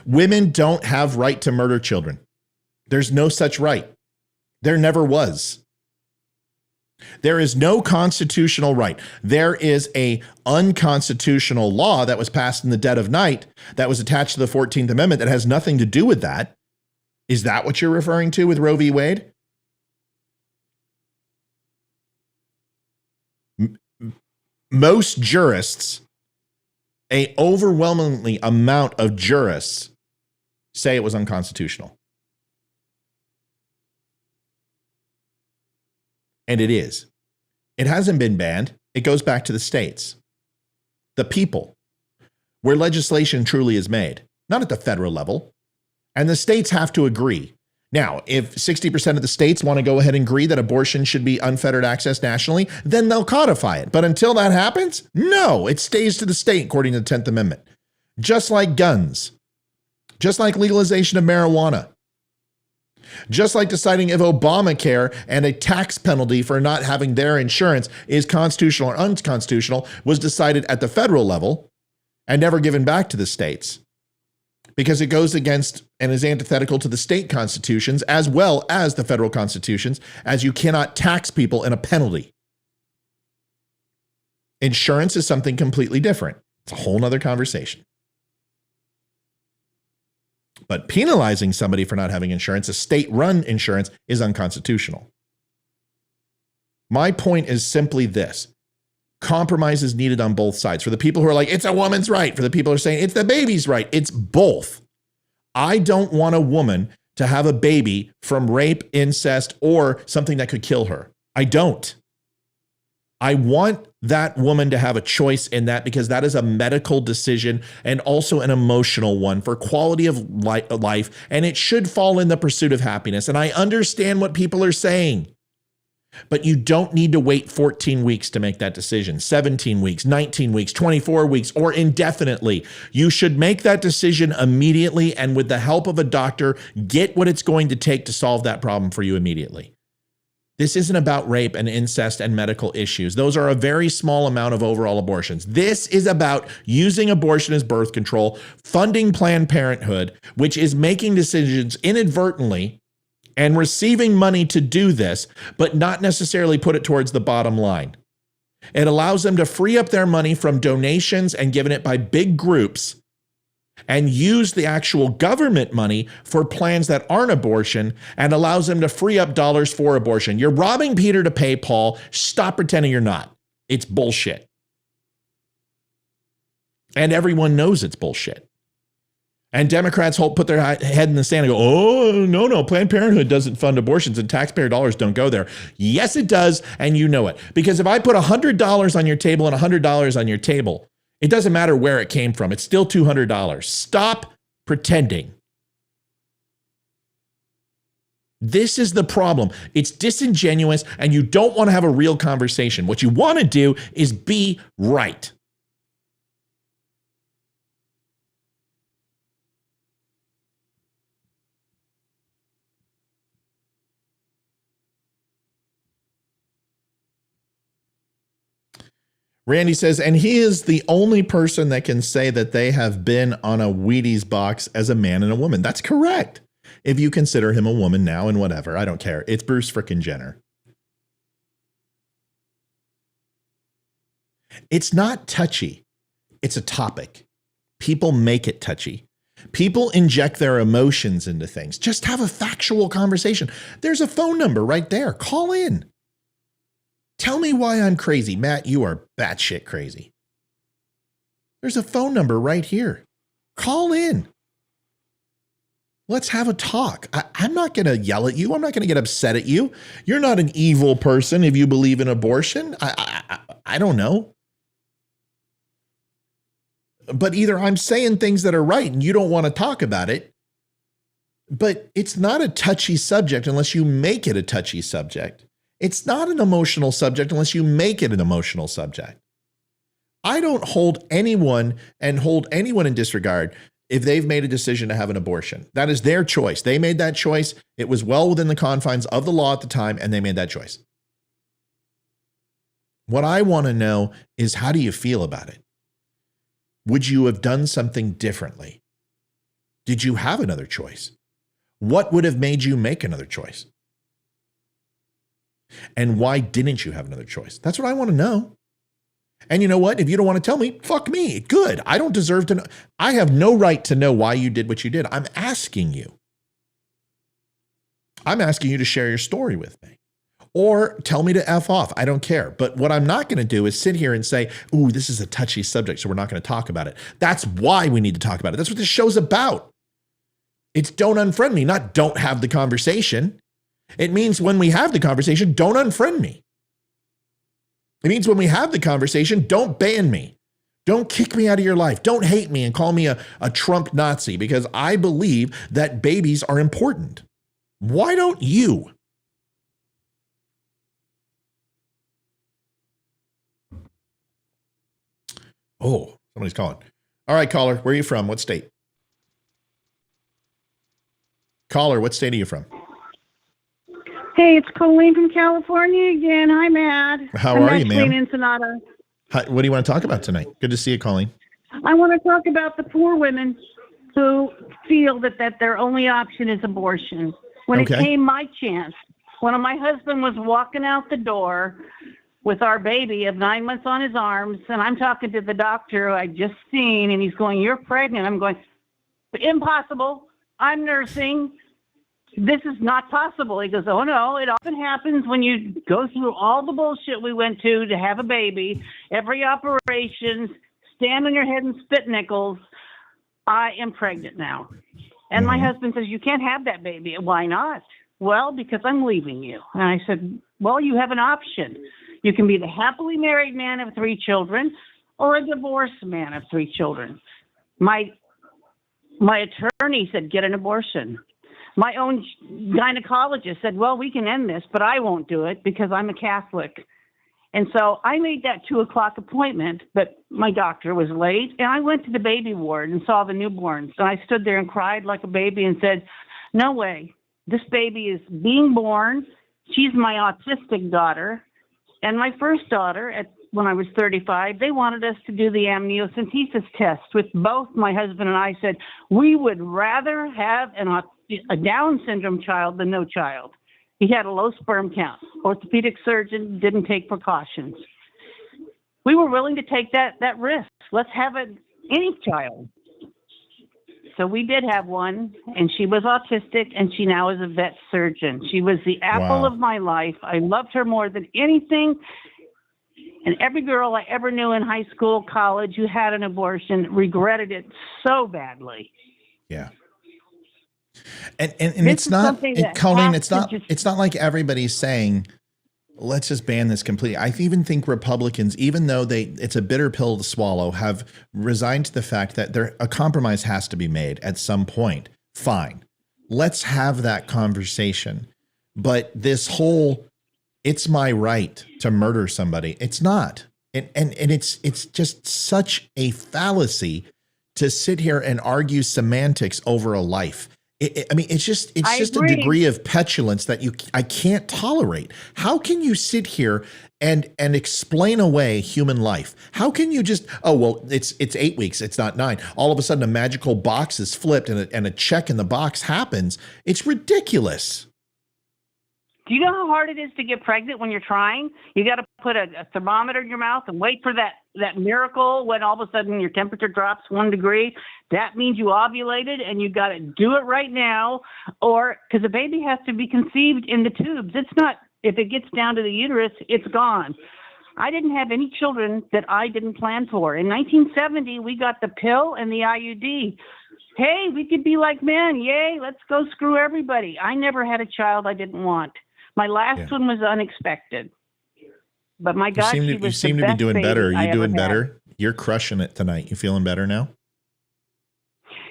Women don't have right to murder children. There's no such right. There never was. There is no constitutional right. There is a unconstitutional law that was passed in the dead of night that was attached to the 14th Amendment that has nothing to do with that. Is that what you're referring to with Roe v. Wade? Most jurists, an overwhelmingly amount of jurists, say it was unconstitutional. And it is. It hasn't been banned. It goes back to the states, the people, where legislation truly is made, not at the federal level. And the states have to agree. Now, if 60% of the states want to go ahead and agree that abortion should be unfettered access nationally, then they'll codify it. But until that happens, no, it stays to the state according to the 10th Amendment. Just like guns, just like legalization of marijuana, just like deciding if Obamacare and a tax penalty for not having their insurance is constitutional or unconstitutional was decided at the federal level and never given back to the states, because it goes against and is antithetical to the state constitutions as well as the federal constitutions, as you cannot tax people in a penalty. Insurance is something completely different. It's a whole nother conversation. But penalizing somebody for not having insurance, a state-run insurance, is unconstitutional. My point is simply this. Compromise is needed on both sides. For the people who are like, it's a woman's right. For the people who are saying, it's the baby's right. It's both. I don't want a woman to have a baby from rape, incest, or something that could kill her. I don't. I want that woman to have a choice in that, because that is a medical decision and also an emotional one for quality of life, and it should fall in the pursuit of happiness. And I understand what people are saying. But you don't need to wait 14 weeks to make that decision, 17 weeks, 19 weeks, 24 weeks, or indefinitely. You should make that decision immediately, and with the help of a doctor, get what it's going to take to solve that problem for you immediately. This isn't about rape and incest and medical issues. Those are a very small amount of overall abortions. This is about using abortion as birth control, funding Planned Parenthood, which is making decisions inadvertently and receiving money to do this, but not necessarily put it towards the bottom line. It allows them to free up their money from donations and given it by big groups and use the actual government money for plans that aren't abortion, and allows them to free up dollars for abortion. You're robbing Peter to pay Paul. Stop pretending you're not. It's bullshit. And everyone knows it's bullshit. And Democrats put their head in the sand and go, oh, no, Planned Parenthood doesn't fund abortions and taxpayer dollars don't go there. Yes, it does, and you know it. Because if I put $100 on your table and $100 on your table, it doesn't matter where it came from. It's still $200. Stop pretending. This is the problem. It's disingenuous, and you don't want to have a real conversation. What you want to do is be right. Randy says, and he is the only person that can say that they have been on a Wheaties box as a man and a woman. That's correct. If you consider him a woman now and whatever, I don't care. It's Bruce frickin' Jenner. It's not touchy. It's a topic. People make it touchy. People inject their emotions into things. Just have a factual conversation. There's a phone number right there. Call in. Tell me why I'm crazy. Matt, you are batshit crazy. There's a phone number right here. Call in. Let's have a talk. I'm not going to yell at you. I'm not going to get upset at you. You're not an evil person if you believe in abortion. I don't know. But either I'm saying things that are right and you don't want to talk about it, but it's not a touchy subject unless you make it a touchy subject. It's not an emotional subject unless you make it an emotional subject. I don't hold anyone in disregard if they've made a decision to have an abortion. That is their choice. They made that choice. It was well within the confines of the law at the time, and they made that choice. What I want to know is, how do you feel about it? Would you have done something differently? Did you have another choice? What would have made you make another choice? And why didn't you have another choice? That's what I want to know. And you know what? If you don't want to tell me, fuck me. Good. I don't deserve to know. I have no right to know why you did what you did. I'm asking you. I'm asking you to share your story with me. Or tell me to F off. I don't care. But what I'm not going to do is sit here and say, ooh, this is a touchy subject, so we're not going to talk about it. That's why we need to talk about it. That's what this show's about. It's don't unfriend me, not don't have the conversation. It means when we have the conversation, don't unfriend me. It means when we have the conversation, don't ban me. Don't kick me out of your life. Don't hate me and call me a Trump Nazi, because I believe that babies are important. Why don't you? Oh, somebody's calling. All right, caller, where are you from? What state? Caller, what state are you from? Hey, it's Colleen from California again. Hi, Matt. How are you, ma'am? I'm in Sonata. Hi, what do you want to talk about tonight? Good to see you, Colleen. I want to talk about the poor women who feel that their only option is abortion. When it came my chance, when my husband was walking out the door with our baby of 9 months on his arms, and I'm talking to the doctor who I'd just seen, and he's going, "You're pregnant." I'm going, "Impossible. I'm nursing. This is not possible." He goes, "Oh no, it often happens when you go through all the bullshit we went to have a baby, every operation, stand on your head and spit nickels. I am pregnant now." And my husband says, "You can't have that baby." "Why not?" "Well, because I'm leaving you." And I said, "Well, you have an option. You can be the happily married man of 3 children or a divorced man of 3 children. My attorney said, "Get an abortion." My own gynecologist said, well, we can end this, but I won't do it because I'm a Catholic. And so I made that 2:00 appointment, but my doctor was late, and I went to the baby ward and saw the newborns. And I stood there and cried like a baby and said, no way. This baby is being born. She's my autistic daughter. And my first daughter, when I was 35, they wanted us to do the amniocentesis test with both my husband and I said, we would rather have a Down syndrome child than no child. He had a low sperm count. Orthopedic surgeon didn't take precautions. We were willing to take that risk. Let's have any child. So we did have one, and she was autistic, and she now is a vet surgeon. She was the apple of my life. I loved her more than anything. And every girl I ever knew in high school, college, who had an abortion regretted it so badly. Yeah. And it's not, Colleen, it's not like everybody's saying, let's just ban this completely. I even think Republicans, even though it's a bitter pill to swallow, have resigned to the fact that a compromise has to be made at some point. Fine. Let's have that conversation. But this whole, it's my right to murder somebody. It's not. And it's just such a fallacy to sit here and argue semantics over a life. It's just a degree of petulance that I can't tolerate. How can you sit here and explain away human life? How can you just, oh, well, it's 8 weeks, it's not 9. All of a sudden a magical box is flipped and a check in the box happens. It's ridiculous. Do you know how hard it is to get pregnant when you're trying? You got to put a thermometer in your mouth and wait for that miracle when all of a sudden your temperature drops 1 degree. That means you ovulated, and you got to do it right now, or because the baby has to be conceived in the tubes. It's not, if it gets down to the uterus, it's gone. I didn't have any children that I didn't plan for. In 1970, we got the pill and the IUD. Hey, we could be like men. Yay, let's go screw everybody. I never had a child I didn't want. My last one was unexpected. But my God, you seem to be doing better. Are you doing better? You're crushing it tonight. You feeling better now?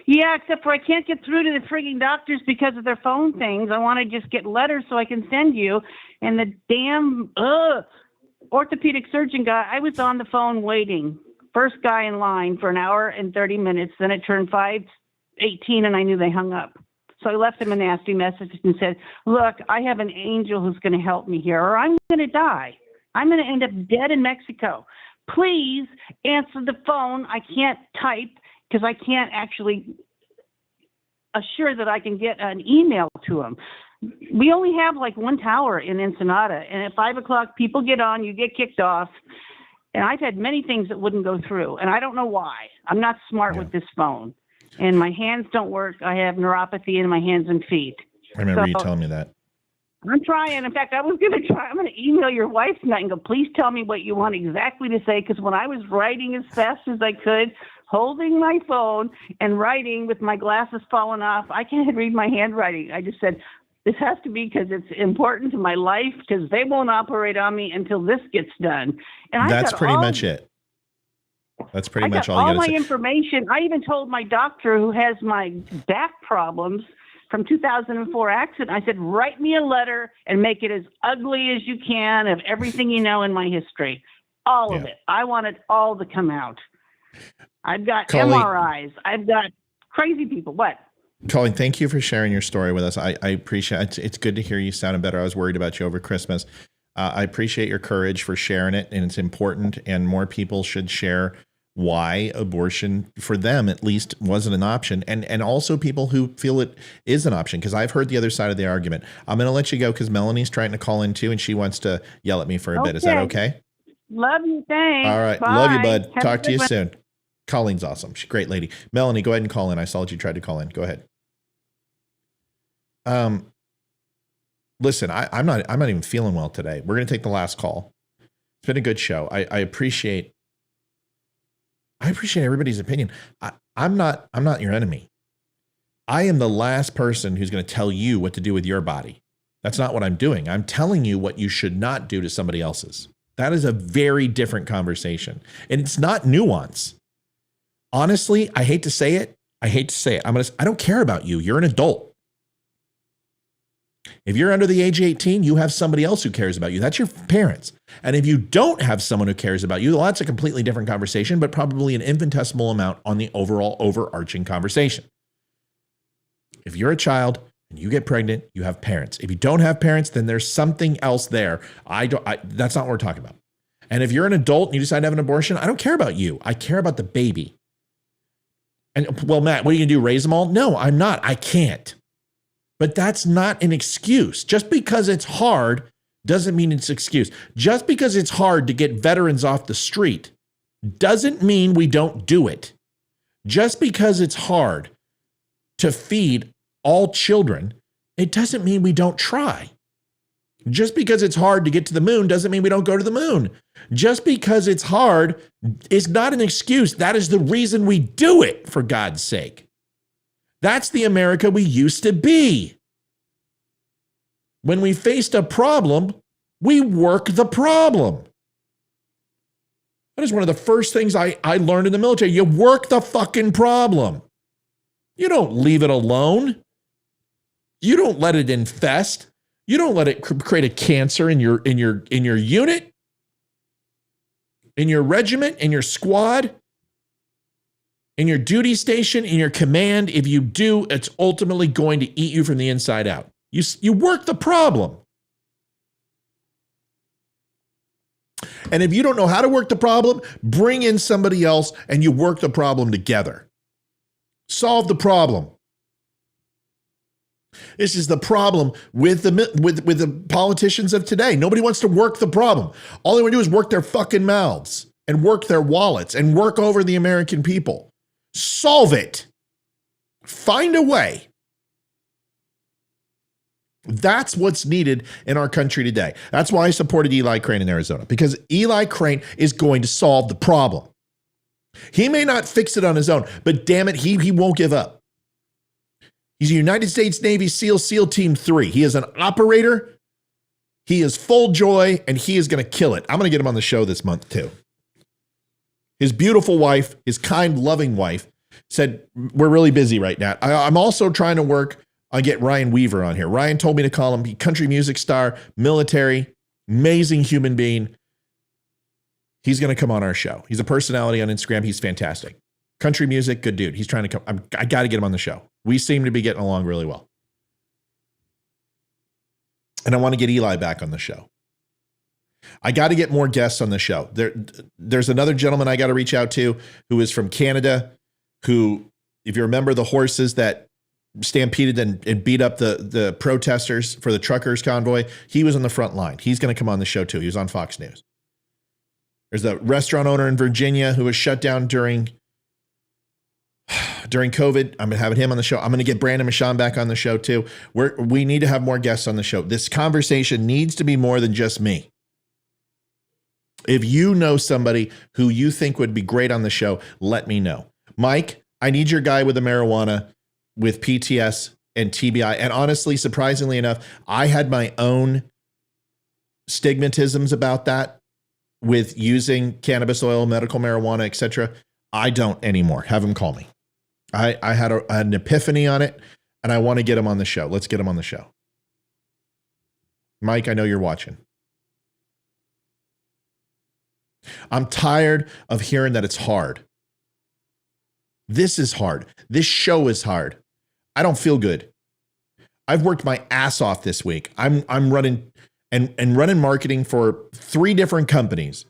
Yeah, except for I can't get through to the frigging doctors because of their phone things. I want to just get letters so I can send you. And the damn orthopedic surgeon guy, I was on the phone waiting. First guy in line for 1 hour and 30 minutes. Then it turned 5:18 and I knew they hung up. So I left him a nasty message and said, look, I have an angel who's going to help me here, or I'm going to die. I'm going to end up dead in Mexico. Please answer the phone. I can't type because I can't actually assure that I can get an email to him. We only have like one tower in Ensenada, and at 5 o'clock, people get on, you get kicked off. And I've had many things that wouldn't go through, and I don't know why. I'm not smart with this phone. And my hands don't work. I have neuropathy in my hands and feet. I remember you telling me that. I'm trying. In fact, I was going to try. I'm going to email your wife tonight and go, please tell me what you want exactly to say. Because when I was writing as fast as I could, holding my phone and writing with my glasses falling off, I can't read my handwriting. I just said, this has to be because it's important to my life because they won't operate on me until this gets done. And that's pretty much it. That's pretty much all you got to say. All my information. I even told my doctor who has my back problems from 2004 accident, I said, write me a letter and make it as ugly as you can of everything you know in my history. All of it. I want it all to come out. I've got MRIs. I've got crazy people. What? Colleen, thank you for sharing your story with us. I appreciate it. It's good to hear you sounding better. I was worried about you over Christmas. I appreciate your courage for sharing it, and it's important, and more people should share why abortion, for them at least, wasn't an option, and also people who feel it is an option, because I've heard the other side of the argument. I'm going to let you go because Melanie's trying to call in too, and she wants to yell at me for a bit. Is that okay? Love you. Thanks. All right. Bye. Love you, bud. Talk to you soon. Colleen's awesome. She's a great lady. Melanie, go ahead and call in. I saw that you tried to call in. Go ahead. Listen, I'm not even feeling well today. We're going to take the last call. It's been a good show. I appreciate everybody's opinion. I'm not your enemy. I am the last person who's going to tell you what to do with your body. That's not what I'm doing. I'm telling you what you should not do to somebody else's. That is a very different conversation. And it's not nuance. Honestly, I hate to say it. I don't care about you. You're an adult. If you're under the age of 18, you have somebody else who cares about you. That's your parents. And if you don't have someone who cares about you, well, that's a completely different conversation, but probably an infinitesimal amount on the overall overarching conversation. If you're a child and you get pregnant, you have parents. If you don't have parents, then there's something else there. That's not what we're talking about. And if you're an adult and you decide to have an abortion, I don't care about you. I care about the baby. And well, Matt, what are you gonna do? Raise them all? No, I'm not. I can't. But that's not an excuse. Just because it's hard doesn't mean it's an excuse. Just because it's hard to get veterans off the street doesn't mean we don't do it. Just because it's hard to feed all children, it doesn't mean we don't try. Just because it's hard to get to the moon doesn't mean we don't go to the moon. Just because it's hard is not an excuse. That is the reason we do it, for God's sake. That's the America we used to be. When we faced a problem, we work the problem. That is one of the first things I learned in the military. You work the fucking problem. You don't leave it alone. You don't let it infest. You don't let it create a cancer in your unit, in your regiment, in your squad, in your duty station, in your command. If you do, it's ultimately going to eat you from the inside out. You work the problem. And if you don't know how to work the problem, bring in somebody else and you work the problem together. Solve the problem. This is the problem with the politicians of today. Nobody wants to work the problem. All they want to do is work their fucking mouths and work their wallets and work over the American people. Solve it. Find a way. That's what's needed in our country today. That's why I supported Eli Crane in Arizona, because Eli Crane is going to solve the problem. He may not fix it on his own, but damn it, he won't give up. He's a United States Navy SEAL Team 3. He is an operator. He is full joy, and he is going to kill it. I'm going to get him on the show this month, too. His beautiful wife, his kind, loving wife, said, we're really busy right now. I'm also trying to work on get Ryan Weaver on here. Ryan told me to call him. Country music star, military, amazing human being. He's going to come on our show. He's a personality on Instagram. He's fantastic. Country music, good dude. He's trying to come. I got to get him on the show. We seem to be getting along really well. And I want to get Eli back on the show. I got to get more guests on the show. There's another gentleman I got to reach out to who is from Canada, who, if you remember the horses that stampeded and beat up the protesters for the truckers convoy, he was on the front line. He's going to come on the show too. He was on Fox News. There's a restaurant owner in Virginia who was shut down during COVID. I'm having him on the show. I'm going to get Brandon Michon back on the show too. We need to have more guests on the show. This conversation needs to be more than just me. If you know somebody who you think would be great on the show, let me know. Mike, I need your guy with the marijuana, with PTS and TBI. And honestly, surprisingly enough, I had my own stigmatisms about that with using cannabis oil, medical marijuana, etc. I don't anymore. Have him call me. I had an epiphany on it, and I want to get him on the show. Let's get him on the show. Mike, I know you're watching. I'm tired of hearing that it's hard. This is hard. This show is hard. I don't feel good. I've worked my ass off this week. I'm running and running marketing for 3 different companies.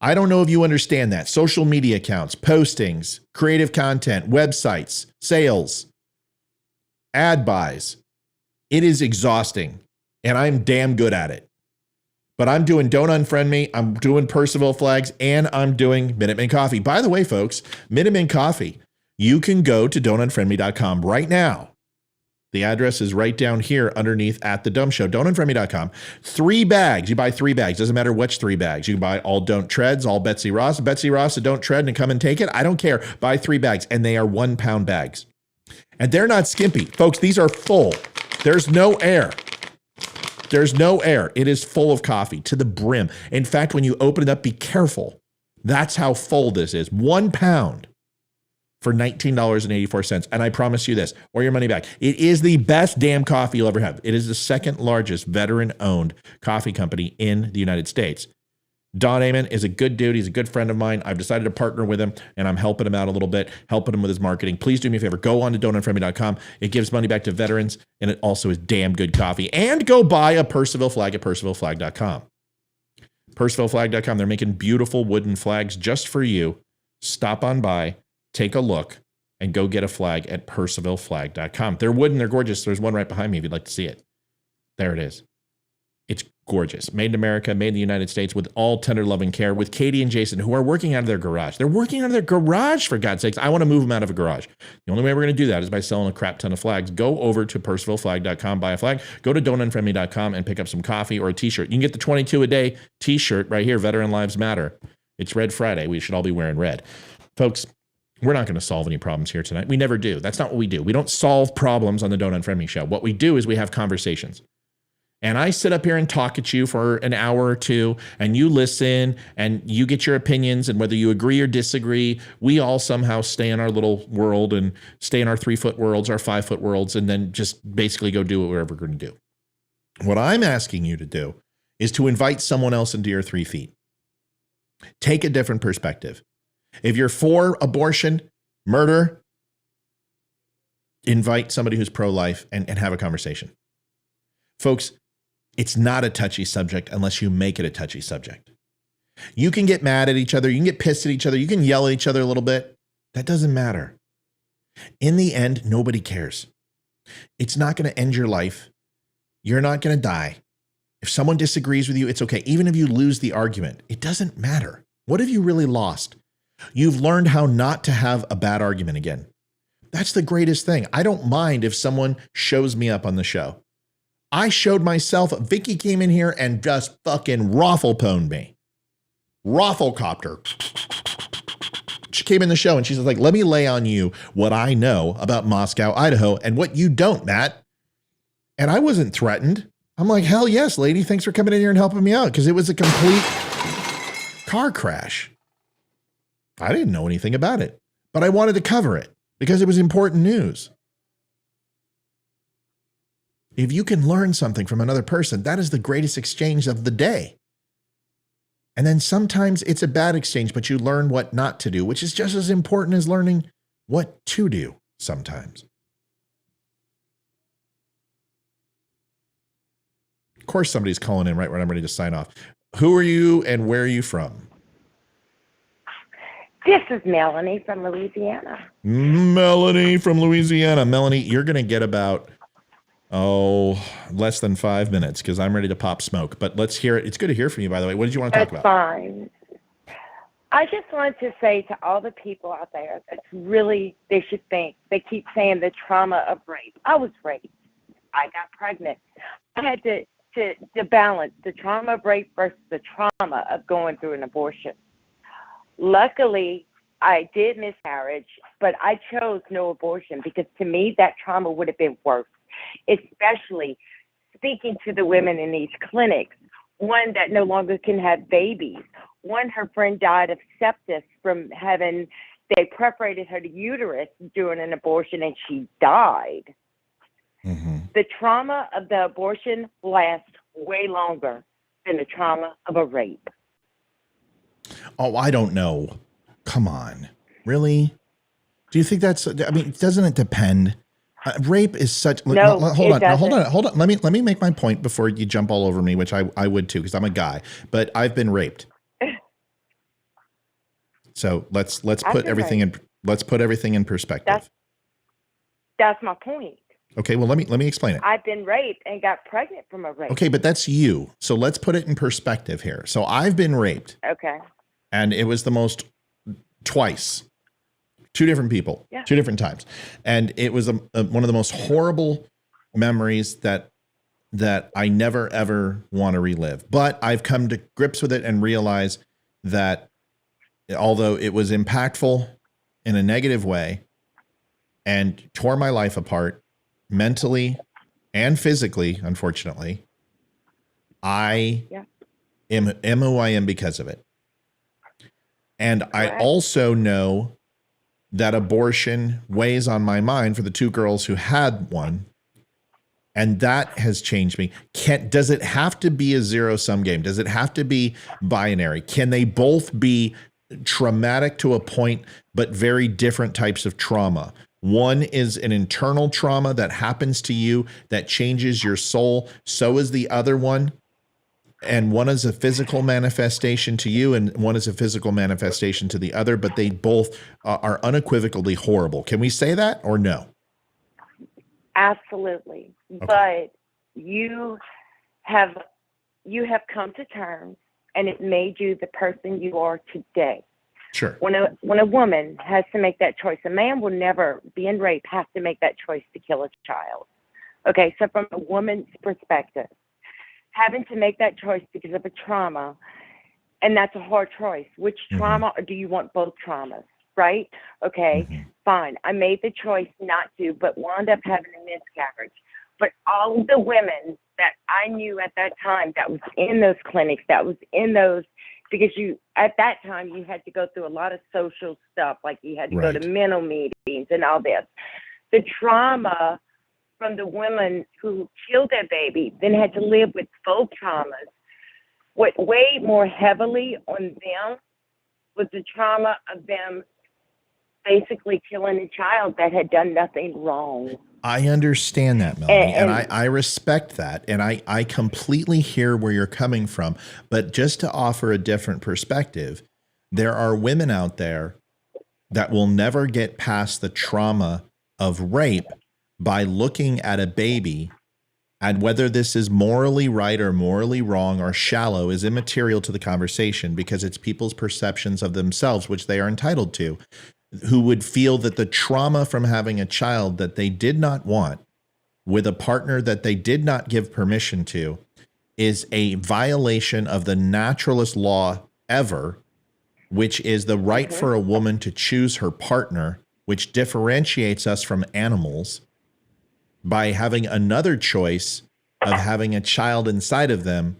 I don't know if you understand that. Social media accounts, postings, creative content, websites, sales, ad buys. It is exhausting, and I'm damn good at it. But I'm doing Don't Unfriend Me, I'm doing Percival Flags, and I'm doing Minuteman Coffee. By the way, folks, Minuteman Coffee, you can go to don'tunfriendme.com right now. The address is right down here underneath at the Dumb Show, don'tunfriendme.com. 3 bags. You buy 3 bags. Doesn't matter which 3 bags. You can buy all Don't Treads, all Betsy Ross, a Don't Tread, and come and take it. I don't care. Buy 3 bags, and they are 1-pound bags. And they're not skimpy. Folks, these are full. There's no air. There's no air. It is full of coffee to the brim. In fact, when you open it up, be careful. That's how full this is. 1 pound. for $19.84. And I promise you this, or your money back. It is the best damn coffee you'll ever have. It is the second largest veteran-owned coffee company in the United States. Don Amon is a good dude. He's a good friend of mine. I've decided to partner with him, and I'm helping him out a little bit, helping him with his marketing. Please do me a favor. Go on to don'tunfriendme.com. It gives money back to veterans, and it also is damn good coffee. And go buy a Percival flag at percivalflag.com. Percivalflag.com. They're making beautiful wooden flags just for you. Stop on by, take a look, and go get a flag at percivalflag.com. They're wooden. They're gorgeous. There's one right behind me if you'd like to see it. There it is. It's gorgeous. Made in America, made in the United States with all tender loving care with Katie and Jason, who are working out of their garage. They're working out of their garage, for God's sakes. I want to move them out of a garage. The only way we're going to do that is by selling a crap ton of flags. Go over to percivalflag.com, buy a flag. Go to don'tunfriendme.com and pick up some coffee or a t-shirt. You can get the 22 a day t-shirt right here, Veteran Lives Matter. It's Red Friday. We should all be wearing red. Folks, we're not going to solve any problems here tonight. We never do. That's not what we do. We don't solve problems on the Don't Unfriend Me show. What we do is we have conversations. And I sit up here and talk at you for an hour or two, and you listen, and you get your opinions, and whether you agree or disagree, we all somehow stay in our little world and stay in our 3-foot worlds, our 5-foot worlds, and then just basically go do whatever we're going to do. What I'm asking you to do is to invite someone else into your 3 feet. Take a different perspective. If you're for abortion, murder, invite somebody who's pro-life and have a conversation. Folks, it's not a touchy subject unless you make it a touchy subject. You can get mad at each other. You can get pissed at each other. You can yell at each other a little bit. That doesn't matter. In the end, nobody cares. It's not going to end your life. You're not going to die. If someone disagrees with you, it's okay. Even if you lose the argument, it doesn't matter. What have you really lost? You've learned how not to have a bad argument again. That's the greatest thing. I don't mind if someone shows me up on the show. I showed myself. Vicky came in here and just fucking raffle-pwned me. Raffle-copter. She came in the show and she's like, let me lay on you what I know about Moscow, Idaho, and what you don't, Matt. And I wasn't threatened. I'm like, hell yes, lady. Thanks for coming in here and helping me out, because it was a complete car crash. I didn't know anything about it, but I wanted to cover it because it was important news. If you can learn something from another person, that is the greatest exchange of the day. And then sometimes it's a bad exchange, but you learn what not to do, which is just as important as learning what to do sometimes. Of course, somebody's calling in right when I'm ready to sign off. Who are you and where are you from? This is Melanie from Louisiana. Melanie from Louisiana. Melanie, you're going to get about, less than 5 minutes because I'm ready to pop smoke. But let's hear it. It's good to hear from you, by the way. What did you want to talk about? That's fine. I just wanted to say to all the people out there, it's really, they should think, they keep saying the trauma of rape. I was raped. I got pregnant. I had to balance the trauma of rape versus the trauma of going through an abortion. Luckily, I did miscarriage, but I chose no abortion because to me that trauma would have been worse, especially speaking to the women in these clinics. One that no longer can have babies. One, her friend died of sepsis from having, they perforated her uterus during an abortion and she died. Mm-hmm. The trauma of the abortion lasts way longer than the trauma of a rape. Oh, I don't know. Come on. Really? Do you think that's, I mean, doesn't it depend? Rape is such, no, hold on. Let me make my point before you jump all over me, which I would too, because I'm a guy, but I've been raped. So let's put everything in perspective. That's my point. Okay, well, let me explain it. I've been raped and got pregnant from a rape. Okay, but that's you. So let's put it in perspective here. So I've been raped. Okay. And it was the most twice. 2 different people, 2 different times. And it was one of the most horrible memories that I never, ever want to relive. But I've come to grips with it and realize that although it was impactful in a negative way and tore my life apart, mentally and physically, unfortunately, I am who I am because of it. And I also know that abortion weighs on my mind for the two girls who had one. And that has changed me. Does it have to be a zero-sum game? Does it have to be binary? Can they both be traumatic to a point, but very different types of trauma? One is an internal trauma that happens to you that changes your soul. So is the other one. And one is a physical manifestation to you, and one is a physical manifestation to the other, but they both are unequivocally horrible. Can we say that or no? Absolutely. Okay. But you have come to terms, and it made you the person you are today. Sure. When a woman has to make that choice, a man will never be in rape, have to make that choice to kill a child. Okay, so from a woman's perspective, having to make that choice because of a trauma, and that's a hard choice. Which trauma, or do you want both traumas, right? Okay, fine. I made the choice not to, but wound up having a miscarriage. But all of the women that I knew at that time that was in those clinics, that was in those, because at that time, you had to go through a lot of social stuff, like you had to go to mental meetings and all this. The trauma from the women who killed their baby, then had to live with both traumas, what weighed more heavily on them was the trauma of them basically killing a child that had done nothing wrong. I understand that, Melanie, and I respect that, and I completely hear where you're coming from. But just to offer a different perspective, there are women out there that will never get past the trauma of rape by looking at a baby, and whether this is morally right or morally wrong or shallow is immaterial to the conversation, because it's people's perceptions of themselves, which they are entitled to, who would feel that the trauma from having a child that they did not want with a partner that they did not give permission to is a violation of the naturalist law ever, which is the right for a woman to choose her partner, which differentiates us from animals by having another choice of having a child inside of them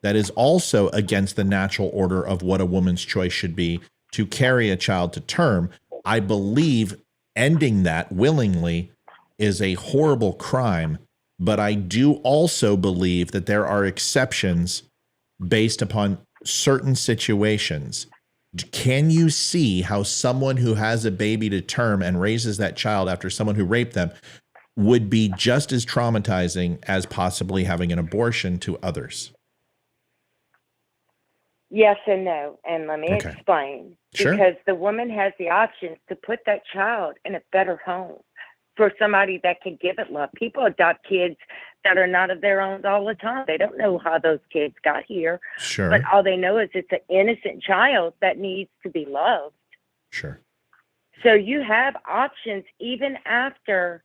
that is also against the natural order of what a woman's choice should be to carry a child to term. I believe ending that willingly is a horrible crime, but I do also believe that there are exceptions based upon certain situations. Can you see how someone who has a baby to term and raises that child after someone who raped them would be just as traumatizing as possibly having an abortion to others? Yes and no, and let me explain. Sure. Because the woman has the option to put that child in a better home for somebody that can give it love. People adopt kids that are not of their own all the time. They don't know how those kids got here. Sure. But all they know is it's an innocent child that needs to be loved. Sure. So you have options even after,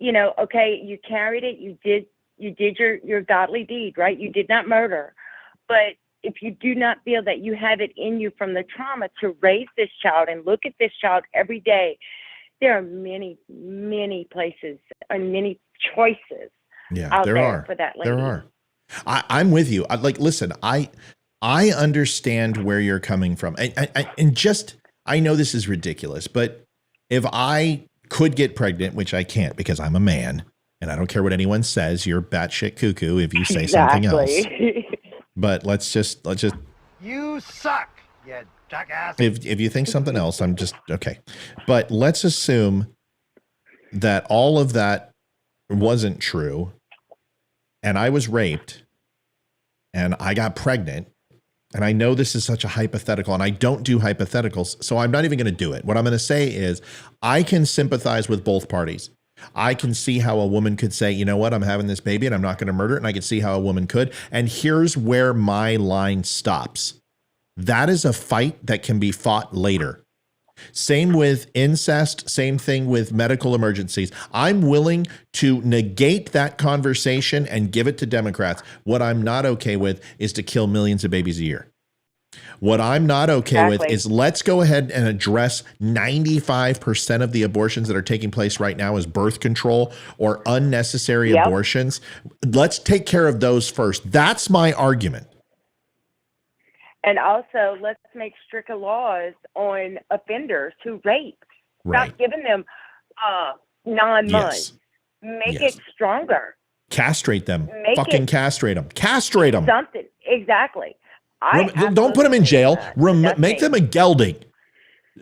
okay, you carried it, you did your godly deed, right? You did not murder. But if you do not feel that you have it in you from the trauma to raise this child and look at this child every day, there are many, many places and many choices out there for that lady. There are. I'm with you. Listen, I understand where you're coming from. I know this is ridiculous, but if I could get pregnant, which I can't because I'm a man, and I don't care what anyone says, you're batshit cuckoo if you say something else. But let's just you suck, you jackass. If you think something else, I'm just okay. But let's assume that all of that wasn't true, and I was raped, and I got pregnant. And I know this is such a hypothetical, and I don't do hypotheticals, so I'm not even going to do it. What I'm going to say is I can sympathize with both parties. I can see how a woman could say, you know what, I'm having this baby and I'm not going to murder it. And I can see how a woman could. And here's where my line stops. That is a fight that can be fought later. Same with incest, same thing with medical emergencies. I'm willing to negate that conversation and give it to Democrats. What I'm not okay with is to kill millions of babies a year. What I'm not okay with is let's go ahead and address 95% of the abortions that are taking place right now as birth control or unnecessary abortions. Let's take care of those first. That's my argument. And also, let's make stricter laws on offenders who rape. Right. Stop giving them 9 months. Make it stronger. Castrate them. Make Fucking castrate them. Castrate them. Something. Exactly. Don't put them in jail. Make them a gelding.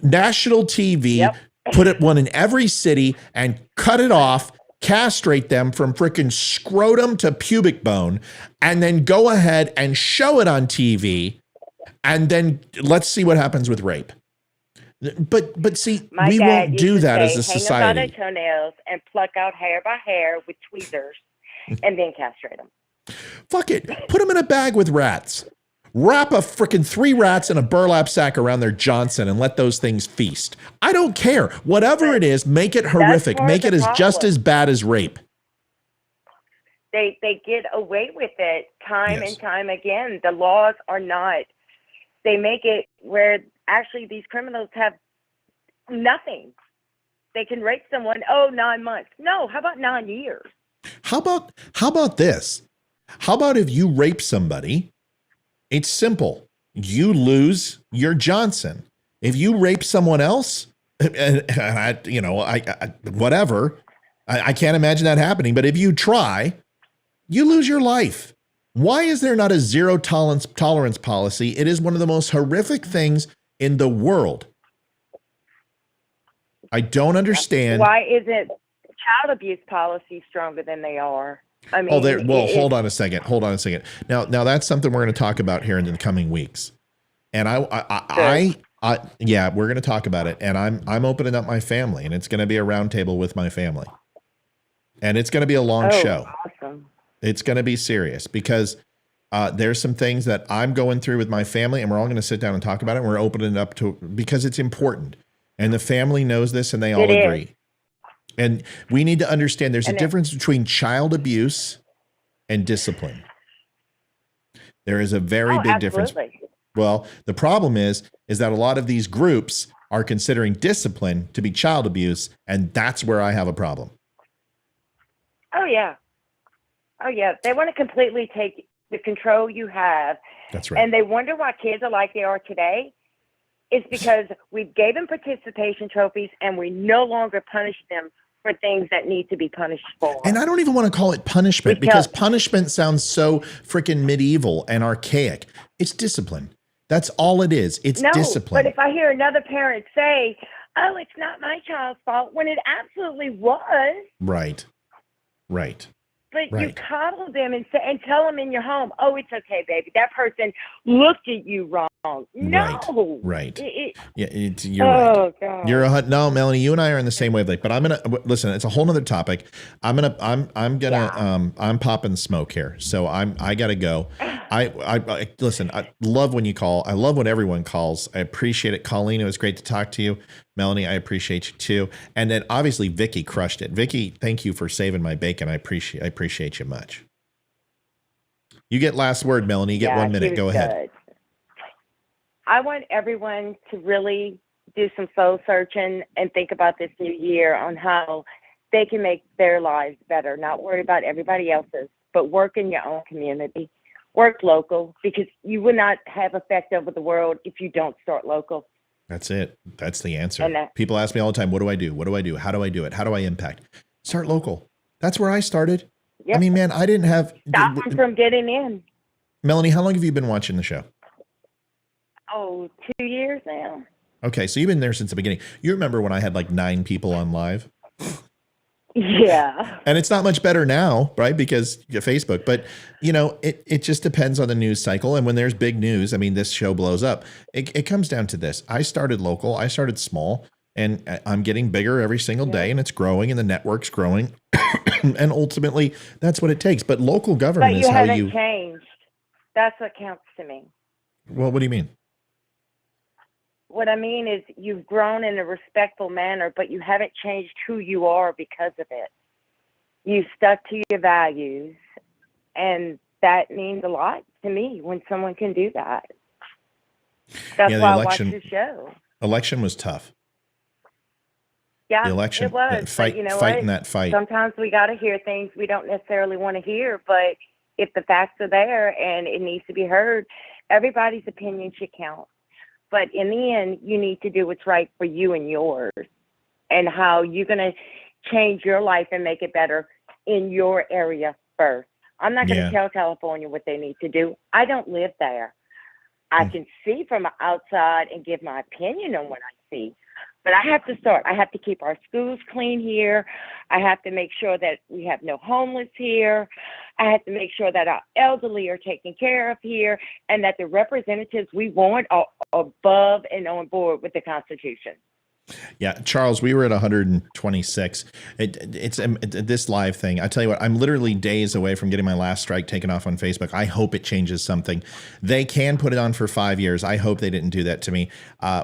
National TV. Put one in every city and cut it off. Castrate them from freaking scrotum to pubic bone, and then go ahead and show it on TV, and then let's see what happens with rape. But see, we won't do that as a society. Hang them by their toenails and pluck out hair by hair with tweezers, and then castrate them. Fuck it. Put them in a bag with rats. Wrap a freaking 3 rats in a burlap sack around their Johnson and let those things feast. I don't care. Whatever it is, make it horrific. Make it just as bad as rape. They get away with it time and time again. The laws are not. They make it where actually these criminals have nothing. They can rape someone, 9 months. No, how about 9 years? How about this? How about if you rape somebody, it's simple. You lose your Johnson. If you rape someone else, whatever, I can't imagine that happening. But if you try, you lose your life. Why is there not a zero tolerance policy? It is one of the most horrific things in the world. I don't understand. Why isn't child abuse policy stronger than they are? I mean, hold on a second. Now that's something we're going to talk about here in the coming weeks. And we're going to talk about it. And I'm opening up my family, and it's going to be a roundtable with my family. And it's going to be a long show. Awesome. It's going to be serious because there's some things that I'm going through with my family, and we're all going to sit down and talk about it. And we're opening it up because it's important, and the family knows this, and they all agree. And we need to understand there's a difference between child abuse and discipline. There is a very big difference. Well, the problem is that a lot of these groups are considering discipline to be child abuse, and that's where I have a problem. Oh, yeah. They want to completely take the control you have. That's right. And they wonder why kids are like they are today. It's because we gave them participation trophies, and we no longer punish them for things that need to be punished for. And I don't even want to call it punishment because punishment sounds so freaking medieval and archaic. It's discipline. That's all it is. It's discipline. But if I hear another parent say, it's not my child's fault, when it absolutely was. Right. But you coddle them and tell them in your home, it's okay, baby. That person looked at you wrong. No. Right. You're right. God. No, Melanie, you and I are in the same wavelength, but I'm going to listen. It's a whole nother topic. I'm popping smoke here. So I got to go. I listen, I love when you call. I love when everyone calls. I appreciate it. Colleen, it was great to talk to you. Melanie, I appreciate you too. And then obviously Vicky crushed it. Vicky, thank you for saving my bacon. I appreciate you much. You get last word, Melanie. You get 1 minute. Go ahead. I want everyone to really do some soul searching and think about this new year on how they can make their lives better, not worry about everybody else's, but work in your own community. Work local, because you will not have effect over the world if you don't start local. That's it. That's the answer. People ask me all the time, what do I do? What do I do? How do I do it? How do I impact? Start local. That's where I started. Yep. I mean, man, I didn't have... Stop them from getting in. Melanie, how long have you been watching the show? 2 years now. Okay, so you've been there since the beginning. You remember when I had like 9 people on live? Yeah. And it's not much better now, right? Because Facebook, but it just depends on the news cycle. And when there's big news, I mean, this show blows up. It comes down to this. I started local, I started small, and I'm getting bigger every single day, and it's growing, and the network's growing. And ultimately that's what it takes. But local government is how you... But you haven't changed. That's what counts to me. Well, what do you mean? What I mean is you've grown in a respectful manner, but you haven't changed who you are because of it. You stuck to your values, and that means a lot to me when someone can do that. That's why I watch the show. Election was tough. Yeah, the election, it was. fighting that fight. Sometimes we got to hear things we don't necessarily want to hear, but if the facts are there and it needs to be heard, everybody's opinion should count. But in the end, you need to do what's right for you and yours. and how you're going to change your life and make it better in your area first. I'm not going to tell California what they need to do. I don't live there. I can see from outside and give my opinion on what I see. But I have to start. I have to keep our schools clean here. I have to make sure that we have no homeless here. I have to make sure that our elderly are taken care of here, and that the representatives we want are above and on board with the Constitution. Yeah, Charles, we were at 126. It's this live thing. I tell you what, I'm literally days away from getting my last strike taken off on Facebook. I hope it changes something. They can put it on for 5 years. I hope they didn't do that to me.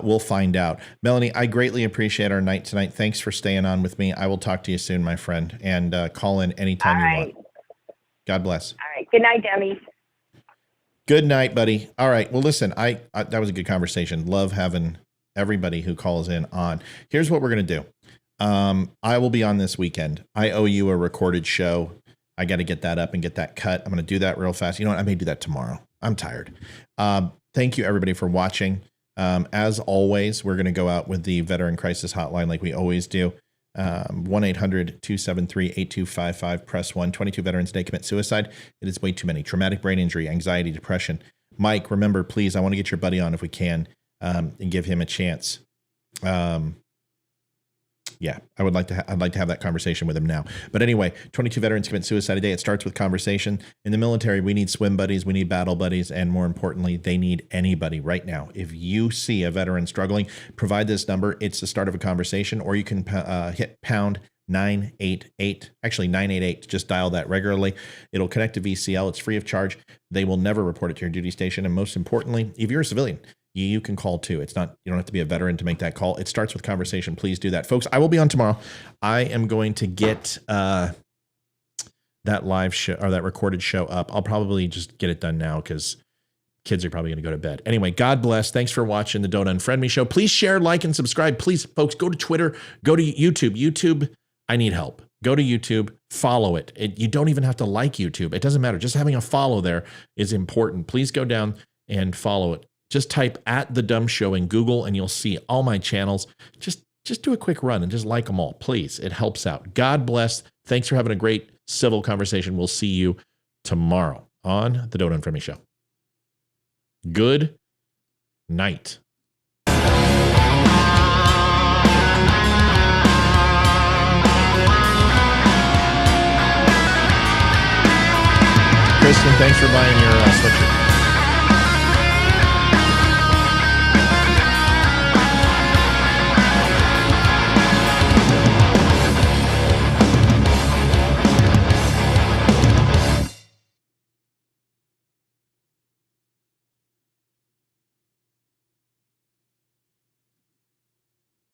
We'll find out. Melanie, I greatly appreciate our night tonight. Thanks for staying on with me. I will talk to you soon, my friend, and call in anytime you want. God bless. All right. Good night, dummies. Good night, buddy. All right. Well, listen, I that was a good conversation. Love having everybody who calls in on. Here's what we're going to do. I will be on this weekend. I owe you a recorded show. I got to get that up and get that cut. I'm going to do that real fast. You know what? I may do that tomorrow. I'm tired. Thank you, everybody, for watching. As always, we're going to go out with the Veteran Crisis Hotline like we always do. 1-800-273-8255. Press 1. 22 veterans today commit suicide. It is way too many. Traumatic brain injury, anxiety, depression. Mike, remember, please, I want to get your buddy on if we can. And give him a chance. Yeah, I'd like to have that conversation with him now. But anyway, 22 veterans commit suicide a day. It starts with conversation. In the military, we need swim buddies, we need battle buddies, and more importantly, they need anybody right now. If you see a veteran struggling, provide this number. It's the start of a conversation, or you can hit pound 988. Actually, 988. Just dial that regularly. It'll connect to VCL. It's free of charge. They will never report it to your duty station. And most importantly, if you're a civilian, you can call too. It's not, you don't have to be a veteran to make that call. It starts with conversation. Please do that. Folks, I will be on tomorrow. I am going to get that live show or that recorded show up. I'll probably just get it done now because kids are probably going to go to bed. Anyway, God bless. Thanks for watching the Don't Unfriend Me show. Please share, like, and subscribe. Please, folks, go to Twitter, go to YouTube. YouTube, I need help. Go to YouTube, follow it. You don't even have to like YouTube. It doesn't matter. Just having a follow there is important. Please go down and follow it. Just type at The DUM Show in Google and you'll see all my channels. Just do a quick run and just like them all, please. It helps out. God bless. Thanks for having a great civil conversation. We'll see you tomorrow on the Don't Unfriend Me show. Good night. Kristen, thanks for buying your sweatshirt.